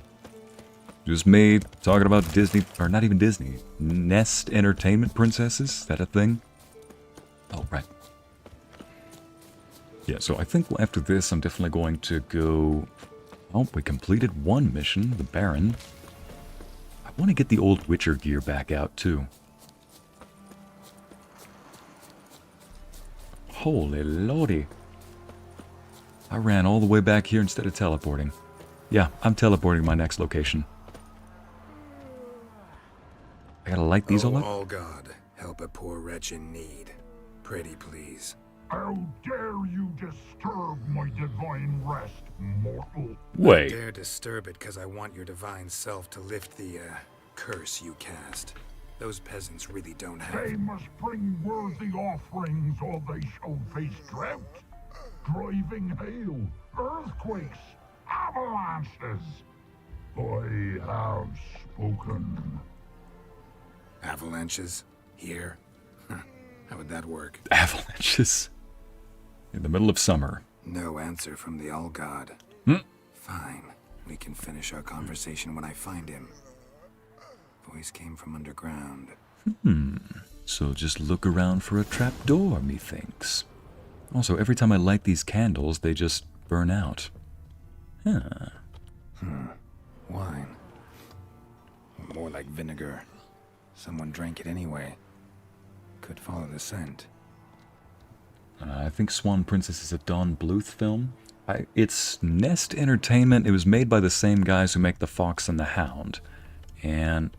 Just me talking about Disney, or not even Disney. Nest Entertainment princesses? Is that a thing? Oh, right. Yeah, so I think after this I'm definitely going to go... Oh, we completed one mission, the Baron. I want to get the old Witcher gear back out, too. Holy lordy. I ran all the way back here instead of teleporting. Yeah, I'm teleporting to my next location. I gotta light these all up? Oh, God, help a poor wretch in need. Pretty please. How dare you disturb my divine rest, mortal? Wait. I dare disturb it because I want your divine self to lift the, curse you cast. Those peasants really don't have... They must bring worthy offerings or they shall face drought, driving hail, earthquakes, avalanches. I have spoken. Avalanches? Here? How would that work? Avalanches. In the middle of summer. No answer from the All-God. Fine. We can finish our conversation when I find him. Voice came from underground. So just look around for a trapdoor, methinks. Also, every time I light these candles, they just burn out. Wine. More like vinegar. Someone drank it anyway. Could follow the scent. I think Swan Princess is a Don Bluth film. It's Nest Entertainment. It was made by the same guys who make The Fox and the Hound. And...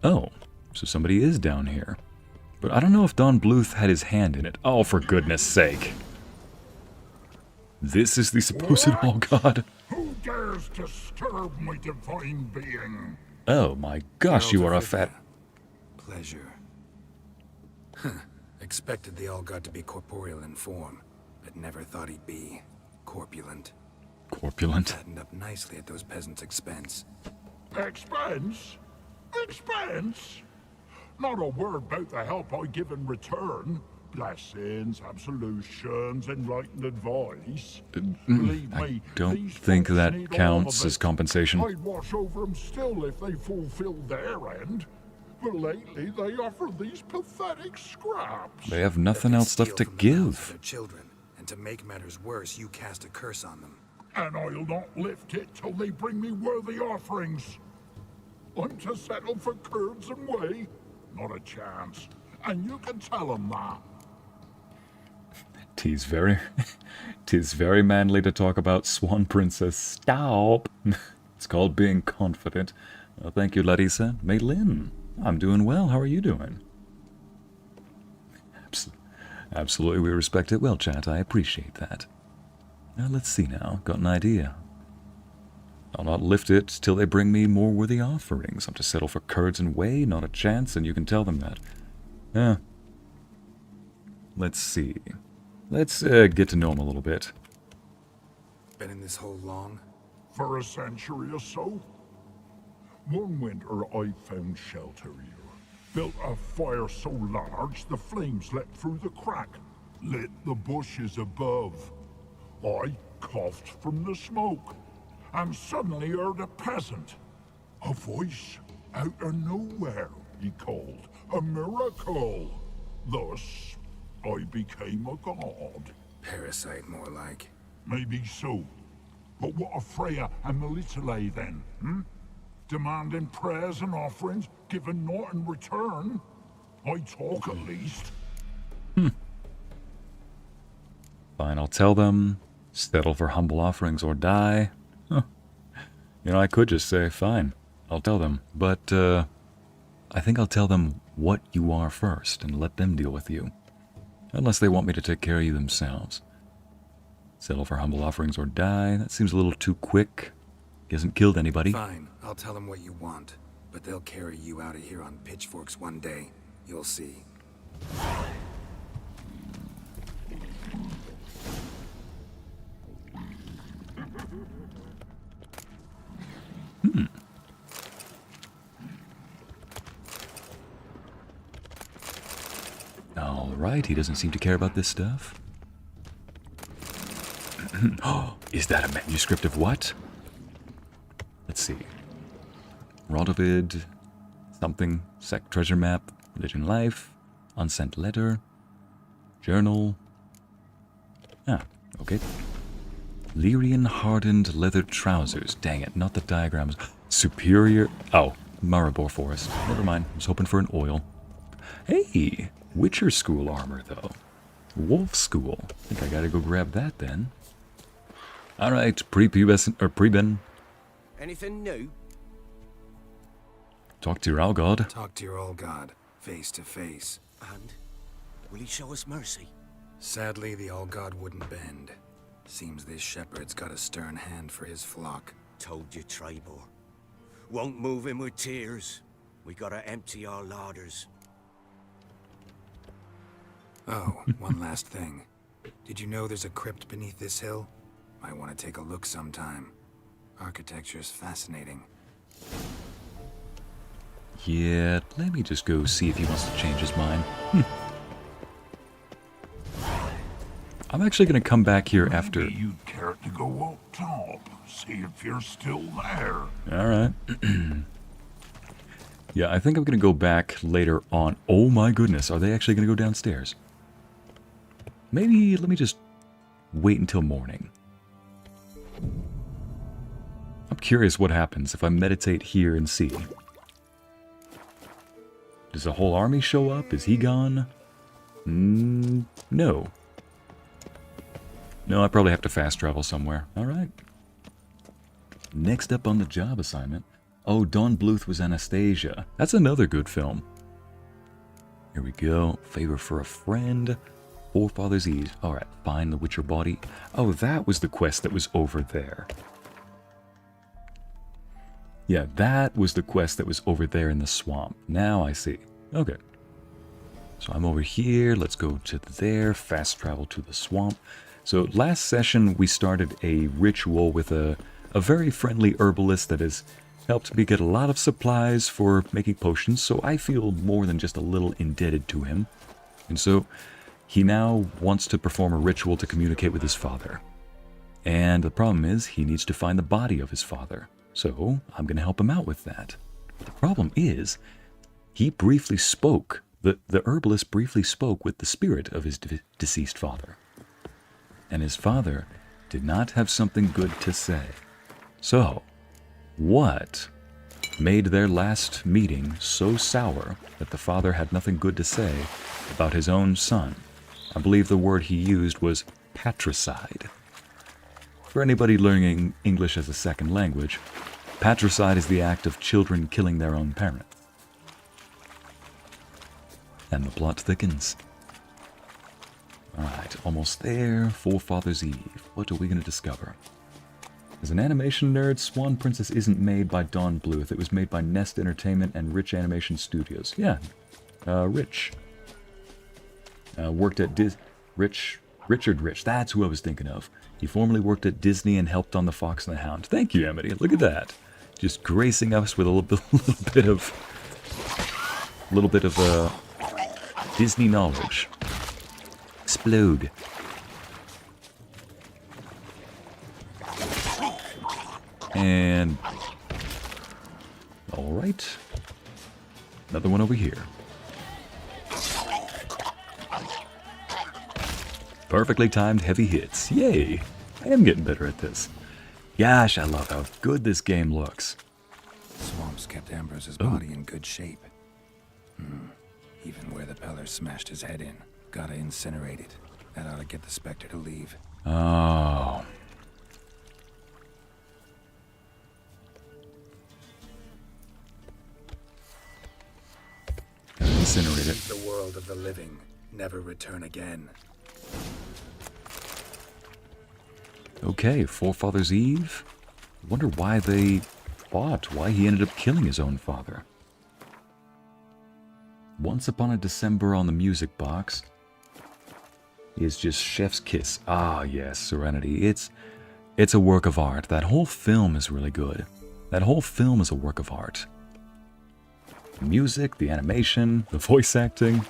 oh, so somebody is down here. But I don't know if Don Bluth had his hand in it. Oh, for goodness sake. This is the supposed All-God. Who dares disturb my divine being? Oh my gosh, you are a fat... Pleasure. Expected the All-God to be corporeal in form, but never thought he'd be corpulent. Corpulent? Fattened up nicely at those peasants' expense. Expense? Expense? Not a word about the help I give in return. Blessings, absolutions, enlightened advice. Believe I me, don't these think folks that need all counts of as it. compensation. I'd watch over them still if they fulfilled their end. But lately they offer these pathetic scraps. They have nothing else left to give. Their children, and to make matters worse, you cast a curse on them. And I'll not lift it till they bring me worthy offerings. I'm to settle for curds and whey? Not a chance. And you can tell them that. Tis very manly to talk about Swan Princess. Stop! It's called being confident. Well, thank you, Larissa. Maylin, I'm doing well. How are you doing? Absolutely, we respect it well, chat. I appreciate that. Now, let's see now. Got an idea. I'll not lift it till they bring me more worthy offerings. I'm to settle for curds and whey, not a chance, and you can tell them that. Let's see. Let's get to know him a little bit. Been in this hole long? For a century or so. One winter I found shelter here. built a fire so large the flames leapt through the crack, lit the bushes above. I coughed from the smoke, and suddenly heard a peasant. A voice out of nowhere, he called. A miracle. Thus, I became a god. Parasite, more like. Maybe so. But what of Freya and Melitele then, Demanding prayers and offerings, giving naught in return? I talk at least. Fine, I'll tell them. Settle for humble offerings or die. Huh. You know, I could just say, fine, I'll tell them. But, I think I'll tell them what you are first and let them deal with you. Unless they want me to take care of you themselves. Settle for humble offerings or die. That seems a little too quick. He hasn't killed anybody. Fine, I'll tell them what you want. But they'll carry you out of here on pitchforks one day. You'll see. Alright, he doesn't seem to care about this stuff. Oh, is that a manuscript of what? Let's see. Rodovid, something, sect treasure map, religion life, unsent letter, journal. Ah, okay. Lyrian hardened leather trousers. Dang it, not the diagrams. Superior. Oh, Maribor Forest. Never mind, I was hoping for an oil. Hey, Witcher School armor, though. Wolf School. I think I gotta go grab that then. Alright, pre-pubescent, or pre-ben. Anything new? Talk to your Algod. Talk to your Allgod, face to face. And? Will he show us mercy? Sadly, the Allgod wouldn't bend. Seems this shepherd's got a stern hand for his flock. Told you, Tribor. Won't move him with tears. We gotta empty our larders. Oh, one last thing. Did you know there's a crypt beneath this hill? Might want to take a look sometime. Architecture's fascinating. Yeah, let me just go see if he wants to change his mind. I'm actually going to come back here after... Maybe you'd care to go up top, see if you're still there. Alright. Yeah, I think I'm going to go back later on. Oh my goodness, are they actually going to go downstairs? Maybe let me just wait until morning. I'm curious what happens if I meditate here and see. Does the whole army show up? Is he gone? No. No, I probably have to fast travel somewhere. Alright. Next up on the job assignment. Oh, Dawn Bluth was Anastasia. That's another good film. Here we go. Favor for a friend. Forefather's Eve. Alright, find the Witcher body. Oh, that was the quest that was over there. Yeah, that was the quest that was over there in the swamp. Now I see. Okay. So I'm over here. Let's go to there. Fast travel to the swamp. So last session we started a ritual with a very friendly herbalist that has helped me get a lot of supplies for making potions, so I feel more than just a little indebted to him. And so he now wants to perform a ritual to communicate with his father. And the problem is he needs to find the body of his father. So I'm going to help him out with that. But the problem is he briefly spoke, the herbalist briefly spoke with the spirit of his deceased father. And his father did not have something good to say. So, what made their last meeting so sour that the father had nothing good to say about his own son? I believe the word he used was patricide. For anybody learning English as a second language, patricide is the act of children killing their own parent. And the plot thickens. Alright, almost there. Forefather's Eve. What are we going to discover? As an animation nerd, Swan Princess isn't made by Dawn Bluth. It was made by Nest Entertainment and Rich Animation Studios. Yeah, Rich. Worked at Richard Rich. That's who I was thinking of. He formerly worked at Disney and helped on The Fox and the Hound. Thank you, Amity. Look at that. Just gracing us with a little bit of A little bit of Disney knowledge. Explode. And... alright. Another one over here. Perfectly timed heavy hits. Yay! I am getting better at this. Gosh, I love how good this game looks. Swamps kept Ambrose's body in good shape. Even where the Peller smashed his head in. Gotta incinerate it. That ought to get the Spectre to leave. Oh. Gotta incinerate it. The world of the living. Never return again. Okay, Forefather's Eve. Wonder why they fought, why he ended up killing his own father. Once Upon a December on the music box is just chef's kiss. Ah, yes, Serenity. It's a work of art. That whole film is really good. That whole film is a work of art. The music, the animation, the voice acting.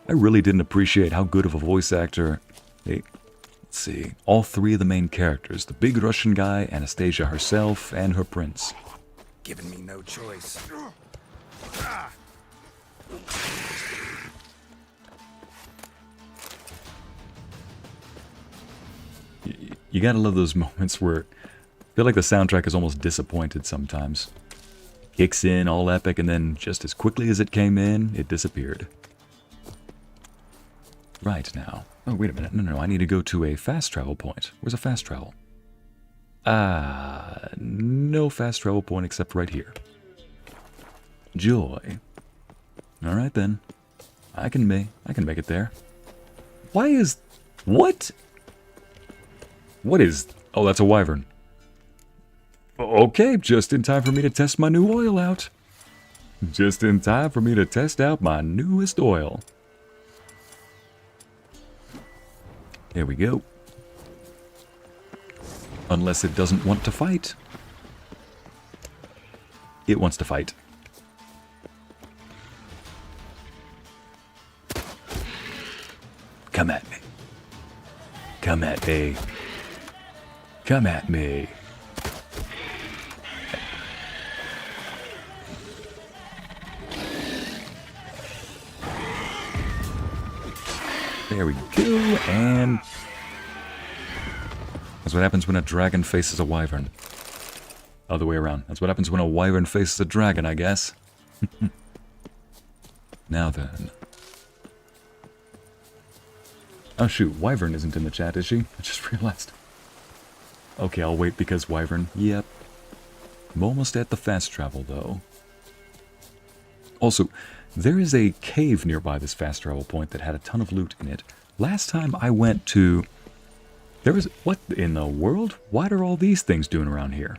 I really didn't appreciate how good of a voice actor. Let's see. All three of the main characters. The big Russian guy, Anastasia herself, and her prince. Giving me no choice. You gotta love those moments where I feel like the soundtrack is almost disappointed sometimes. Kicks in all epic and then just as quickly as it came in, it disappeared. Right now. Oh, wait a minute. No, I need to go to a fast travel point. Where's a fast travel? No fast travel point except right here. Joy. Alright then. I can make it there. Why is... what? What is... oh, that's a wyvern. Okay, just in time for me to test my new oil out. Just in time for me to test out my newest oil. There we go. Unless it doesn't want to fight. It wants to fight. Come at me. Come at me. Come at me. There we go, and... that's what happens when a dragon faces a wyvern. Other way around. That's what happens when a wyvern faces a dragon, I guess. Now then. Oh shoot, wyvern isn't in the chat, is she? I just realized. Okay, I'll wait because wyvern. Yep. I'm almost at the fast travel, though. Also, there is a cave nearby this fast travel point that had a ton of loot in it. Last time I went to... there was... what in the world? What are all these things doing around here?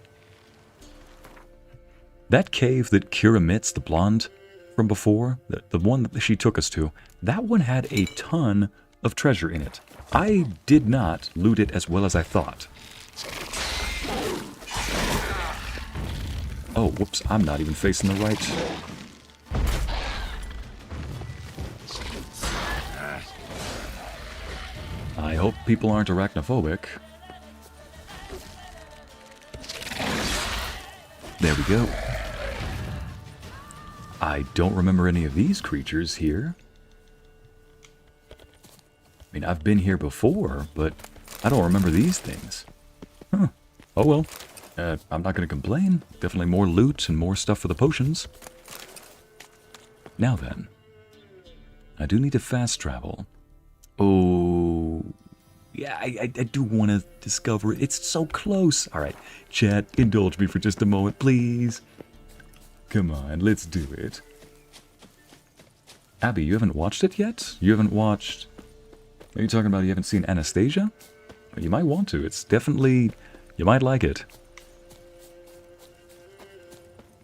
That cave that Kira Mitz, the blonde from before, the one that she took us to, that one had a ton of treasure in it. I did not loot it as well as I thought. Oh, whoops, I'm not even facing the right... I hope people aren't arachnophobic. There we go. I don't remember any of these creatures here. I mean, I've been here before, but I don't remember these things. Huh. Oh well. I'm not going to complain. Definitely more loot and more stuff for the potions. Now then. I do need to fast travel. Oh, yeah, I do want to discover it. It's so close. All right, chat, indulge me for just a moment, please. Come on, let's do it. Abby, you haven't watched it yet? You haven't watched... are you talking about you haven't seen Anastasia? You might want to. It's definitely... you might like it.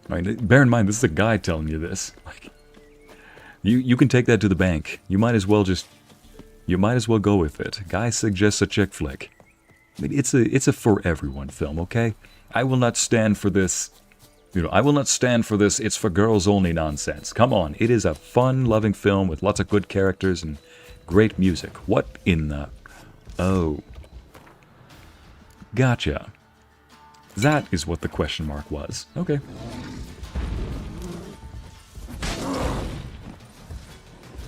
I mean, bear in mind, this is a guy telling you this. Like, you can take that to the bank. You might as well just... you might as well go with it. Guy suggests a chick flick. I mean, it's a for everyone film, okay? I will not stand for this You know, I will not stand for this "it's for girls only" nonsense. Come on, it is a fun, loving film with lots of good characters and great music. What in the... Oh. Gotcha. That is what the question mark was. Okay.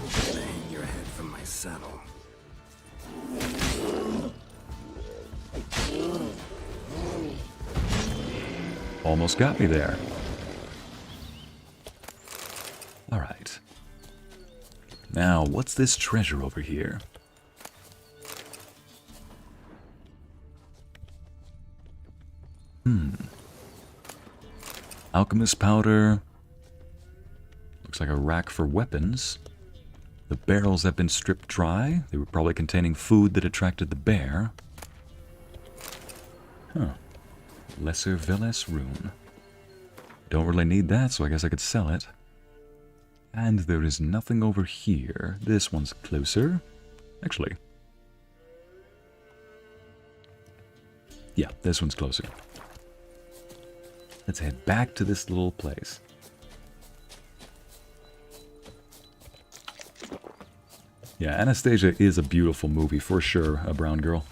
Hang your head from my saddle. Almost got me there. Alright. Now, what's this treasure over here? Alchemist powder. Looks like a rack for weapons. The barrels have been stripped dry. They were probably containing food that attracted the bear. Huh. Lesser Veles rune. Don't really need that, so I guess I could sell it. And there is nothing over here. This one's closer. Actually. Yeah, this one's closer. Let's head back to this little place. Yeah, Anastasia is a beautiful movie, for sure. A brown girl.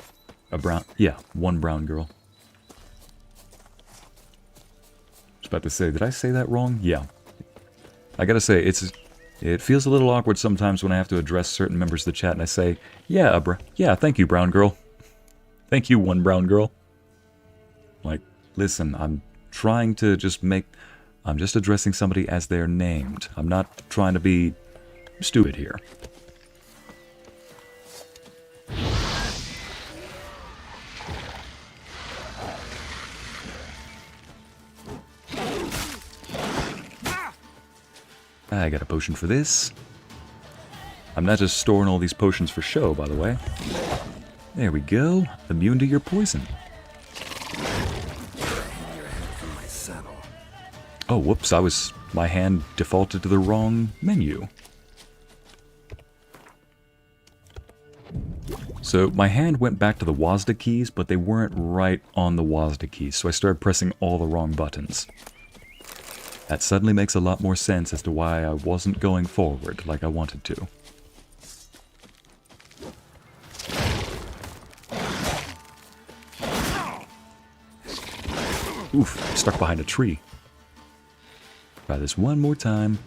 One brown girl. I was about to say, did I say that wrong? Yeah. I gotta say, it feels a little awkward sometimes when I have to address certain members of the chat and I say, yeah, thank you, brown girl. Thank you, one brown girl. Like, listen, I'm trying to just I'm just addressing somebody as they're named. I'm not trying to be stupid here. I got a potion for this. I'm not just storing all these potions for show, by the way. There we go. Immune to your poison. Oh, whoops, my hand defaulted to the wrong menu. So my hand went back to the WASD keys, but they weren't right on the WASD keys, so I started pressing all the wrong buttons. That suddenly makes a lot more sense as to why I wasn't going forward like I wanted to. Oof, stuck behind a tree. Try this one more time.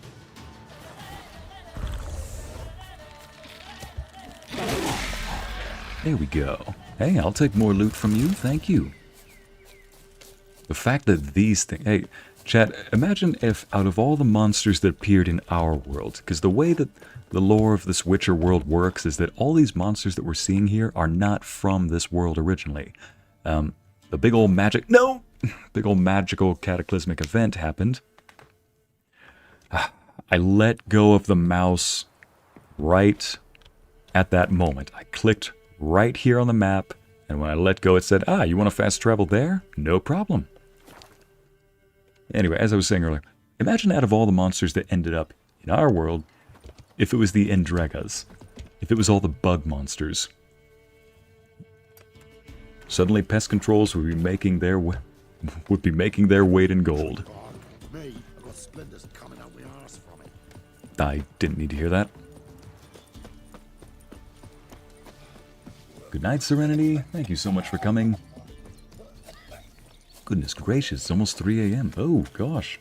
There we go. Hey, I'll take more loot from you, thank you. The fact that these things... Hey, chat, imagine if out of all the monsters that appeared in our world, because the way that the lore of this Witcher world works is that all these monsters that we're seeing here are not from this world originally. The big old magic... No! Big old magical cataclysmic event happened. I let go of the mouse right at that moment. I clicked right here on the map, and when I let go it said, you want to fast travel there? No problem. Anyway, as I was saying earlier, imagine out of all the monsters that ended up in our world, if it was the Endregas, if it was all the bug monsters. Suddenly pest controls would be making their weight in gold. I didn't need to hear that. Good night, Serenity. Thank you so much for coming. Goodness gracious, it's almost 3 a.m. Oh, gosh.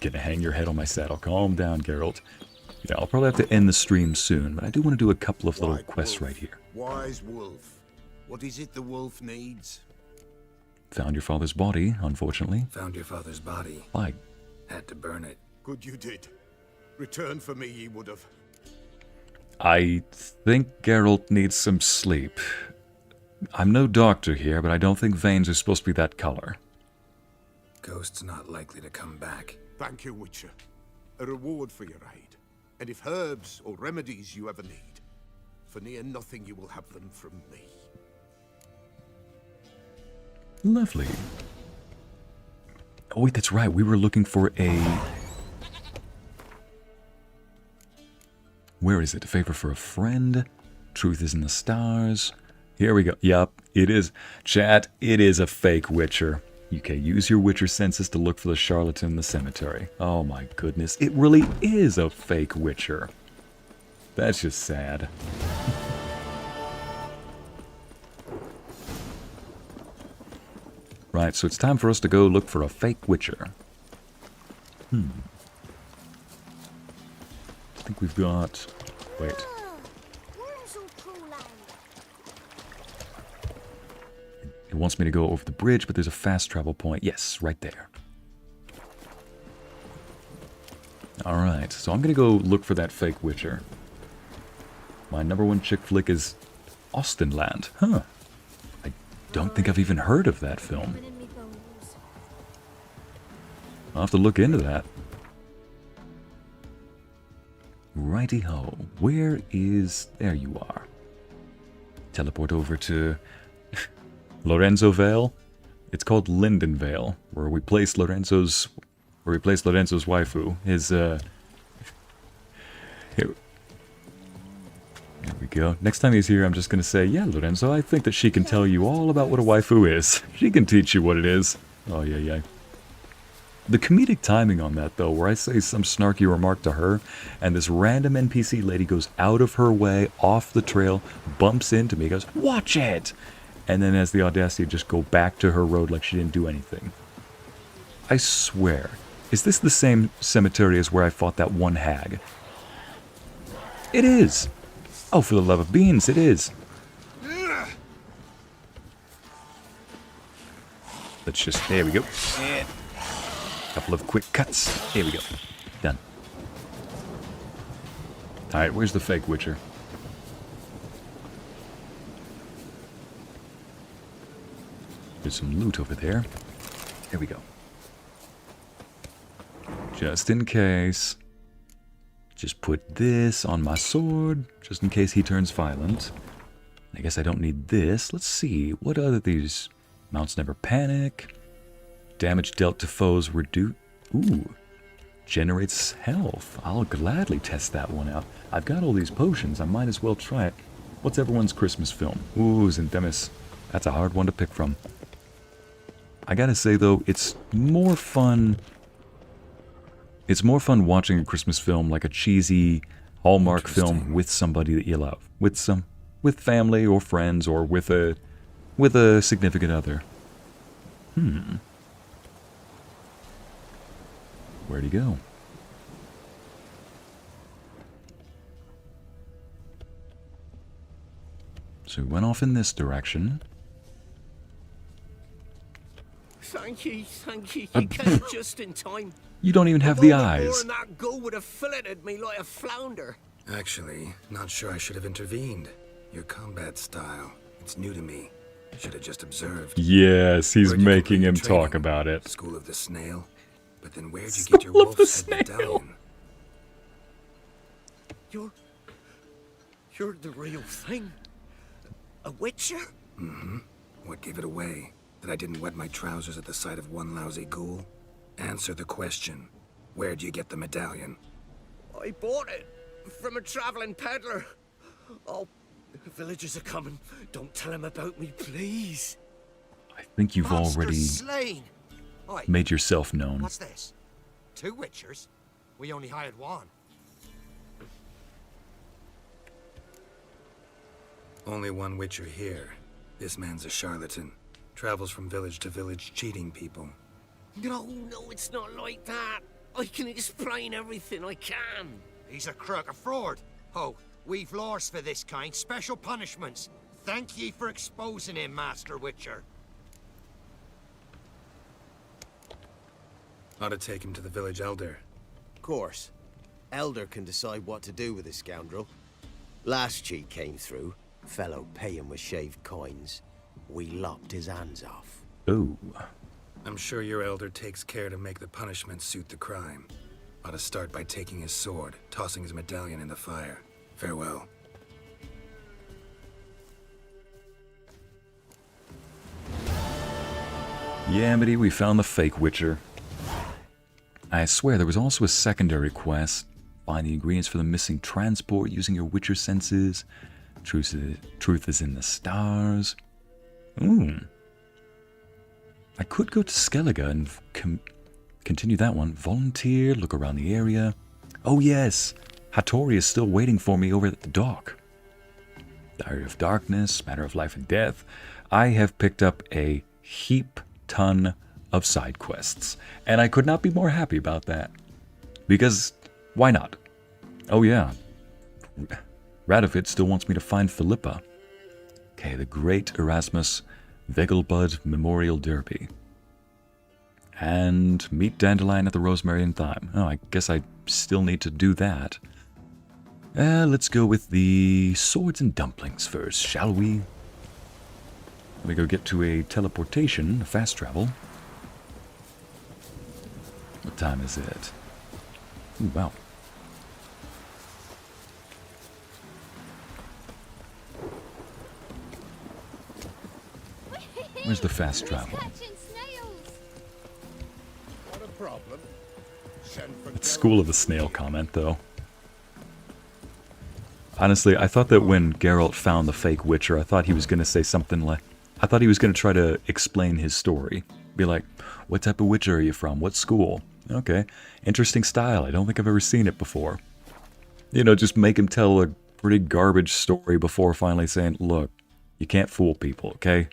Gonna hang your head on my saddle. Calm down, Geralt. Yeah, I'll probably have to end the stream soon, but I do want to do a couple of little quests right here. Wise wolf. What is it the wolf needs? Found your father's body, unfortunately. Found your father's body. Why? Had to burn it. Good you did. Return for me ye would have. I think Geralt needs some sleep. I'm no doctor here, but I don't think veins are supposed to be that color. Ghost's not likely to come back. Thank you, Witcher. A reward for your aid. And if herbs or remedies you ever need, for near nothing you will have them from me. Lovely. Oh wait, that's right. We were looking for a... Where is it? A favor for a friend. Truth is in the stars. Here we go. Yup, it is. Chat, it is a fake Witcher. Okay, use your Witcher senses to look for the charlatan in the cemetery. Oh my goodness, it really is a fake Witcher. That's just sad. Right, so it's time for us to go look for a fake Witcher. I think we've got... Wait. It wants me to go over the bridge, but there's a fast travel point. Yes, right there. Alright, so I'm gonna go look for that fake Witcher. My #1 chick flick is Austenland. Huh. I don't think I've even heard of that film. I'll have to look into that. Righty-ho. Where is... There you are. Teleport over to... Lorenzo Vale. It's called Linden Vale, where we place Lorenzo's waifu. His here we go. Next time he's here, I'm just gonna say, yeah, Lorenzo, I think that she can tell you all about what a waifu is. She can teach you what it is. Oh yeah, yeah. The comedic timing on that, though, where I say some snarky remark to her, and this random NPC lady goes out of her way, off the trail, bumps into me, goes, "Watch it!" And then has the audacity to just go back to her road like she didn't do anything. I swear. Is this the same cemetery as where I fought that one hag? It is! Oh, for the love of beans, it is! Let's just... There we go. Couple of quick cuts. Here we go. Done. Alright, where's the fake Witcher? There's some loot over there. There we go. Just in case. Just put this on my sword, just in case he turns violent. I guess I don't need this. Let's see. What are these? Mounts never panic. Damage dealt to foes reduce. Ooh. Generates health. I'll gladly test that one out. I've got all these potions. I might as well try it. What's everyone's Christmas film? Ooh, Zendemis. That's a hard one to pick from. I gotta say, though, it's more fun... It's more fun watching a Christmas film like a cheesy Hallmark film with somebody that you love. With family or friends or with a significant other. Where'd he go? So he went off in this direction. Thank you. You came just in time. You don't even have the eyes. More than that goal would have filleted me like a flounder. Actually, not sure I should have intervened. Your combat style, it's new to me. Should have just observed. Yes, he's making him talk about it. School of the Snail. But then where'd you get your wolf's head medallion? You're the real thing. A Witcher? Mm-hmm. What gave it away? That I didn't wet my trousers at the sight of one lousy ghoul? Answer the question. Where'd you get the medallion? I bought it from a traveling peddler. Oh, the villagers are coming. Don't tell him about me, please. I think you've already slain. Oi, made yourself known. what's this? 2 Witchers? We only hired 1. Only one Witcher here. This man's a charlatan. Travels from village to village cheating people. No, it's not like that. I can explain everything I can. He's a crook, a fraud. Oh, we've laws for this kind, special punishments. Thank ye for exposing him, Master Witcher. Ought to take him to the village elder. Of course. Elder can decide what to do with the scoundrel. Last cheat came through. Fellow pay him with shaved coins. We lopped his hands off. Ooh. I'm sure your elder takes care to make the punishment suit the crime. Ought to start by taking his sword, tossing his medallion in the fire. Farewell. Yamity, we found the fake Witcher. I swear there was also a secondary quest. Find the ingredients for the missing transport using your Witcher senses. Truth is in the stars. Ooh. I could go to Skellige and continue that one. Volunteer, look around the area. Oh yes, Hattori is still waiting for me over at the dock. Diary of Darkness, Matter of Life and Death. I have picked up a heap ton of side quests, and I could not be more happy about that. Because, why not? Oh yeah, Radovit still wants me to find Philippa. Okay, the Great Erasmus Vegelbud Memorial Derby. And meet Dandelion at the Rosemary and Thyme. Oh, I guess I still need to do that. Let's go with the swords and dumplings first, shall we? Let me go get to a teleportation, a fast travel. What time is it? Ooh, wow. Where's the fast travel? Not a problem. Send for It's School of the Snail comment, though. Honestly, I thought that when Geralt found the fake Witcher, I thought he was going to say something like... I thought he was going to try to explain his story. Be like, what type of Witcher are you from? What school? Okay. Interesting style. I don't think I've ever seen it before. You know, just make him tell a pretty garbage story before finally saying, look, you can't fool people, okay?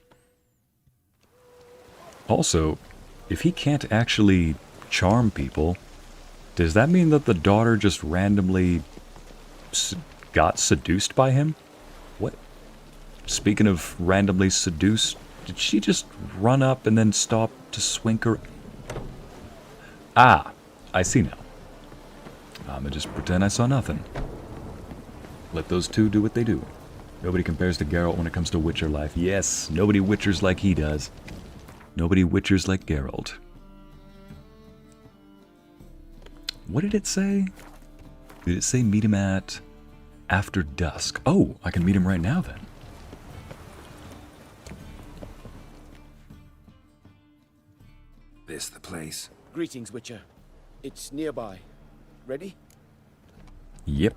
Also, if he can't actually charm people, does that mean that the daughter just randomly got seduced by him? What? Speaking of randomly seduced, did she just run up and then stop to swink her? Ah, I see now. I'ma just pretend I saw nothing. Let those two do what they do. Nobody compares to Geralt when it comes to Witcher life. Yes, nobody Witchers like he does. Nobody Witchers like Geralt. What did it say? Did it say meet him at after dusk? Oh, I can meet him right now then. This the place? Greetings, Witcher. It's nearby. Ready? Yep.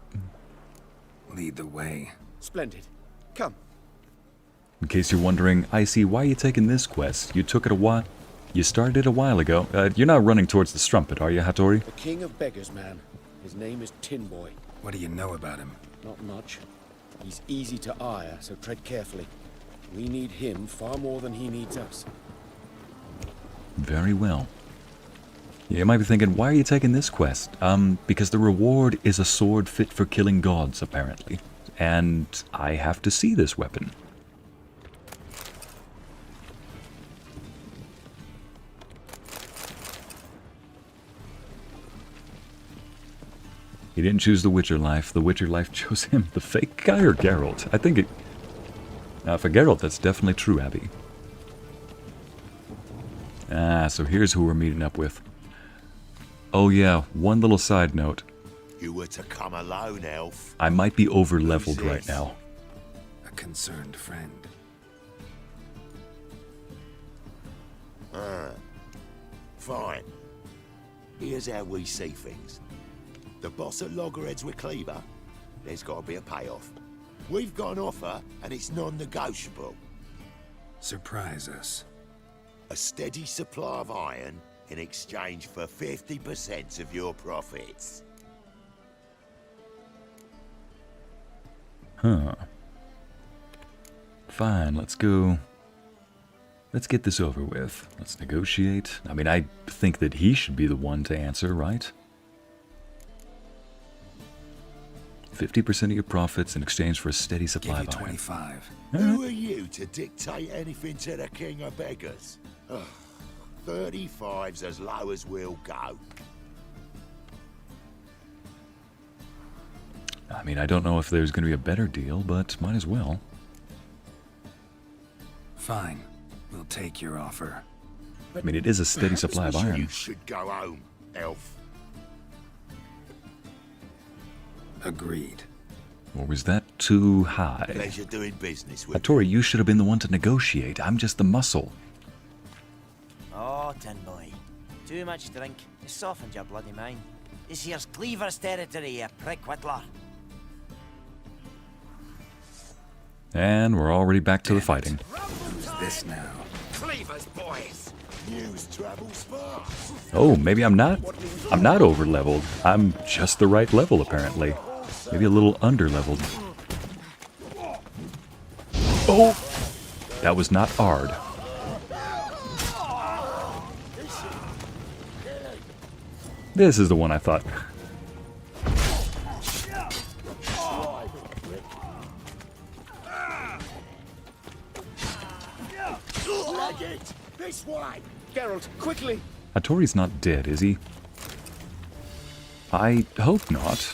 Lead the way. Splendid. Come. In case you're wondering, Ycey, why are you taking this quest? You took it a while... You started it a while ago. You're not running towards the strumpet, are you, Hattori? The king of beggars, man. His name is Tin Boy. What do you know about him? Not much. He's easy to ire, so tread carefully. We need him far more than he needs us. Very well. You might be thinking, why are you taking this quest? Because the reward is a sword fit for killing gods, apparently. And I have to see this weapon. He didn't choose the Witcher life. The Witcher life chose him. The fake guy or Geralt? I think it... for Geralt, that's definitely true, Abby. Ah, so here's who we're meeting up with. Oh yeah, one little side note. You were to come alone, elf. I might be over-leveled right now. A concerned friend. Fine. Here's how we see things. The boss at Loggerheads with Cleaver, there's got to be a payoff. We've got an offer, and it's non-negotiable. Surprise us. A steady supply of iron in exchange for 50% of your profits. Huh. Fine, let's go. Let's get this over with. Let's negotiate. I mean, I think that he should be the one to answer, right? 50% of your profits in exchange for a steady supply of iron. 25. Who are you to dictate anything to the king of beggars? 35's as low as we'll go. I mean, I don't know if there's going to be a better deal, but might as well. Fine. We'll take your offer. I mean, it is a steady supply of iron. You should go home, elf. Agreed. Or was that too high? Pleasure doing business with Hattori, you should have been the one to negotiate. I'm just the muscle. Oh, Tin Boy. Too much drink. You softened your bloody mind. This here's Cleaver's territory, you prick whittler. And we're already back to the fighting. Who's this now? Cleavers, boys! News travels fast. Oh, maybe I'm not over leveled. I'm just the right level apparently. Maybe a little under leveled. Oh! That was not hard. This is the one I thought. This way! Geralt, quickly! Hattori's not dead, is he? I hope not.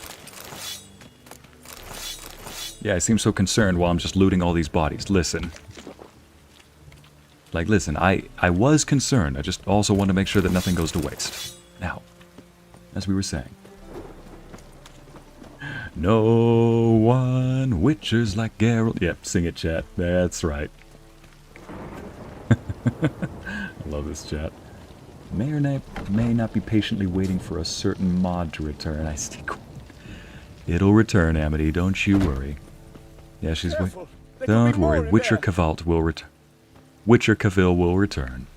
Yeah, I seem so concerned while I'm just looting all these bodies. Listen. Like, listen, I was concerned. I just also want to make sure that nothing goes to waste. Now, as we were saying. No one witchers like Geralt. Yep, sing it, chat. That's right. I love this chat. May or may not be patiently waiting for a certain mod to return. I stick. It'll return, Amity. Don't you worry. Yeah, she's waiting. Don't worry. Witcher Cavalt will return. Witcher Cavill will return.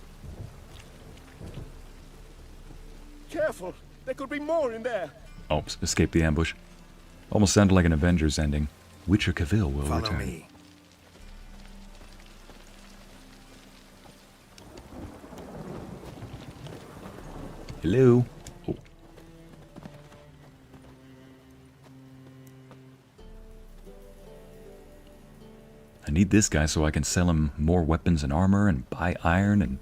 Careful! There could be more in there! Oh, escape the ambush. Almost sounded like an Avengers ending. Witcher Cavill will return. Follow me. Hello. Oh. I need this guy so I can sell him more weapons and armor and buy iron and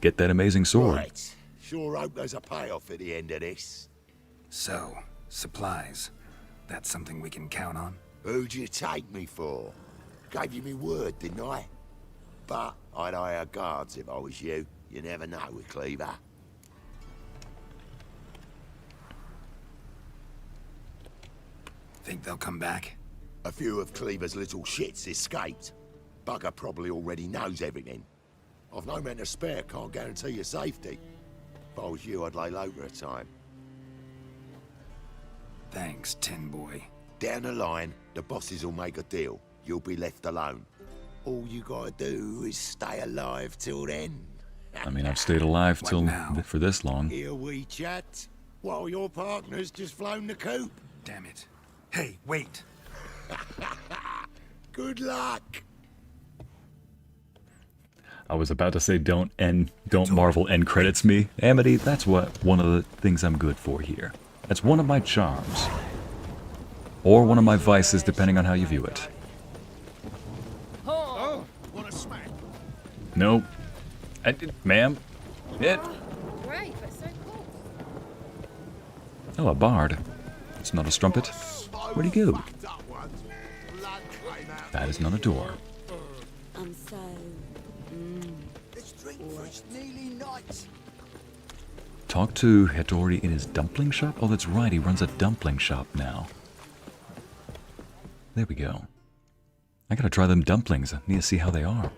get that amazing sword. Right. Sure hope there's a payoff at the end of this. So, supplies. That's something we can count on? Who'd you take me for? Gave you me word, didn't I? But I'd hire guards if I was you. You never know with Cleaver. Think they'll come back? A few of Cleaver's little shits escaped. Bugger probably already knows everything. I've no men to spare, can't guarantee your safety. If I was you, I'd lay low for a time. Thanks, Tin Boy. Down the line, the bosses will make a deal. You'll be left alone. All you gotta do is stay alive till then. I mean, I've stayed alive till for this long. Here we chat, while your partner's just flown the coop. Damn it. Hey, wait. Good luck. I was about to say don't Marvel end credits me. Amity, that's what one of the things I'm good for here. That's one of my charms. Or one of my vices, depending on how you view it. Oh, what a smack. Nope. Ma'am? It. Great, but so cool. Oh, a bard. It's not a strumpet. Where'd he go? That is not a door. I'm so... This drink was nearly night. Talk to Hattori in his dumpling shop? Oh, that's right, he runs a dumpling shop now. There we go. I gotta try them dumplings. I need to see how they are.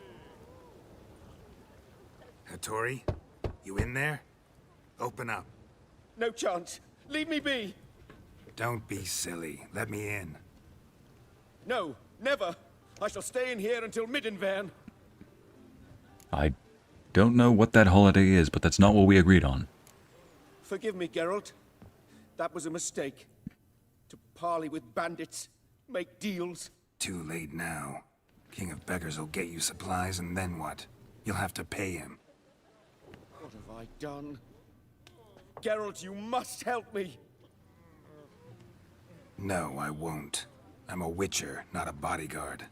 Hattori, you in there? Open up. No chance. Leave me be. Don't be silly. Let me in. No, never. I shall stay in here until Middenvern. I don't know what that holiday is, but that's not what we agreed on. Forgive me, Geralt. That was a mistake. To parley with bandits, make deals. Too late now. King of Beggars will get you supplies, and then what? You'll have to pay him. What have I done? Geralt, you must help me. No, I won't. I'm a witcher, not a bodyguard.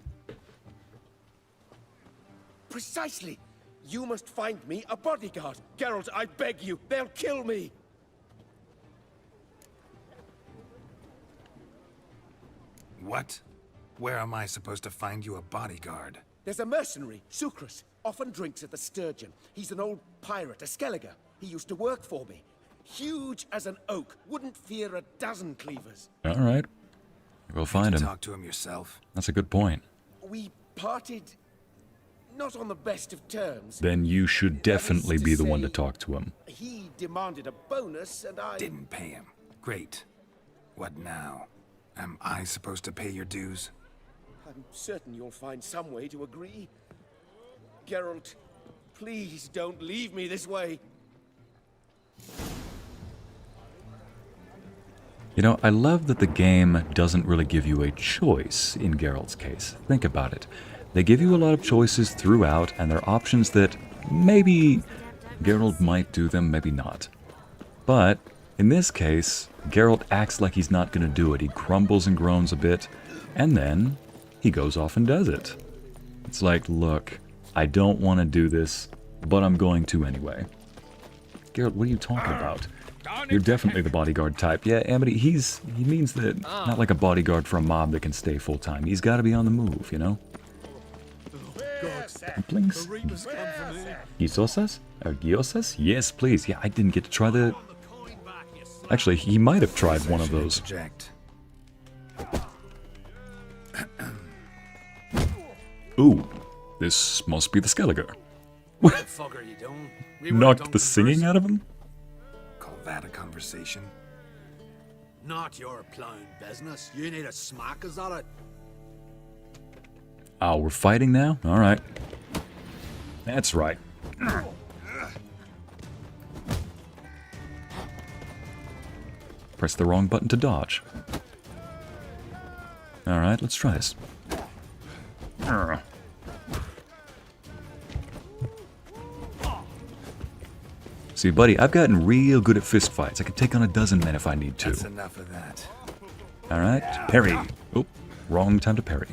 Precisely. You must find me a bodyguard. Geralt, I beg you. They'll kill me. What? Where am I supposed to find you a bodyguard? There's a mercenary, Sucrus. Often drinks at the Sturgeon. He's an old pirate, a Skelliger. He used to work for me. Huge as an oak. Wouldn't fear a dozen cleavers. All right. We'll find him. Talk to him yourself. That's a good point. We parted not on the best of terms. Then you should definitely be the one to talk to him. He demanded a bonus and I... Didn't pay him. Great. What now? Am I supposed to pay your dues? I'm certain you'll find some way to agree. Geralt, please don't leave me this way. You know, I love that the game doesn't really give you a choice in Geralt's case. Think about it. They give you a lot of choices throughout, and they're options that maybe Geralt might do them, maybe not. But in this case, Geralt acts like he's not going to do it. He grumbles and groans a bit, and then he goes off and does it. It's like, look, I don't want to do this, but I'm going to anyway. Geralt, what are you talking about? You're definitely the bodyguard type. Yeah, Amity, he means that not like a bodyguard for a mob that can stay full time. He's got to be on the move, you know? Dumplings? Gisosas? Giosas? Yes, please. Yeah, I didn't get to try the... Actually, he might have tried one of those. Ooh, this must be the Skelliger. What the fuck are you doing? Knocked the singing out of him? Call that a conversation? Not your plowing business. You need a smack us at it. Oh, we're fighting now? Alright. That's right. Press the wrong button to dodge. Alright, let's try this. See, buddy, I've gotten real good at fistfights. I can take on a dozen men if I need to. That's enough of that. Alright, parry. Oh, wrong time to parry.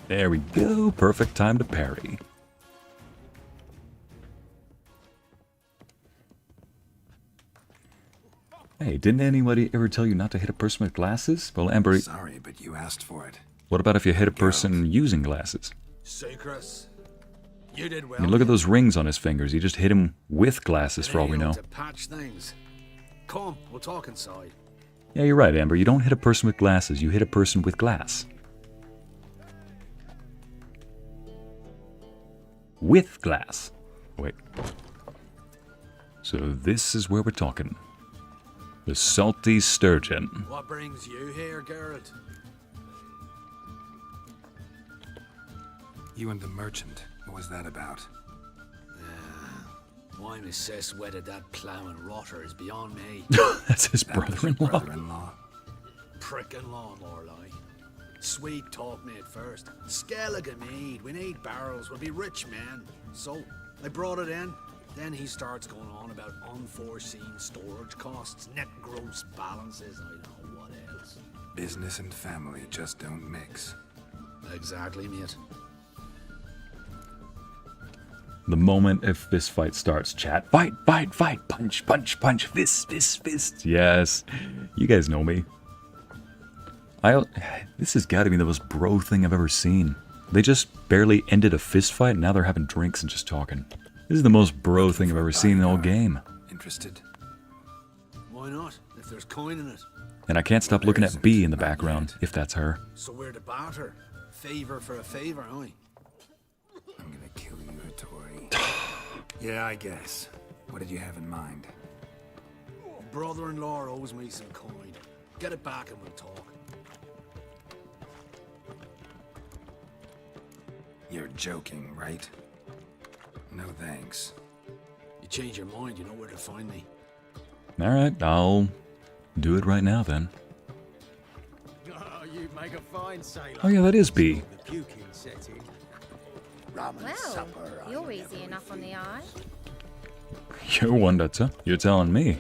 There we go. Perfect time to parry. Hey, didn't anybody ever tell you not to hit a person with glasses? Well, Amber... Sorry, but you asked for it. What about if you hit a person using glasses? Secrets. You did well. I mean, look at those rings on his fingers. You just hit him with glasses for all we know. To patch things. Come, we'll talk inside. Yeah, you're right, Amber. You don't hit a person with glasses. You hit a person with glass. With glass. Wait. So this is where we're talking. The salty sturgeon. What brings you here, Geralt? You and the merchant. What was that about? Why Miss Sis wedded that ploughing rotter is beyond me. That's his brother-in-law. Brother-in-law. Prick-in-law, more like. Sweet talk me at first. Skellige mead. We need barrels. We'll be rich men. So, I brought it in. Then he starts going on about unforeseen storage costs, net gross balances, I don't know what else. Business and family just don't mix. Exactly, mate. The moment a fist fight starts, chat. Fight, fight, fight. Punch, punch, punch. Fist, fist, fist. Yes. You guys know me. This has got to be the most bro thing I've ever seen. They just barely ended a fist fight, and now they're having drinks and just talking. This is the most bro thing I've ever seen in the whole game. Interested? Why not? If there's coin in it. And I can't stop looking at B in the background, if that's her. So we're to barter. Favor for a favor, aren't we? I'm gonna kill you, Hattori. Yeah, I guess. What did you have in mind? Brother-in-law owes me some coin. Get it back and we'll talk. You're joking, right? No thanks. You change your mind, you know where to find me. Alright, I'll do it right now then. Oh, you make a fine sailor. Oh yeah, that is B. The puking setting. Well, you're easy enough on the eye. You wonder, sir. You're telling me.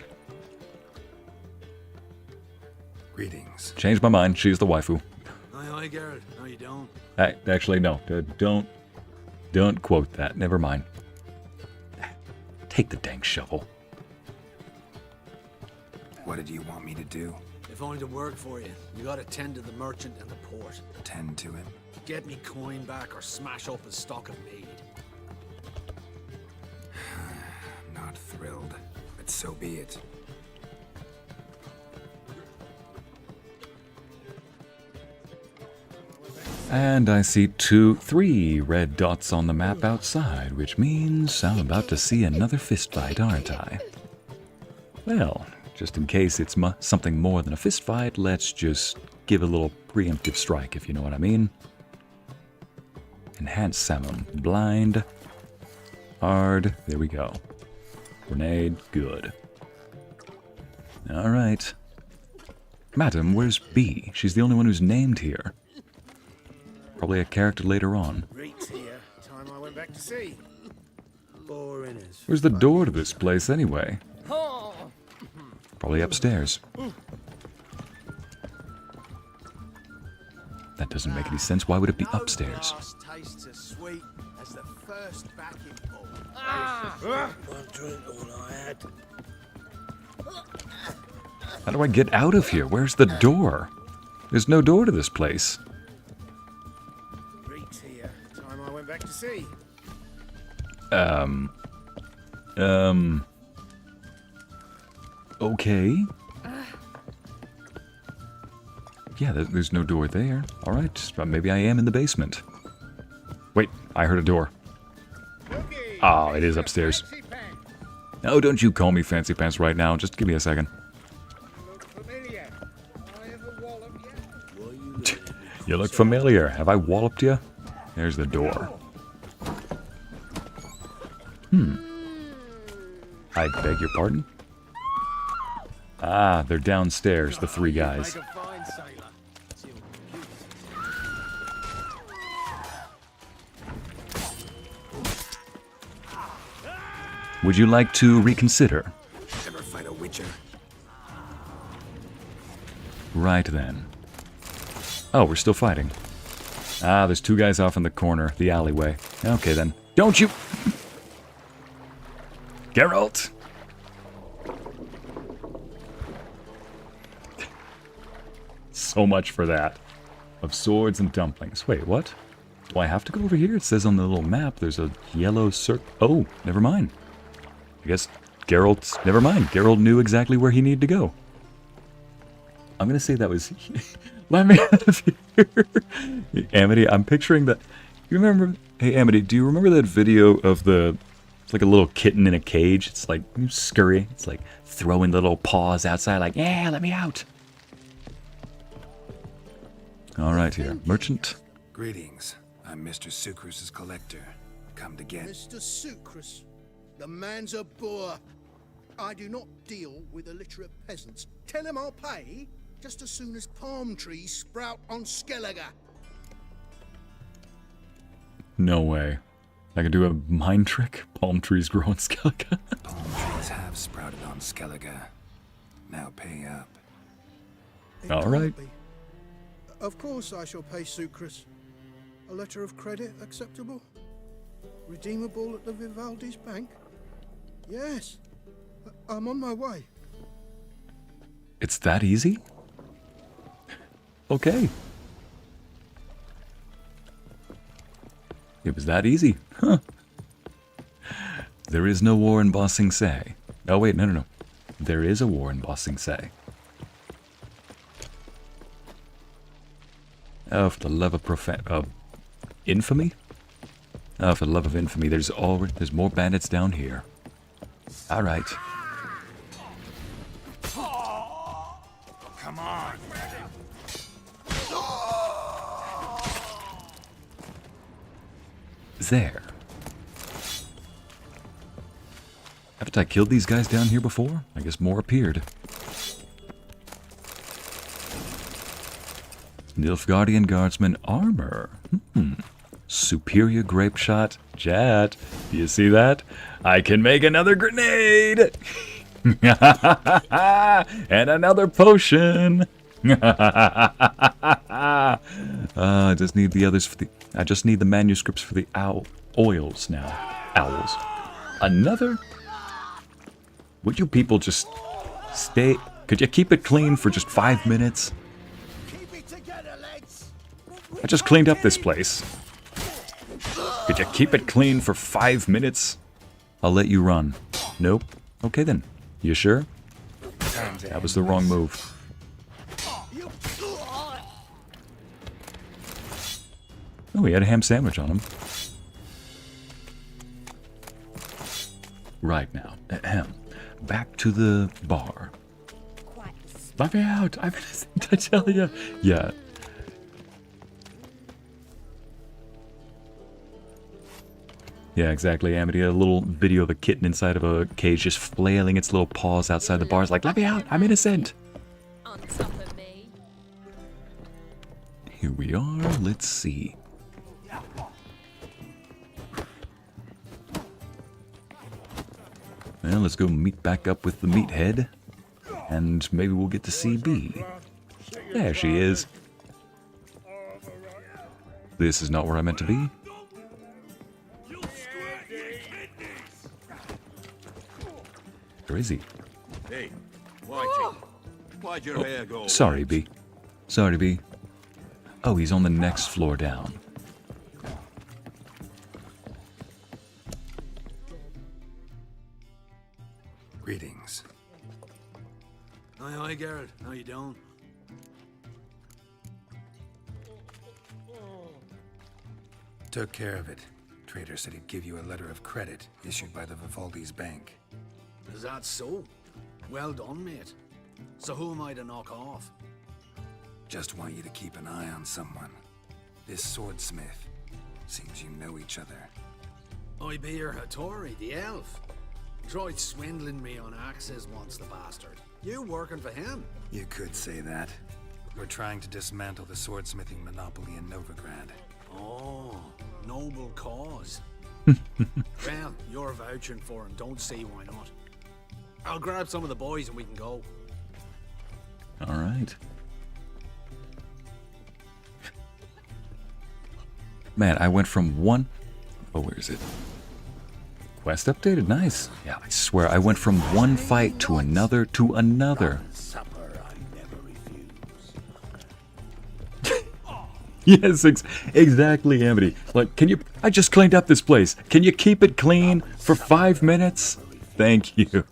Greetings. Changed my mind. She's the waifu. Aye, Geralt. No, you don't. Actually, no. Don't quote that. Never mind. Take the dang shovel. What did you want me to do? If I'm to work for you, you gotta tend to the merchant and the port. Tend to him? Get me coin back or smash up his stock of mead. Not thrilled, but so be it. And I see 3 red dots on the map outside, which means I'm about to see another fist fight, aren't I? Well, just in case it's something more than a fist fight, let's just give a little preemptive strike, if you know what I mean. Enhanced summon. Blind. Hard. There we go. Grenade. Good. Alright. Madam, where's B? She's the only one who's named here. Probably a character later on. Reek's here. Time I went back to sea. Boring as... Where's the door to this place, anyway? Probably upstairs. That doesn't make any sense. Why would it be upstairs? Tastes as sweet as the first backing ball. One drink, all I had. How do I get out of here? Where's the door? There's no door to this place. Reek's here. Time I went back to sea. Okay. Yeah, there's no door there. Alright, maybe I am in the basement. Wait, I heard a door. Oh, it is upstairs. No, don't you call me Fancy Pants right now. Just give me a second. You look familiar. Have I walloped you? There's the door. I beg your pardon? Ah, they're downstairs, the three guys. Would you like to reconsider? Ever fight a witcher? Right then. Oh, we're still fighting. Ah, there's two guys off in the corner, the alleyway. Okay then. Don't you... Geralt! So much for that. Of swords and dumplings. Wait, what? Do I have to go over here? It says on the little map there's a yellow circle. Oh, never mind. I guess Geralt... Never mind. Geralt knew exactly where he needed to go. I'm gonna say that was... Let me out of here. Amity, I'm picturing that... You remember... Hey, Amity, do you remember that video of the... It's like a little kitten in a cage. It's like scurry. It's like throwing little paws outside like, yeah, let me out. All right here. Merchant. Greetings. I'm Mr. Sucrus's collector. Come to get... Mr. Sucrus, the man's a boor. I do not deal with illiterate peasants. Tell him I'll pay just as soon as palm trees sprout on Skellige. No way. I can do a mind trick? Palm trees grow on Skellige. Palm trees have sprouted on Skellige. Now pay up. All right. Of course I shall pay Sucrus. A letter of credit acceptable? Redeemable at the Vivaldi's bank? Yes. I'm on my way. It's that easy? Okay. It was that easy. Huh. There is no war in Ba Sing Se. Oh wait, no. There is a war in Ba Sing Se. Oh, for the love of infamy? Oh, for the love of infamy, there's more bandits down here. All right. Come on. There. Haven't I killed these guys down here before? I guess more appeared. Nilfgaardian Guardsman armor. Superior grape shot. Chat. Do you see that? I can make another grenade! And another potion! I just need the others for the... I just need the manuscripts for the oils now. Owls. Another? Would you people just stay... Could you keep it clean for just 5 minutes? I just cleaned up this place. Could you keep it clean for 5 minutes? I'll let you run. Nope. Okay then. You sure? That was the wrong move. Oh, he had a ham sandwich on him. Right now. Ahem. Back to the bar. Let me out. I'm innocent, I tell ya. Yeah. Yeah, exactly, Amity. A little video of a kitten inside of a cage just flailing its little paws outside the bars like, let me out, I'm innocent. On top of me. Here we are, let's see. Well, let's go meet back up with the meathead. And maybe we'll get to see B. There she is. This is not where I meant to be. Where is he? Hey, why'd your hair go? Sorry, B. Sorry, B. Oh, he's on the next floor down. Greetings. Hi, Geralt. How you doing? Took care of it. Trader said he'd give you a letter of credit issued by the Vivaldi's bank. Is that so? Well done, mate. So who am I to knock off? Just want you to keep an eye on someone. This swordsmith. Seems you know each other. I be your Hattori, the elf. Tried swindling me on axes once, the bastard. You working for him? You could say that. We're trying to dismantle the swordsmithing monopoly in Novigrad. Oh, noble cause. Well, you're vouching for him. Don't see why not. I'll grab some of the boys and we can go. All right. Man, I went from one... Oh, where is it? Quest updated? Nice. Yeah, I swear, I went from one fight to another to another. Yes, exactly, Amity. Like, can you... I just cleaned up this place. Can you keep it clean for 5 minutes? Thank you.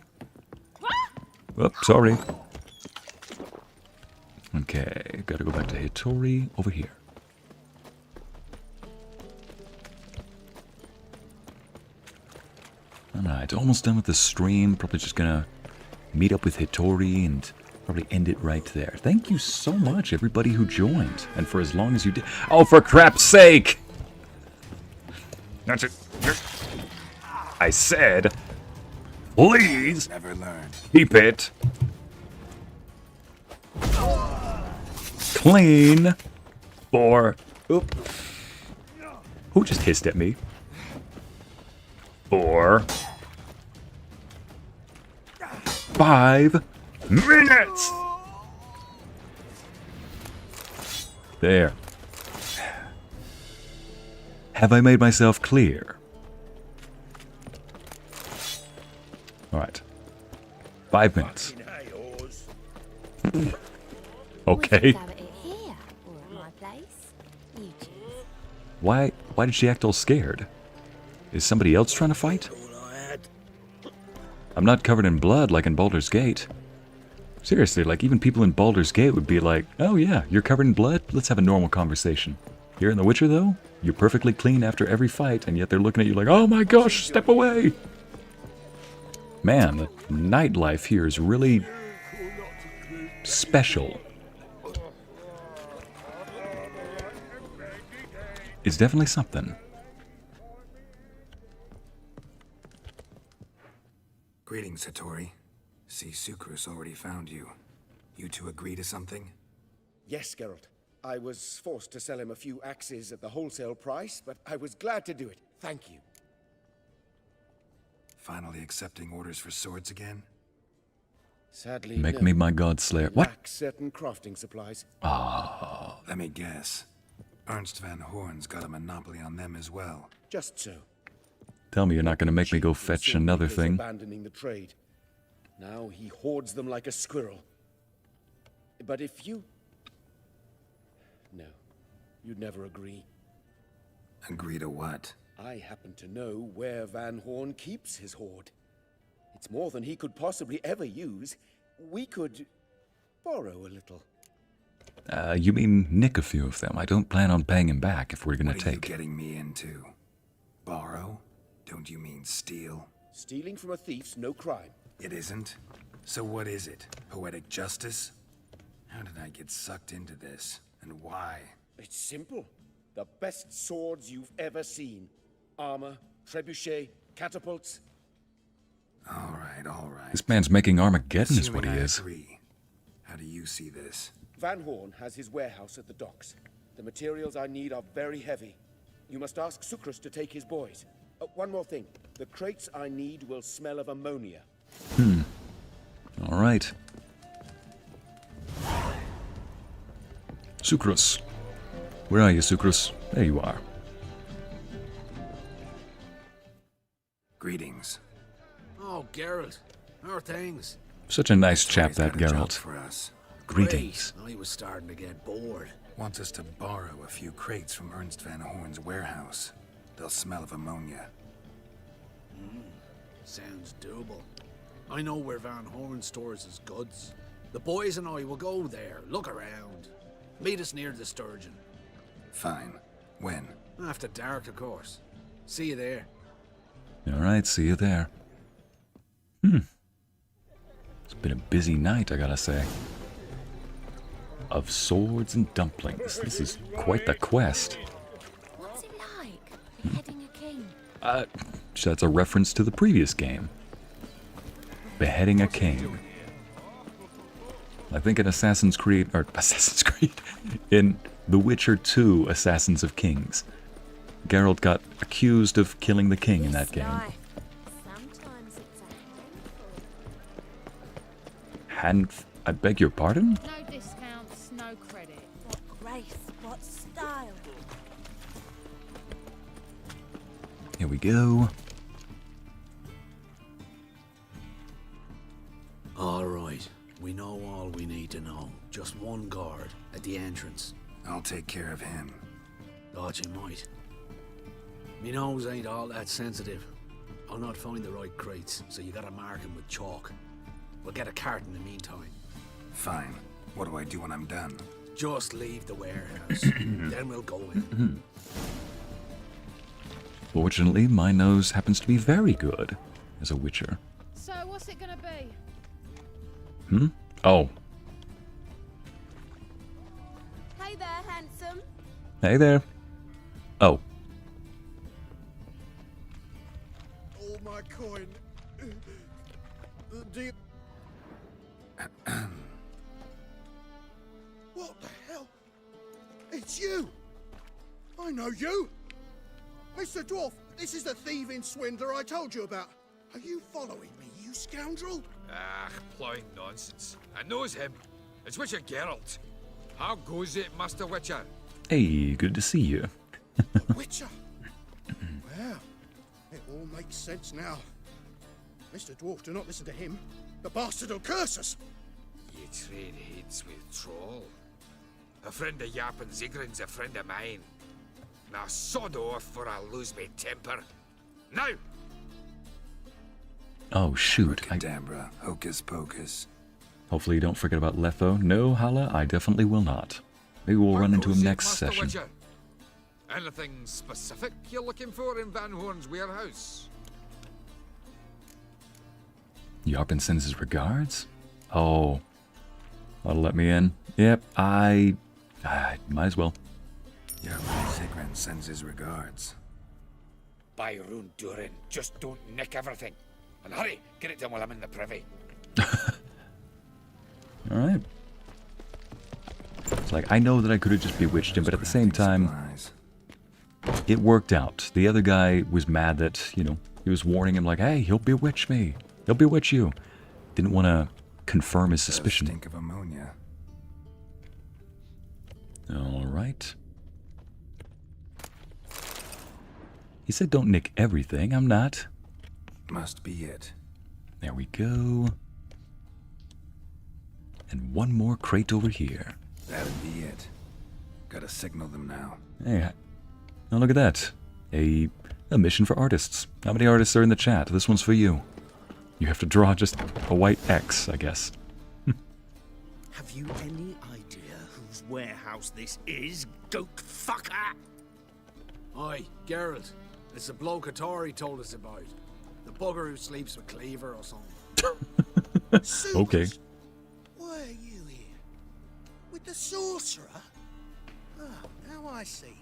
Oops, sorry. Okay, gotta go back to Hattori over here. Alright, almost done with the stream. Probably just gonna meet up with Hattori and probably end it right there. Thank you so much, everybody who joined. And for as long as you did. Oh, for crap's sake! That's it. I said, please Never learned. keep it clean for... Oop. Who just hissed at me? For 5 minutes. There. Have I made myself clear? All right. 5 minutes. Okay. Why did she act all scared? Is somebody else trying to fight? I'm not covered in blood like in Baldur's Gate. Seriously, like even people in Baldur's Gate would be like, oh yeah, you're covered in blood? Let's have a normal conversation. Here in The Witcher though, you're perfectly clean after every fight, and yet they're looking at you like, oh my gosh, step away! Man, the nightlife here is really special. It's definitely something. Greetings, Hattori. See, Sucrus already found you. You two agree to something? Yes, Geralt. I was forced to sell him a few axes at the wholesale price, but I was glad to do it. Thank you. Finally accepting orders for swords again? Sadly, Make no. me my god slayer. What? Lack certain crafting supplies. Oh. Let me guess. Ernst van Horn's got a monopoly on them as well. Just so. Tell me you're not going to make me go fetch another thing. Abandoning the trade. Now he hoards them like a squirrel. But if you... No, you'd never agree. Agree to what? I happen to know where Van Horn keeps his hoard. It's more than he could possibly ever use. We could borrow a little. You mean nick a few of them. I don't plan on paying him back if we're going to What are you take. getting me into? Borrow? Don't you mean steal? Stealing from a thief's no crime. It isn't? So what is it? Poetic justice? How did I get sucked into this? And why? It's simple. The best swords you've ever seen. Armor, trebuchet, catapults. All right. This man's making Armageddon is what he Assuming I is. agree. How do you see this? Van Horn has his warehouse at the docks. The materials I need are very heavy. You must ask Sucrus to take his boys. One more thing. The crates I need will smell of ammonia. All right. Sucrus. Where are you, Sucrus? There you are. Greetings. Oh, Geralt. How are things? Such a nice chap, Sorry, that got a job Geralt. for us. Greetings. I was starting to get bored. Wants us to borrow a few crates from Ernst Van Horn's warehouse. They'll smell of ammonia. Sounds doable. I know where Van Horn stores his goods. The boys and I will go there, look around. Meet us near the Sturgeon. Fine. When? After dark, of course. See you there. All right, see you there. It's been a busy night, I gotta say. Of swords and dumplings. This is quite the quest. What's it like, beheading a king? That's a reference to the previous game. Beheading a king. I think in Assassin's Creed, in The Witcher 2, Assassins of Kings, Geralt got accused of killing the king in that game. Sometimes it's a I beg your pardon? No discounts, no credit. What grace, what style. Here we go. All right. We know all we need to know. Just one guard at the entrance. I'll take care of him. Thought you might. Me nose ain't all that sensitive. I'll not find the right crates, so you gotta mark 'em with chalk. We'll get a cart in the meantime. Fine. What do I do when I'm done? Just leave the warehouse. Then we'll go in. Fortunately, my nose happens to be very good as a witcher. So what's it gonna be? Oh, Hey there, handsome. hey there. Oh, All my coin. Do you... What the hell? It's you! I know you! Mr. Dwarf, this is the thieving swindler I told you about. Are you following me, you scoundrel? Ah, plowing nonsense. I knows him. It's Witcher Geralt. How goes it, Master Witcher? hey, good to see you. Witcher? Well, it all makes sense now. Mr. Dwarf, do not listen to him. The bastard will curse us. You trade heads with Troll. A friend of Yap and Zigrin's a friend of mine. Now sod off for I lose my temper. Now! Oh, shoot. Abracadabra, hocus pocus. Hopefully you don't forget about Letho. No, Hala, I definitely will not. Maybe we'll run into him Goes it, next Master session. Witcher? Anything specific you're looking for in Van Horn's warehouse? Yarpin sends his regards? Oh. That'll let me in. Yep, I might as well. Yarpin Zigrin sends his regards. By Rune Durin, just don't nick everything. And hurry, get it done while I'm in the privy. Alright. It's like, I know that I could have just bewitched him, but at the same time, it worked out. The other guy was mad that, you know, he was warning him like, hey, he'll bewitch me. He'll bewitch you. Didn't want to confirm his suspicion. Stink of ammonia. Alright. He said don't nick everything. I'm not. Must be it. There we go. And one more crate over here. That'd be it. Gotta signal them now. Hey, oh, look at that. A mission for artists. How many artists are in the chat? This one's for you. You have to draw just a white X, I guess. Have you any idea whose warehouse this is, goat fucker? Aye, Geralt. It's the bloke Atari told us about. The bugger who sleeps with Cleaver or something. Okay. Why are you here? The sorcerer? Ah, now I see.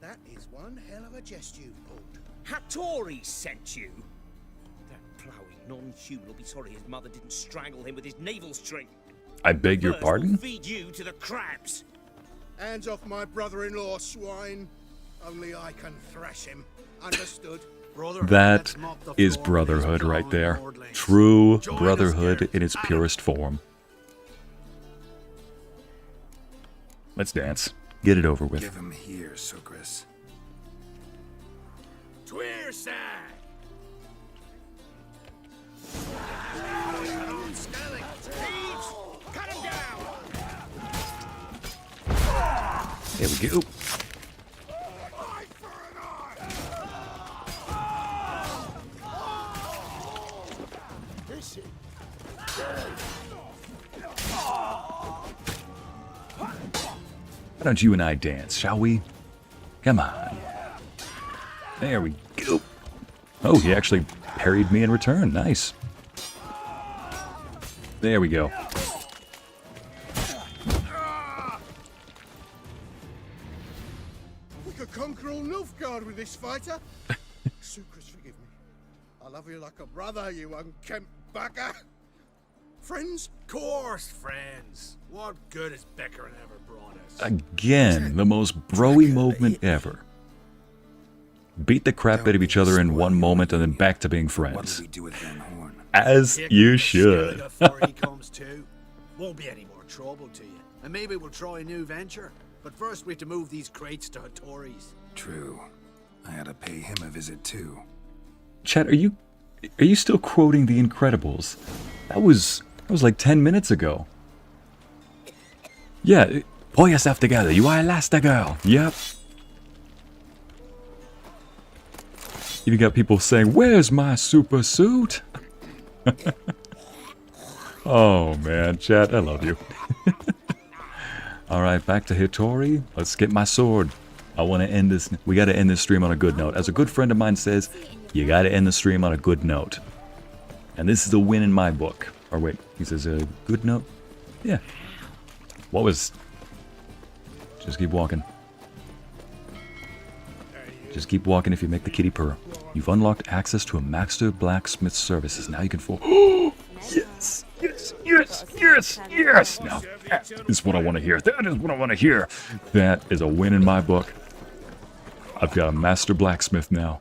That is one hell of a jest you've pulled. Hattori sent you? That ploughing non-human will be sorry his mother didn't strangle him with his navel string. I beg your First, pardon? we'll feed you to the crabs. Hands off my brother-in-law, swine. Only I can thrash him. Understood? That is brotherhood right there. True brotherhood in its purest form. Let's dance. Get it over with. Give him here, Sucrus. Tweerside! Cut him down! There we go. Why don't you and I dance, shall we? Come on. There we go. Oh, he actually parried me in return. Nice. There we go. We could conquer all Nilfgaard with this fighter. Sucrus, forgive me. I love you like a brother, you unkempt bugger. Friends? Course, friends. What good has Beckering ever brought us? Again, the most broy movement ever. Beat the crap out of each other in one moment and then back to being friends. As you should. Before he comes to, won't be any more trouble to you. And maybe we'll try a new venture. But first we have to move these crates to Hattori's. True. I had to pay him a visit too. Chat, are you still quoting The Incredibles? That was like 10 minutes ago. Yeah, pull yourself together. You are Elastigirl. Yep. You got people saying, "Where's my super suit?" Oh man, chat, I love you. Alright, back to Hattori. Let's get my sword. I want to end this. We got to end this stream on a good note. As a good friend of mine says, you got to end the stream on a good note. And this is a win in my book. Or wait, he says a good note? Yeah. What was... Just keep walking. Just keep walking if you make the kitty purr. You've unlocked access to a Master Blacksmith services. Now you can Yes! Yes! Yes! Yes! Yes! Now that is what I want to hear. That is what I want to hear. That is a win in my book. I've got a Master Blacksmith now.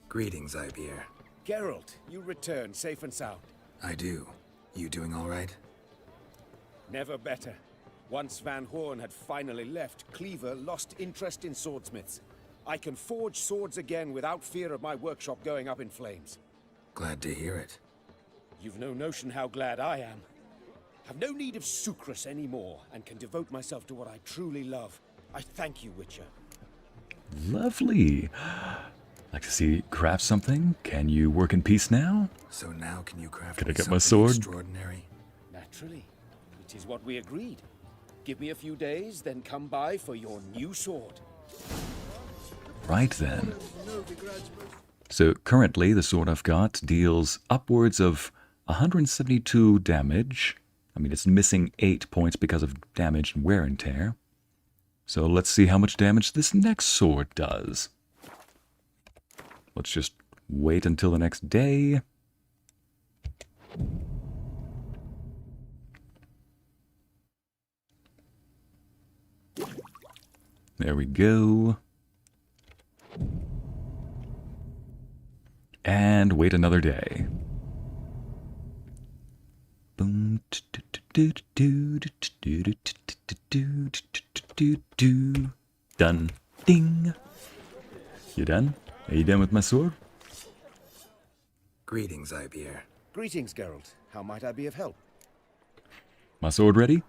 Greetings, Ibeer. Geralt, you return safe and sound. I do. You doing all right? Never better. Once Van Horn had finally left, Cleaver lost interest in swordsmiths. I can forge swords again without fear of my workshop going up in flames. Glad to hear it. You've no notion how glad I am. Have no need of Sucrus anymore, and can devote myself to what I truly love. I thank you, Witcher. Lovely. Like to see you craft something? Can you work in peace now? So now can you craft Can I me get my something sword? extraordinary? Naturally. It is what we agreed. Give me a few days, then come by for your new sword. Right then. So currently the sword I've got deals upwards of 172 damage. I mean, it's missing 8 points because of damage and wear and tear. So let's see how much damage this next sword does. Let's just wait until the next day. There we go. And wait another day. Boom. Done. Ding. You done? Are you done with my sword? Greetings, Ibeer. Greetings, Geralt. How might I be of help? My sword ready?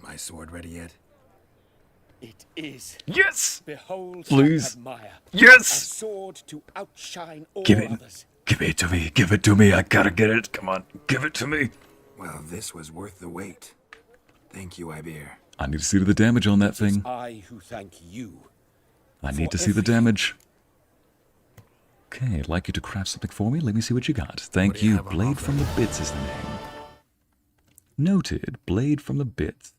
My sword ready yet? It is. Yes! Behold Please. and admire. Yes! A sword to outshine all Give it. others. Give it to me. Give it to me. I gotta get it. Come on. Give it to me. Well, this was worth the wait. Thank you, Ibeer. I need to see the damage on that It is thing. I who thank you. I need to for see the everything. damage. Okay, I'd like you to craft something for me. Let me see what you got. Thank you. Blade from the Bits is the name. Noted. Blade from the Bits.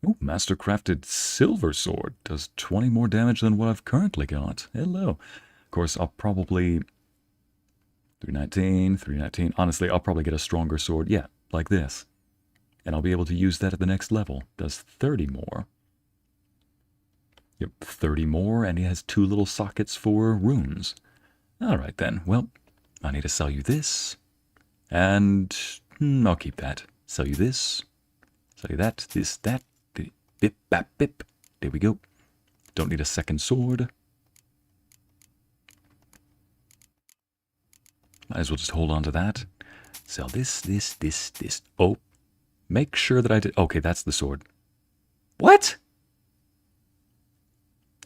Ooh, mastercrafted silver sword. Does 20 more damage than what I've currently got. Hello. Of course, I'll probably... 319, 319. Honestly, I'll probably get a stronger sword. Yeah, like this. And I'll be able to use that at the next level. Does 30 more. Yep, 30 more, and he has 2 little sockets for runes. Alright then, well, I need to sell you this. And I'll keep that. Sell you this. Sell you that, this, that. Bip, bap, bip. There we go. Don't need a second sword. Might as well just hold on to that. Sell this, this, this, this. Oh, make sure that I did... Okay, that's the sword. What?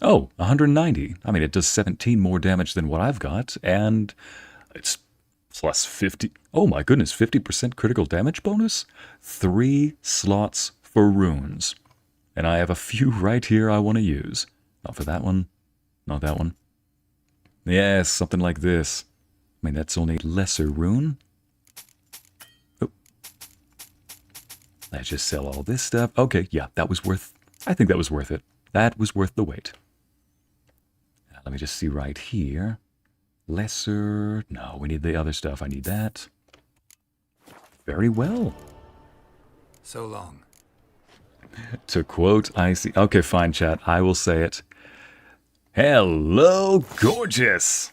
Oh, 190. I mean, it does 17 more damage than what I've got, and it's plus 50... Oh my goodness, 50% critical damage bonus? 3 slots for runes. And I have a few right here I want to use. Not for that one. Not that one. Yes, something like this. I mean, that's only lesser rune. Oh. Let's just sell all this stuff. Okay, yeah, that was worth... I think that was worth it. That was worth the wait. Let me just see right here. Lesser... No, we need the other stuff. I need that. Very well. So long. To quote Ycey... Okay, fine, chat. I will say it. Hello, gorgeous!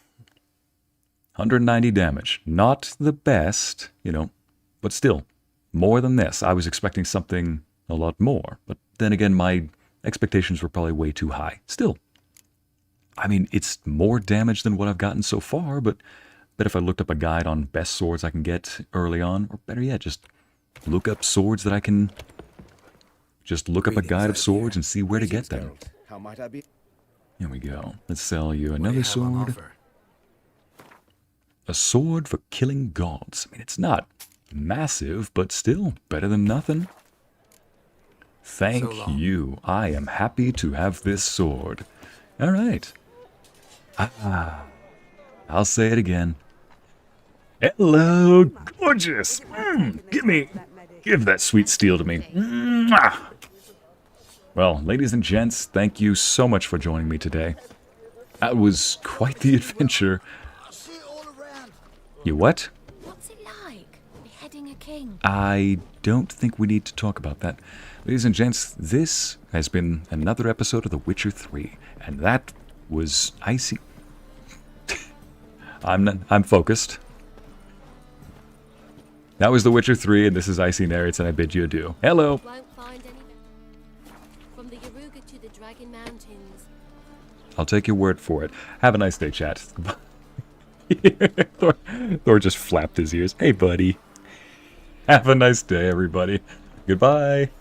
190 damage. Not the best, you know, but still, more than this. I was expecting something a lot more, but then again, my expectations were probably way too high. Still, I mean, it's more damage than what I've gotten so far, but if I looked up a guide on best swords I can get early on, or better yet, just look up swords that I can... Just look up a guide of swords and see where to get them. How might I be? Here we go. Let's sell you another sword. A sword for killing gods. I mean, it's not massive, but still better than nothing. Thank you. I am happy to have this sword. All right. I'll say it again. Hello, gorgeous. Give that sweet steel to me. Mwah. Well, ladies and gents, thank you so much for joining me today. That was quite the adventure. You what? What's it like, beheading a king? I don't think we need to talk about that. Ladies and gents, this has been another episode of The Witcher 3, and that was Ycey. I'm focused. That was The Witcher 3, and this is Ycey Narrates, and I bid you adieu. Hello! Won't find any... From the Yaruga to the Dragon Mountains. I'll take your word for it. Have a nice day, chat. Goodbye. Thor just flapped his ears. Hey, buddy. Have a nice day, everybody. Goodbye.